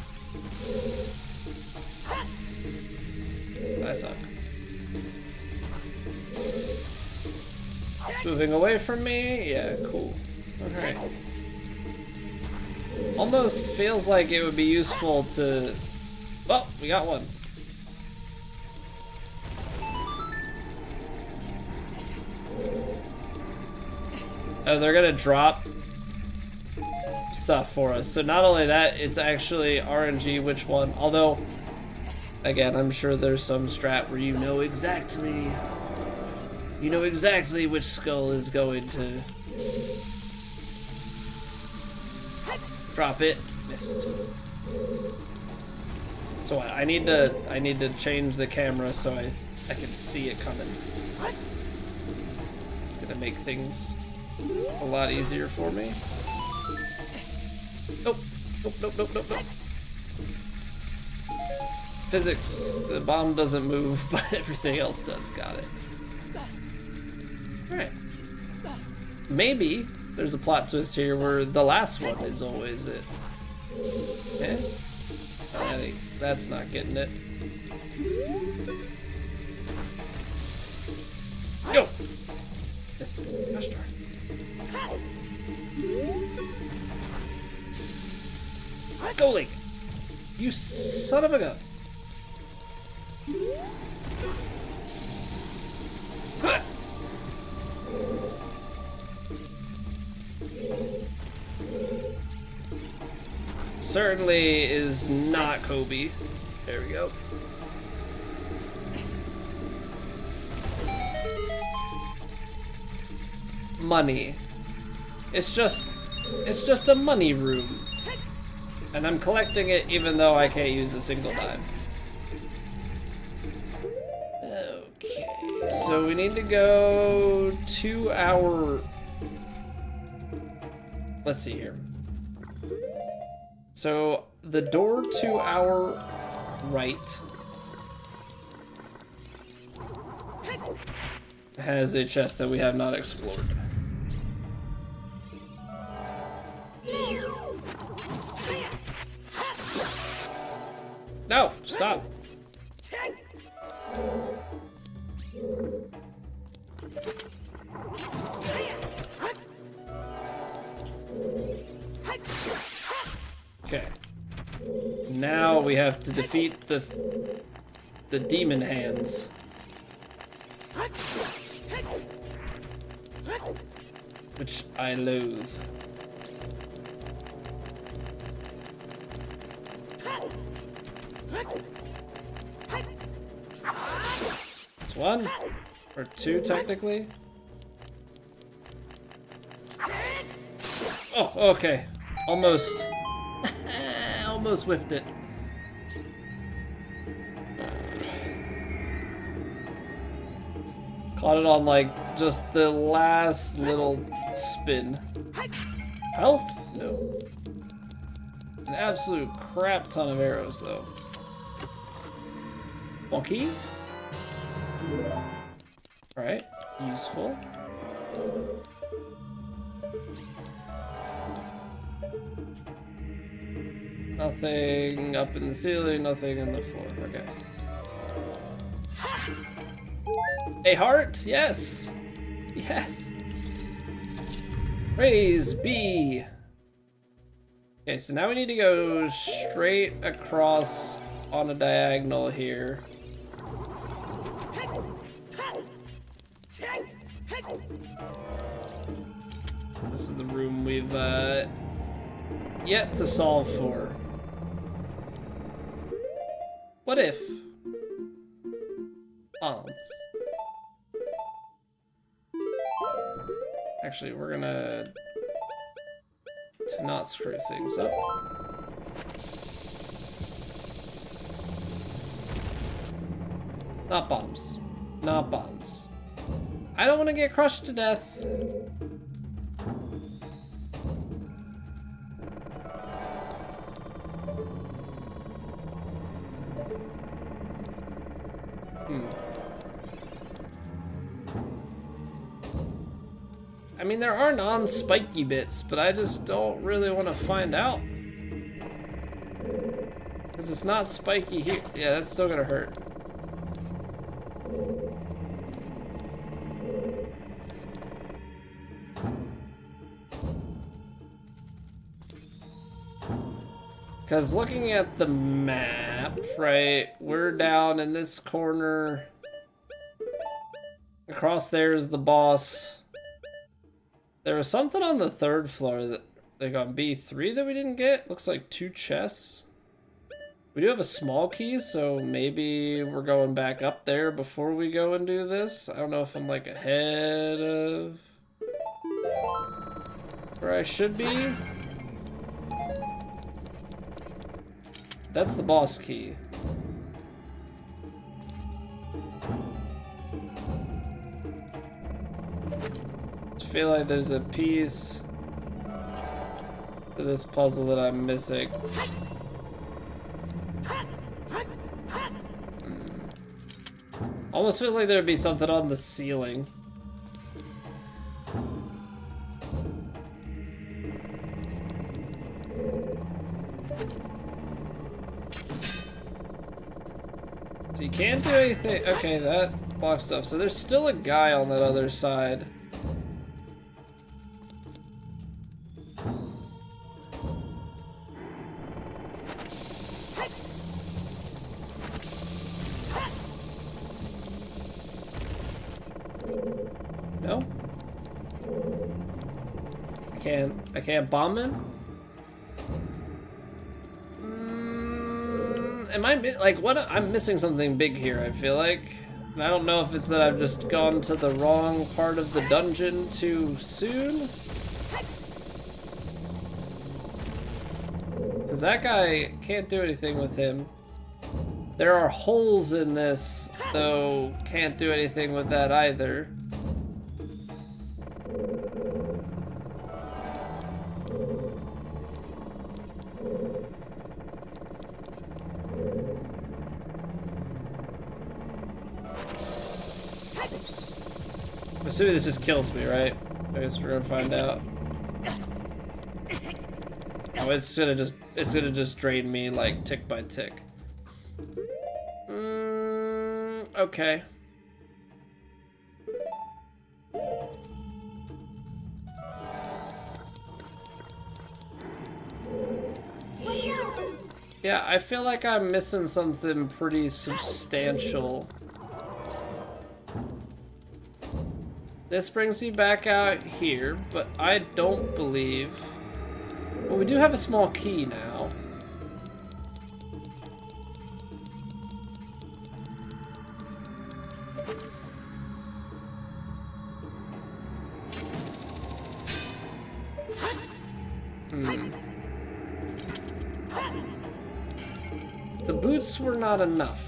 I suck. Moving away from me? Yeah, cool. Okay. Almost feels like it would be useful to... Oh, we got one. Oh, they're gonna drop stuff for us. So not only that, it's actually RNG which one. Although, again, I'm sure there's some strat where you know exactly which skull is going to drop it. Missed. So I need to change the camera so I can see it coming. It's gonna make things a lot easier for me. Nope. Nope. Physics. The bomb doesn't move, but everything else does. Got it. Alright. Maybe there's a plot twist here where the last one is always it. Yeah? I think that's not getting it. Go! Missed it. Gosh darn. Go, Link! You son of a gun! Certainly is not Kobe. There we go. Money. It's just a money room. And I'm collecting it even though I can't use a single dime. Okay, so we need to go to our... Let's see here. So the door to our right has a chest that we have not explored. No, stop. Okay. Now we have to defeat the demon hands. Which I loathe. It's one or two technically. Oh, okay. Almost. Almost whiffed it. Caught it on like just the last little spin. Health? No. An absolute crap ton of arrows though. Monkey? Alright, useful. Nothing up in the ceiling, nothing in the floor. Okay. A heart? Yes. Yes. Praise be. Okay, so now we need to go straight across on a diagonal here. This is the room we've yet to solve for. What if? Bombs. Actually, we're gonna to not screw things up. Not bombs. Not bombs. I don't want to get crushed to death. I mean, there are non-spiky bits, but I just don't really want to find out. Because it's not spiky here. Yeah, that's still gonna hurt. Because looking at the map, right, we're down in this corner. Across there is the boss. There was something on the third floor that, like on B3 that we didn't get. Looks like 2 chests. We do have a small key, so maybe we're going back up there before we go and do this. I don't know if I'm like ahead of where I should be. That's the boss key. I feel like there's a piece to this puzzle that I'm missing. Almost feels like there'd be something on the ceiling. So you can't do anything. Okay, that blocks stuff. So there's still a guy on that other side. No? I can't bomb him? Am I, like, what? I'm missing something big here, I feel like. And I don't know if it's that I've just gone to the wrong part of the dungeon too soon. Because that guy can't do anything with him. There are holes in this, though can't do anything with that either. Oops. I'm assuming this just kills me, right? I guess we're gonna find out. Oh, it's gonna just drain me like tick by tick. Okay. Yeah, I feel like I'm missing something pretty substantial. This brings me back out here, but I don't believe... Well, we do have a small key now. The boots were not enough.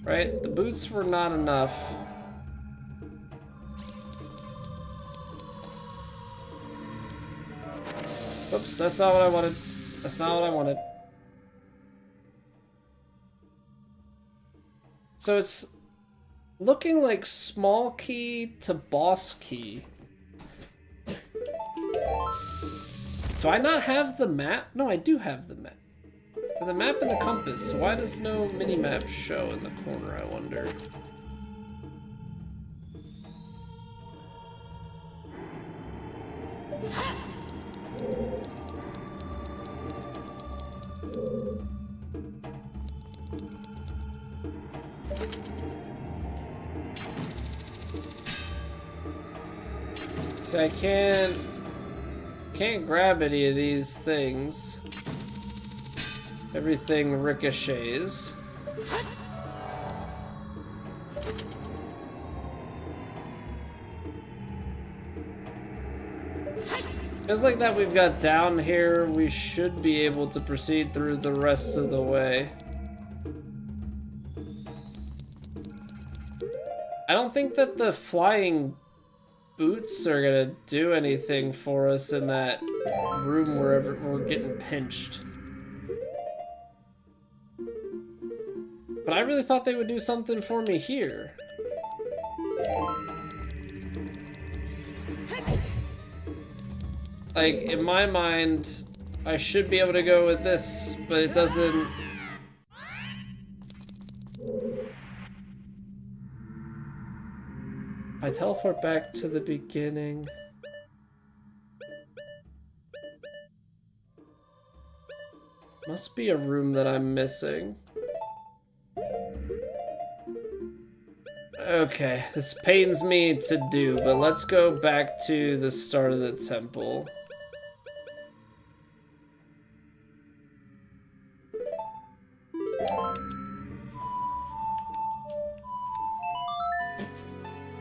Right? The boots were not enough. Oops, that's not what I wanted. That's not what I wanted. So it's looking like small key to boss key. Do I not have the map? No, I do have the map. The map and the compass. So why does no mini-map show in the corner, I wonder? So I can't grab any of these things. Everything ricochets. Feels like that we've got down here. We should be able to proceed through the rest of the way. I don't think that the flying boots are gonna do anything for us in that room wherever we're getting pinched. But I really thought they would do something for me here. Like, in my mind, I should be able to go with this, but it doesn't. I teleport back to the beginning. Must be a room that I'm missing. Okay, this pains me to do, but let's go back to the start of the temple.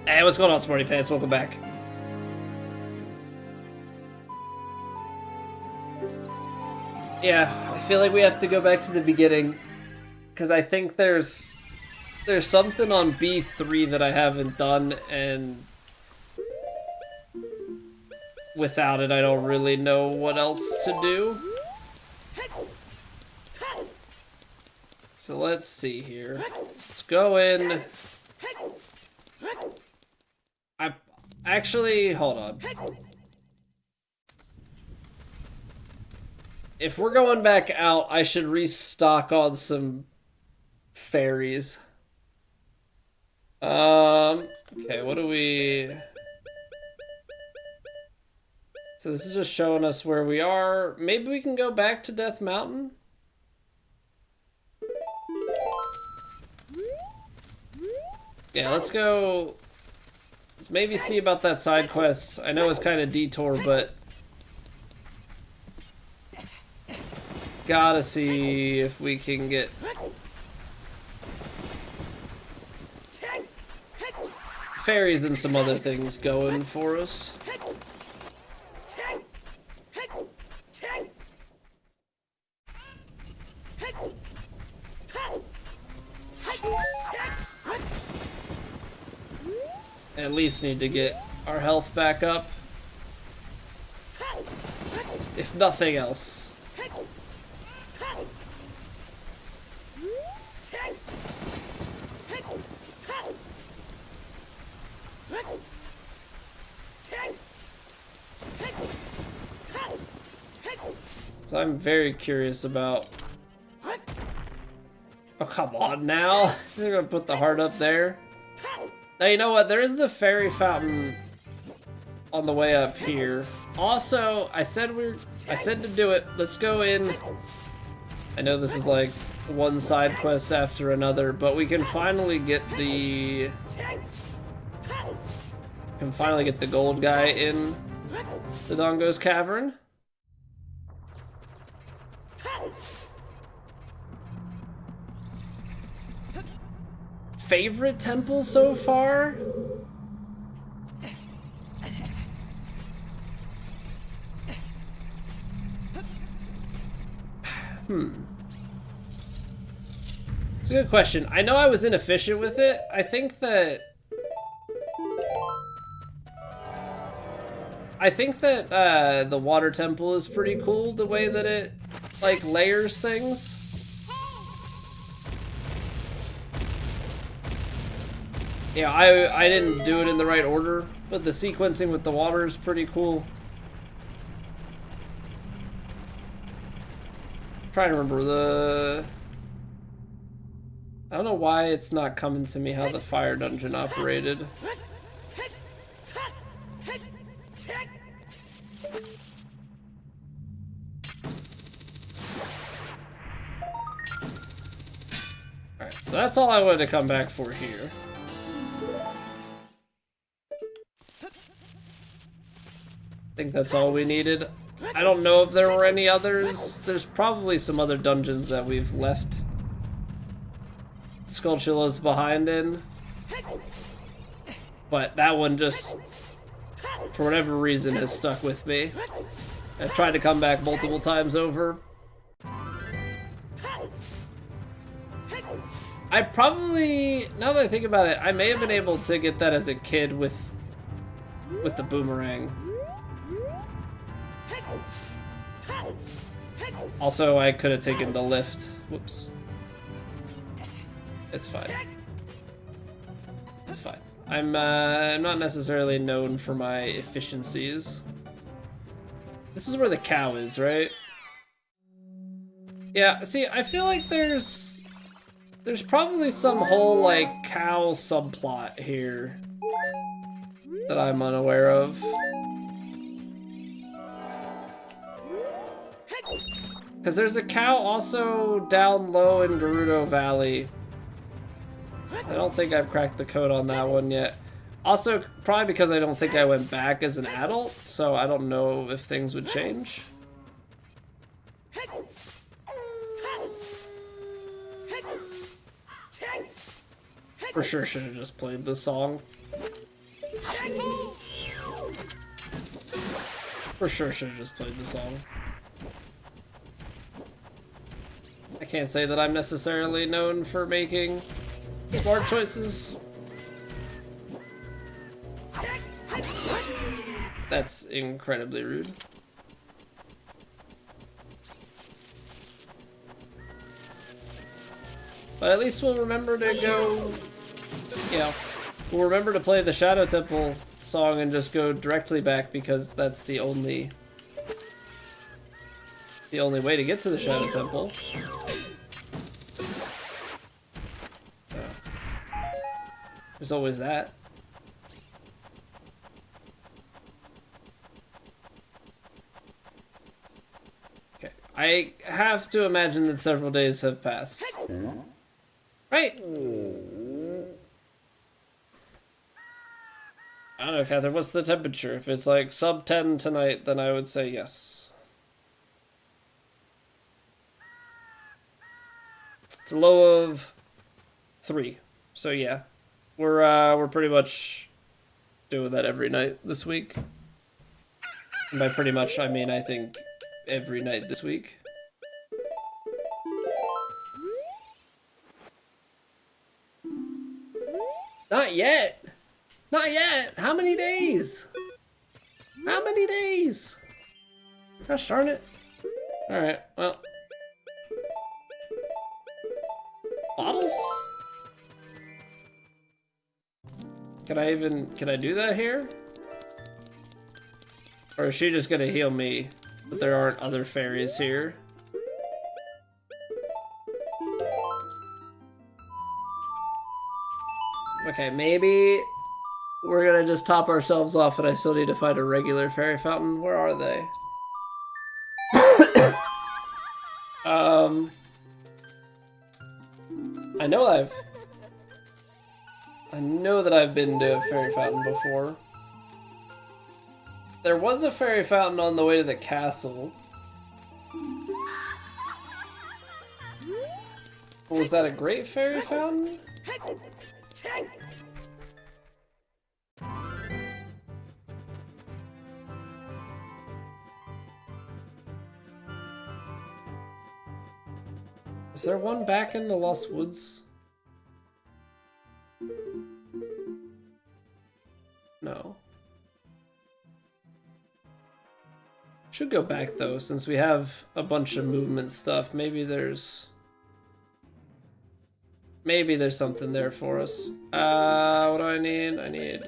Hey, what's going on, Smarty Pants? Welcome back. Yeah, I feel like we have to go back to the beginning, because I think there's something on B3 that I haven't done, and without it, I don't really know what else to do. So let's see here. Let's go in. Actually, hold on. If we're going back out, I should restock on some fairies. Okay, what do we... So this is just showing us where we are. Maybe we can go back to Death Mountain? Yeah, let's go... Let's maybe see about that side quest. I know it's kind of detour, but... Gotta see if we can get... fairies and some other things going for us. At least need to get our health back up. If nothing else. So I'm very curious about... Oh, come on now. They're gonna put the heart up there. Now, you know what? There is the fairy fountain on the way up here. Also, I said to do it. Let's go in. I know this is like one side quest after another, but we can finally get the... gold guy in the Dongo's Cavern. Favorite temple so far? It's a good question. I know I was inefficient with it. I think that the water temple is pretty cool, the way that it like layers things. Yeah, I didn't do it in the right order, but the sequencing with the water is pretty cool. Trying to remember the... I don't know why it's not coming to me how the fire dungeon operated. Alright, so that's all I wanted to come back for here. I think that's all we needed. I don't know if there were any others. There's probably some other dungeons that we've left Skulltulas behind in. But that one just, for whatever reason, has stuck with me. I've tried to come back multiple times over. I probably, now that I think about it, I may have been able to get that as a kid with the boomerang. Also, I could have taken the lift. Whoops. It's fine. It's fine. I'm not necessarily known for my efficiencies. This is where the cow is, right? Yeah, see, I feel like there's probably some whole, like, cow subplot here that I'm unaware of. Because there's a cow also down low in Gerudo Valley. I don't think I've cracked the code on that one yet. Also, probably because I don't think I went back as an adult, so I don't know if things would change. For sure should have just played the song. For sure should have just played the song. I can't say that I'm necessarily known for making smart choices. That's incredibly rude. But at least we'll remember to go, you know, we'll remember to play the Shadow Temple song and just go directly back, because that's the only way to get to the Shadow Temple. There's always that. Okay, I have to imagine that several days have passed. Right? I don't know, Catherine, what's the temperature? If it's like sub 10 tonight, then I would say yes. It's a low of 3, so yeah. We're pretty much doing that every night this week. And by pretty much, I mean I think every night this week. Not yet! Not yet! How many days? How many days? Gosh darn it. Alright, well. Bottles? Can I do that here? Or is she just gonna heal me, but there aren't other fairies here? Okay, maybe we're gonna just top ourselves off and I still need to find a regular fairy fountain. Where are they? I know that I've been to a fairy fountain before. There was a fairy fountain on the way to the castle. Was that a great fairy fountain? Is there one back in the Lost Woods? No. Should go back though, since we have a bunch of movement stuff. Maybe there's something there for us. What do I need? I need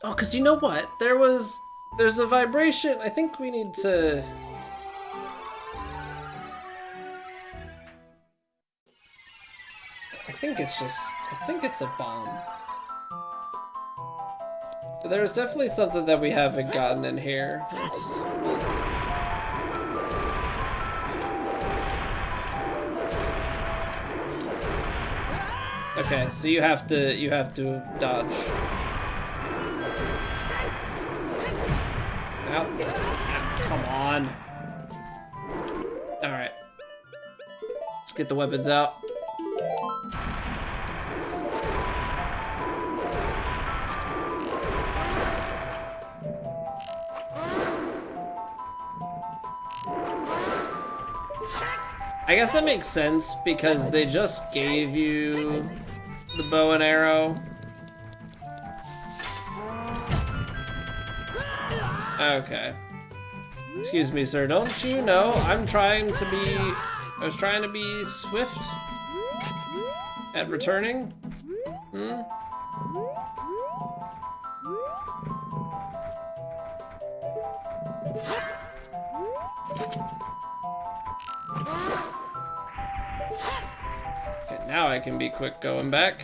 oh, cause you know what? There's a vibration. I think we need to. I think it's a bomb. There's definitely something that we haven't gotten in here. Okay, so you have to dodge. Ow. Come on. Alright. Let's get the weapons out. I guess that makes sense because they just gave you the bow and arrow. Okay. Excuse me, sir. Don't you know I was trying to be swift at returning? Hmm? Okay, now I can be quick going back.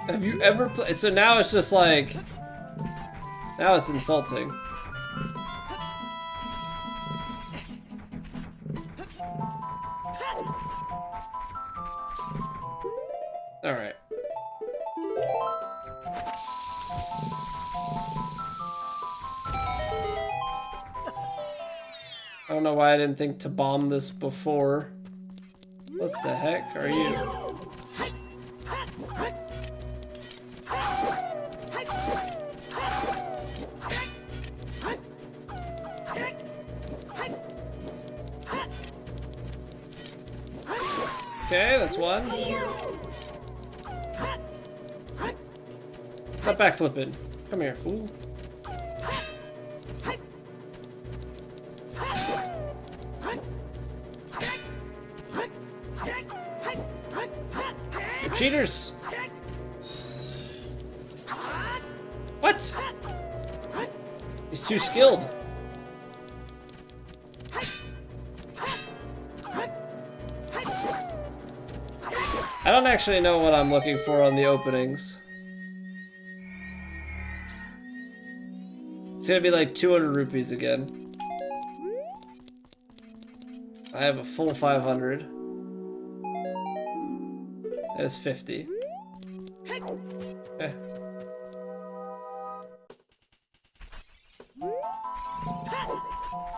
Have you ever played? So now it's just like, now it's insulting. All right. I don't know why I didn't think to bomb this before. What the heck are you? Okay, that's one. Stop backflipping. Come here, fool. You're cheaters! What? He's too skilled. I don't actually know what I'm looking for on the openings. It's gonna be like 200 rupees again. I have a full 500. That's 50. Okay.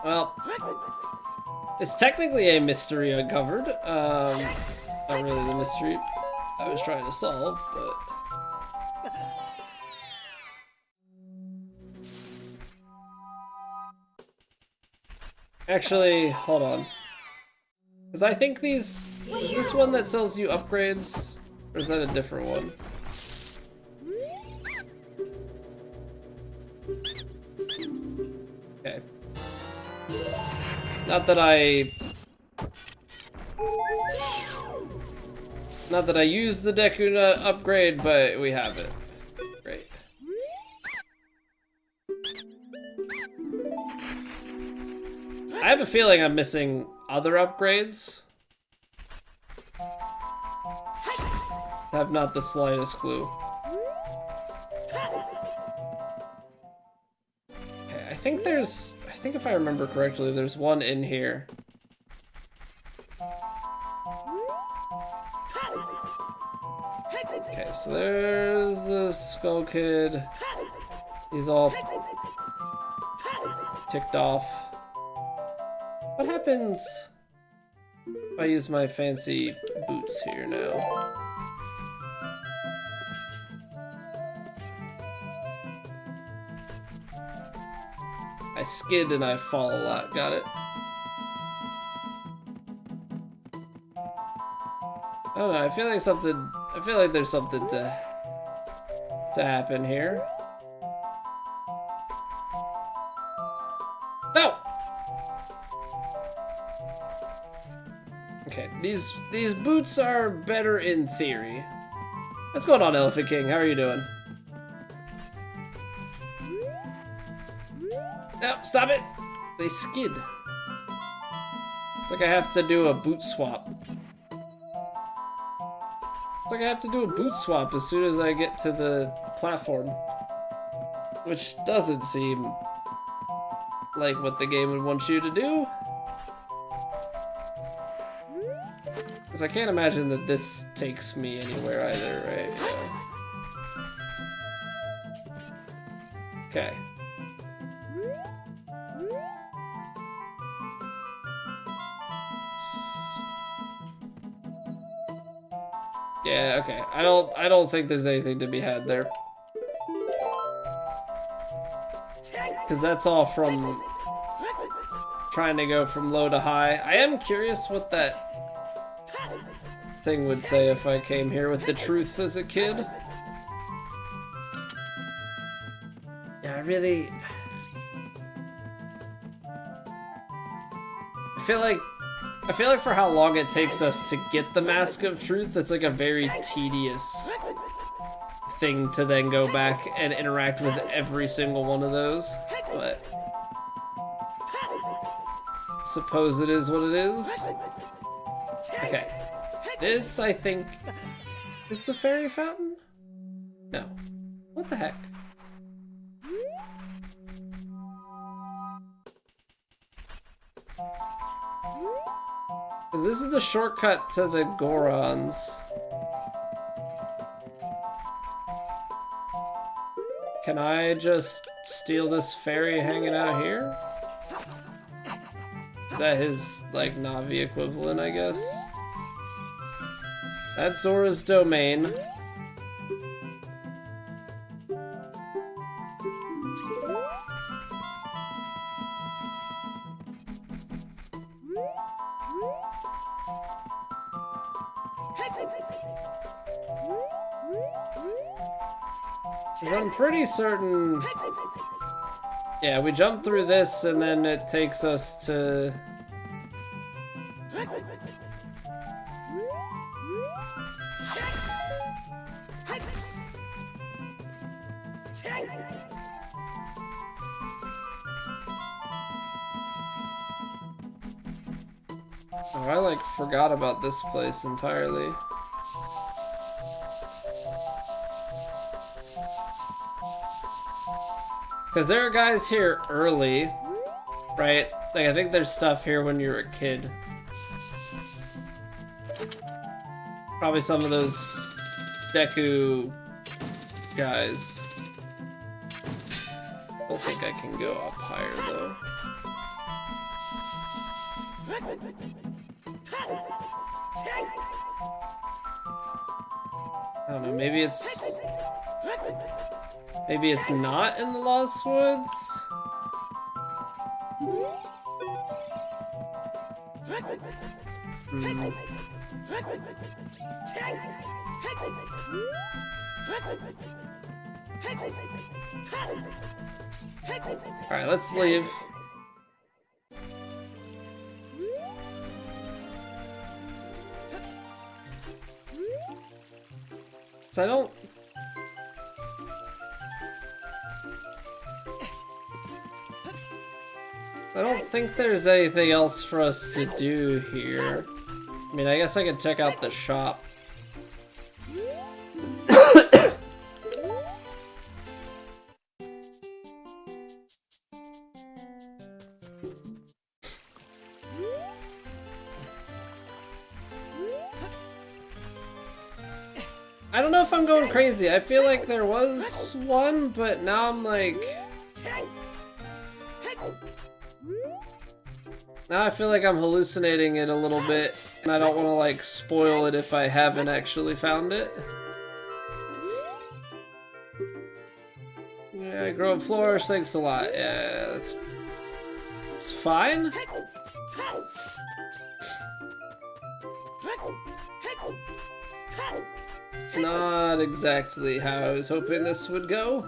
Well, it's technically a mystery uncovered. Not really the mystery I was trying to solve, but... Actually, hold on. Because I think these... Is this one that sells you upgrades? Or is that a different one? Okay. Not that I use the Deku Nut upgrade, but we have it. Great. I have a feeling I'm missing other upgrades. I have not the slightest clue. Okay, I think if I remember correctly, there's one in here. Okay, so there's the Skull Kid. He's all ticked off. What happens if I use my fancy boots here now? I skid and I fall a lot, got it? I don't know, I feel like there's something to happen here. No! Okay, these boots are better in theory. What's going on, Elephant King? How are you doing? No, stop it! They skid. It's like I have to do a boot swap. It's like I have to do a boot swap as soon as I get to the platform. Which doesn't seem like what the game would want you to do. Because I can't imagine that this takes me anywhere either, right? Yeah. Okay. Yeah, okay. I don't think there's anything to be had there. Because that's all from trying to go from low to high. I am curious what that thing would say if I came here with the truth as a kid. Yeah, I feel like for how long it takes us to get the Mask of Truth, it's like a very tedious thing to then go back and interact with every single one of those. But suppose it is what it is. Okay. This, I think, is the fairy fountain? No. What the heck? Because this is the shortcut to the Gorons. Can I just steal this fairy hanging out here? Is that his, like, Navi equivalent, I guess? That's Zora's domain. Because I'm pretty certain... Yeah, we jump through this and then it takes us to... Oh, I like forgot about this place entirely. Because there are guys here early, right? Like, I think there's stuff here when you're a kid. Probably some of those Deku guys. I don't think I can go up higher, though. I don't know, maybe it's not in the Lost Woods? Alright, let's leave. So I don't think there's anything else for us to do here. I mean, I guess I could check out the shop. I don't know if I'm going crazy. I feel like there was one, but now I'm like... Now I feel like I'm hallucinating it a little bit, and I don't want to, like, spoil it if I haven't actually found it. Yeah, grow up flourish, thanks a lot. Yeah, it's fine. It's not exactly how I was hoping this would go.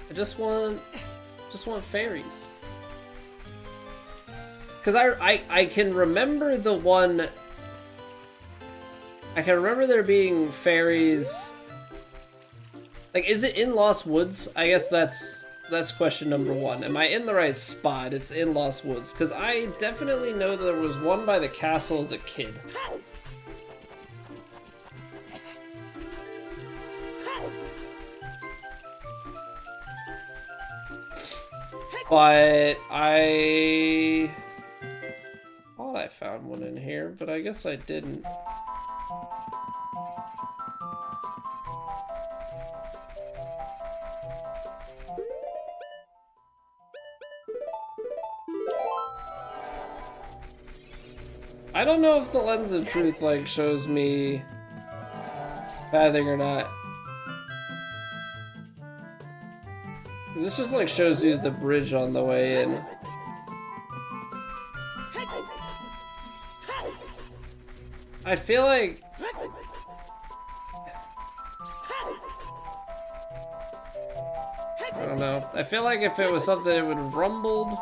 I just want fairies. Because I can remember the one... I can remember there being fairies... Like, is it in Lost Woods? I guess that's that's question number one. Am I in the right spot? It's in Lost Woods, because I definitely know there was one by the castle as a kid. But I thought I found one in here, but I guess I didn't. I don't know if the lens of truth like shows me pathing or not. 'Cause this just like shows you the bridge on the way in. I feel like I don't know. I feel like if it was something it would have rumbled.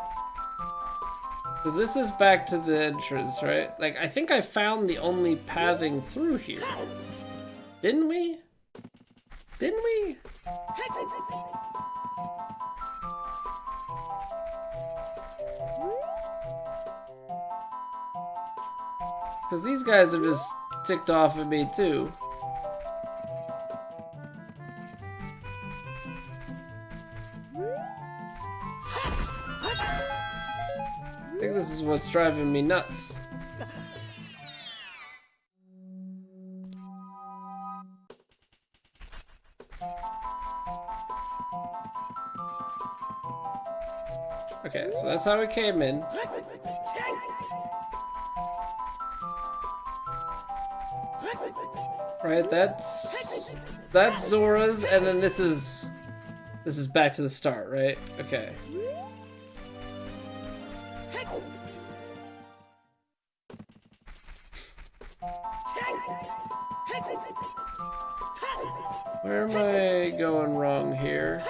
Because this is back to the entrance, right? Like, I think I found the only pathing through here. Didn't we? Didn't we? Because these guys are just ticked off at me, too. I think this is what's driving me nuts. Okay, so that's how we came in. Right, that's Zora's, and then this is back to the start, right? Okay. Where am I going wrong here?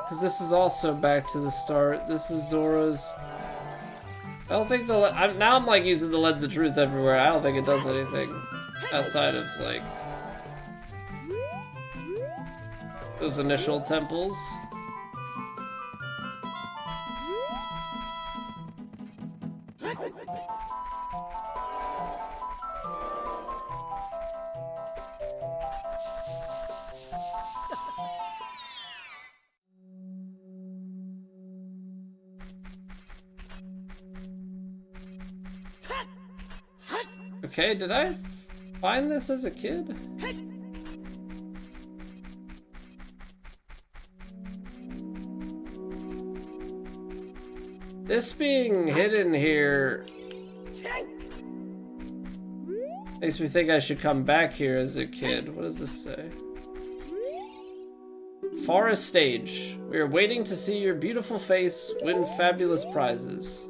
Because this is also back to the start. This is Zora's. I don't think now I'm like using the lens of truth everywhere. I don't think it does anything outside of like those initial temples. Okay, did I find this as a kid? This being hidden here makes me think I should come back here as a kid. What does this say? Forest stage. We are waiting to see your beautiful face win fabulous prizes.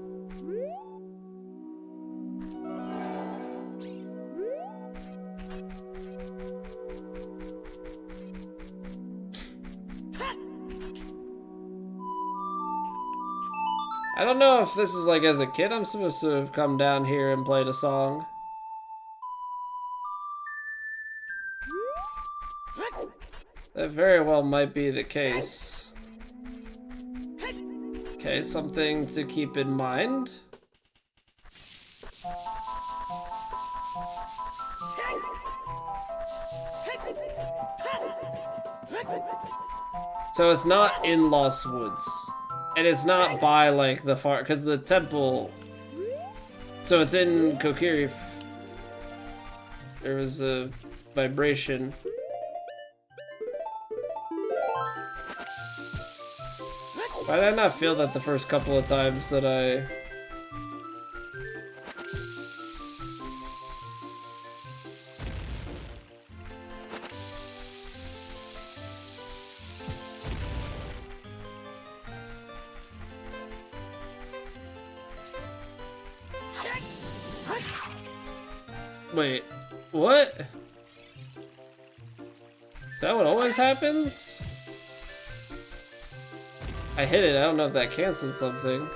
I don't know if this is like as a kid I'm supposed to have come down here and played a song. That very well might be the case. Okay, something to keep in mind. So it's not in Lost Woods. And it's not by like the far, because the temple. So it's in Kokiri. There was a vibration. Why did I not feel that the first couple of times that I... Wait, what? Is that what always happens? I hit it, I don't know if that cancels something.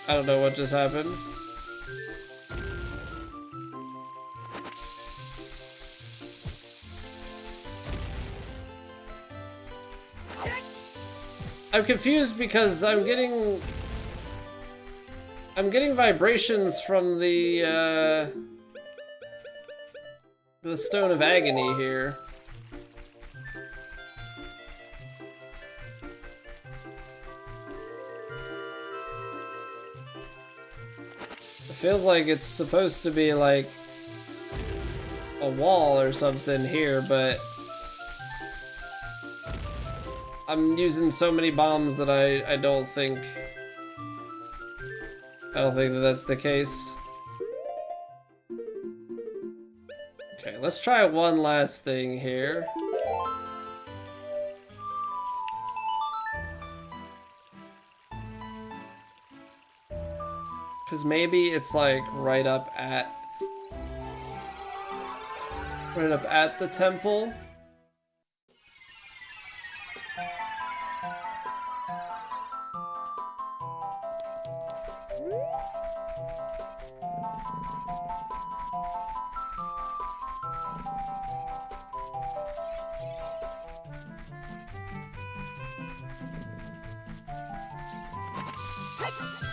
I don't know what just happened. I'm confused because I'm getting vibrations from the Stone of Agony here. It feels like it's supposed to be like a wall or something here, but I'm using so many bombs that I don't think that that's the case. Okay, let's try one last thing here. Cause maybe it's like right up at the temple.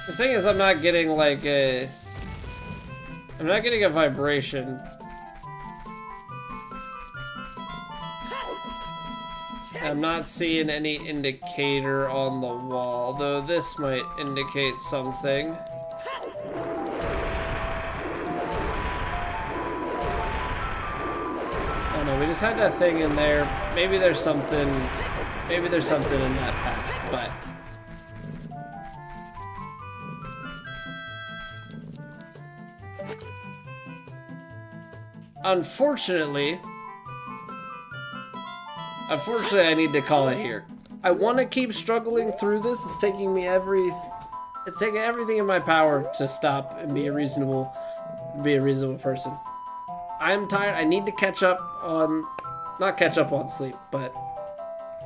The thing is, I'm not getting like a vibration. I'm not seeing any indicator on the wall, though this might indicate something. Oh no, we just had that thing in there. Maybe there's something in that path, but Unfortunately, I need to call it here. I want to keep struggling through this. It's taking everything in my power to stop and be a reasonable person. I'm tired. I need to not catch up on sleep, but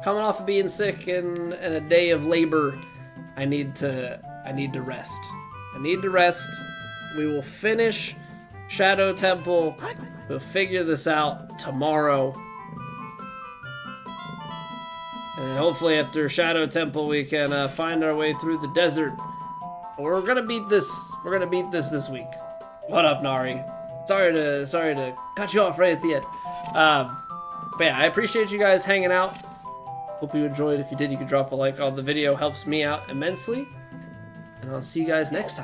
coming off of being sick and a day of labor, I need to rest. I need to rest. We will finish Shadow Temple. We'll figure this out tomorrow. And hopefully after Shadow Temple we can find our way through the desert. We're gonna beat this this week. What up, Nari? Sorry to cut you off right at the end. But yeah, I appreciate you guys hanging out. Hope you enjoyed. If you did, you could drop a like on the video. Helps me out immensely. And I'll see you guys next time.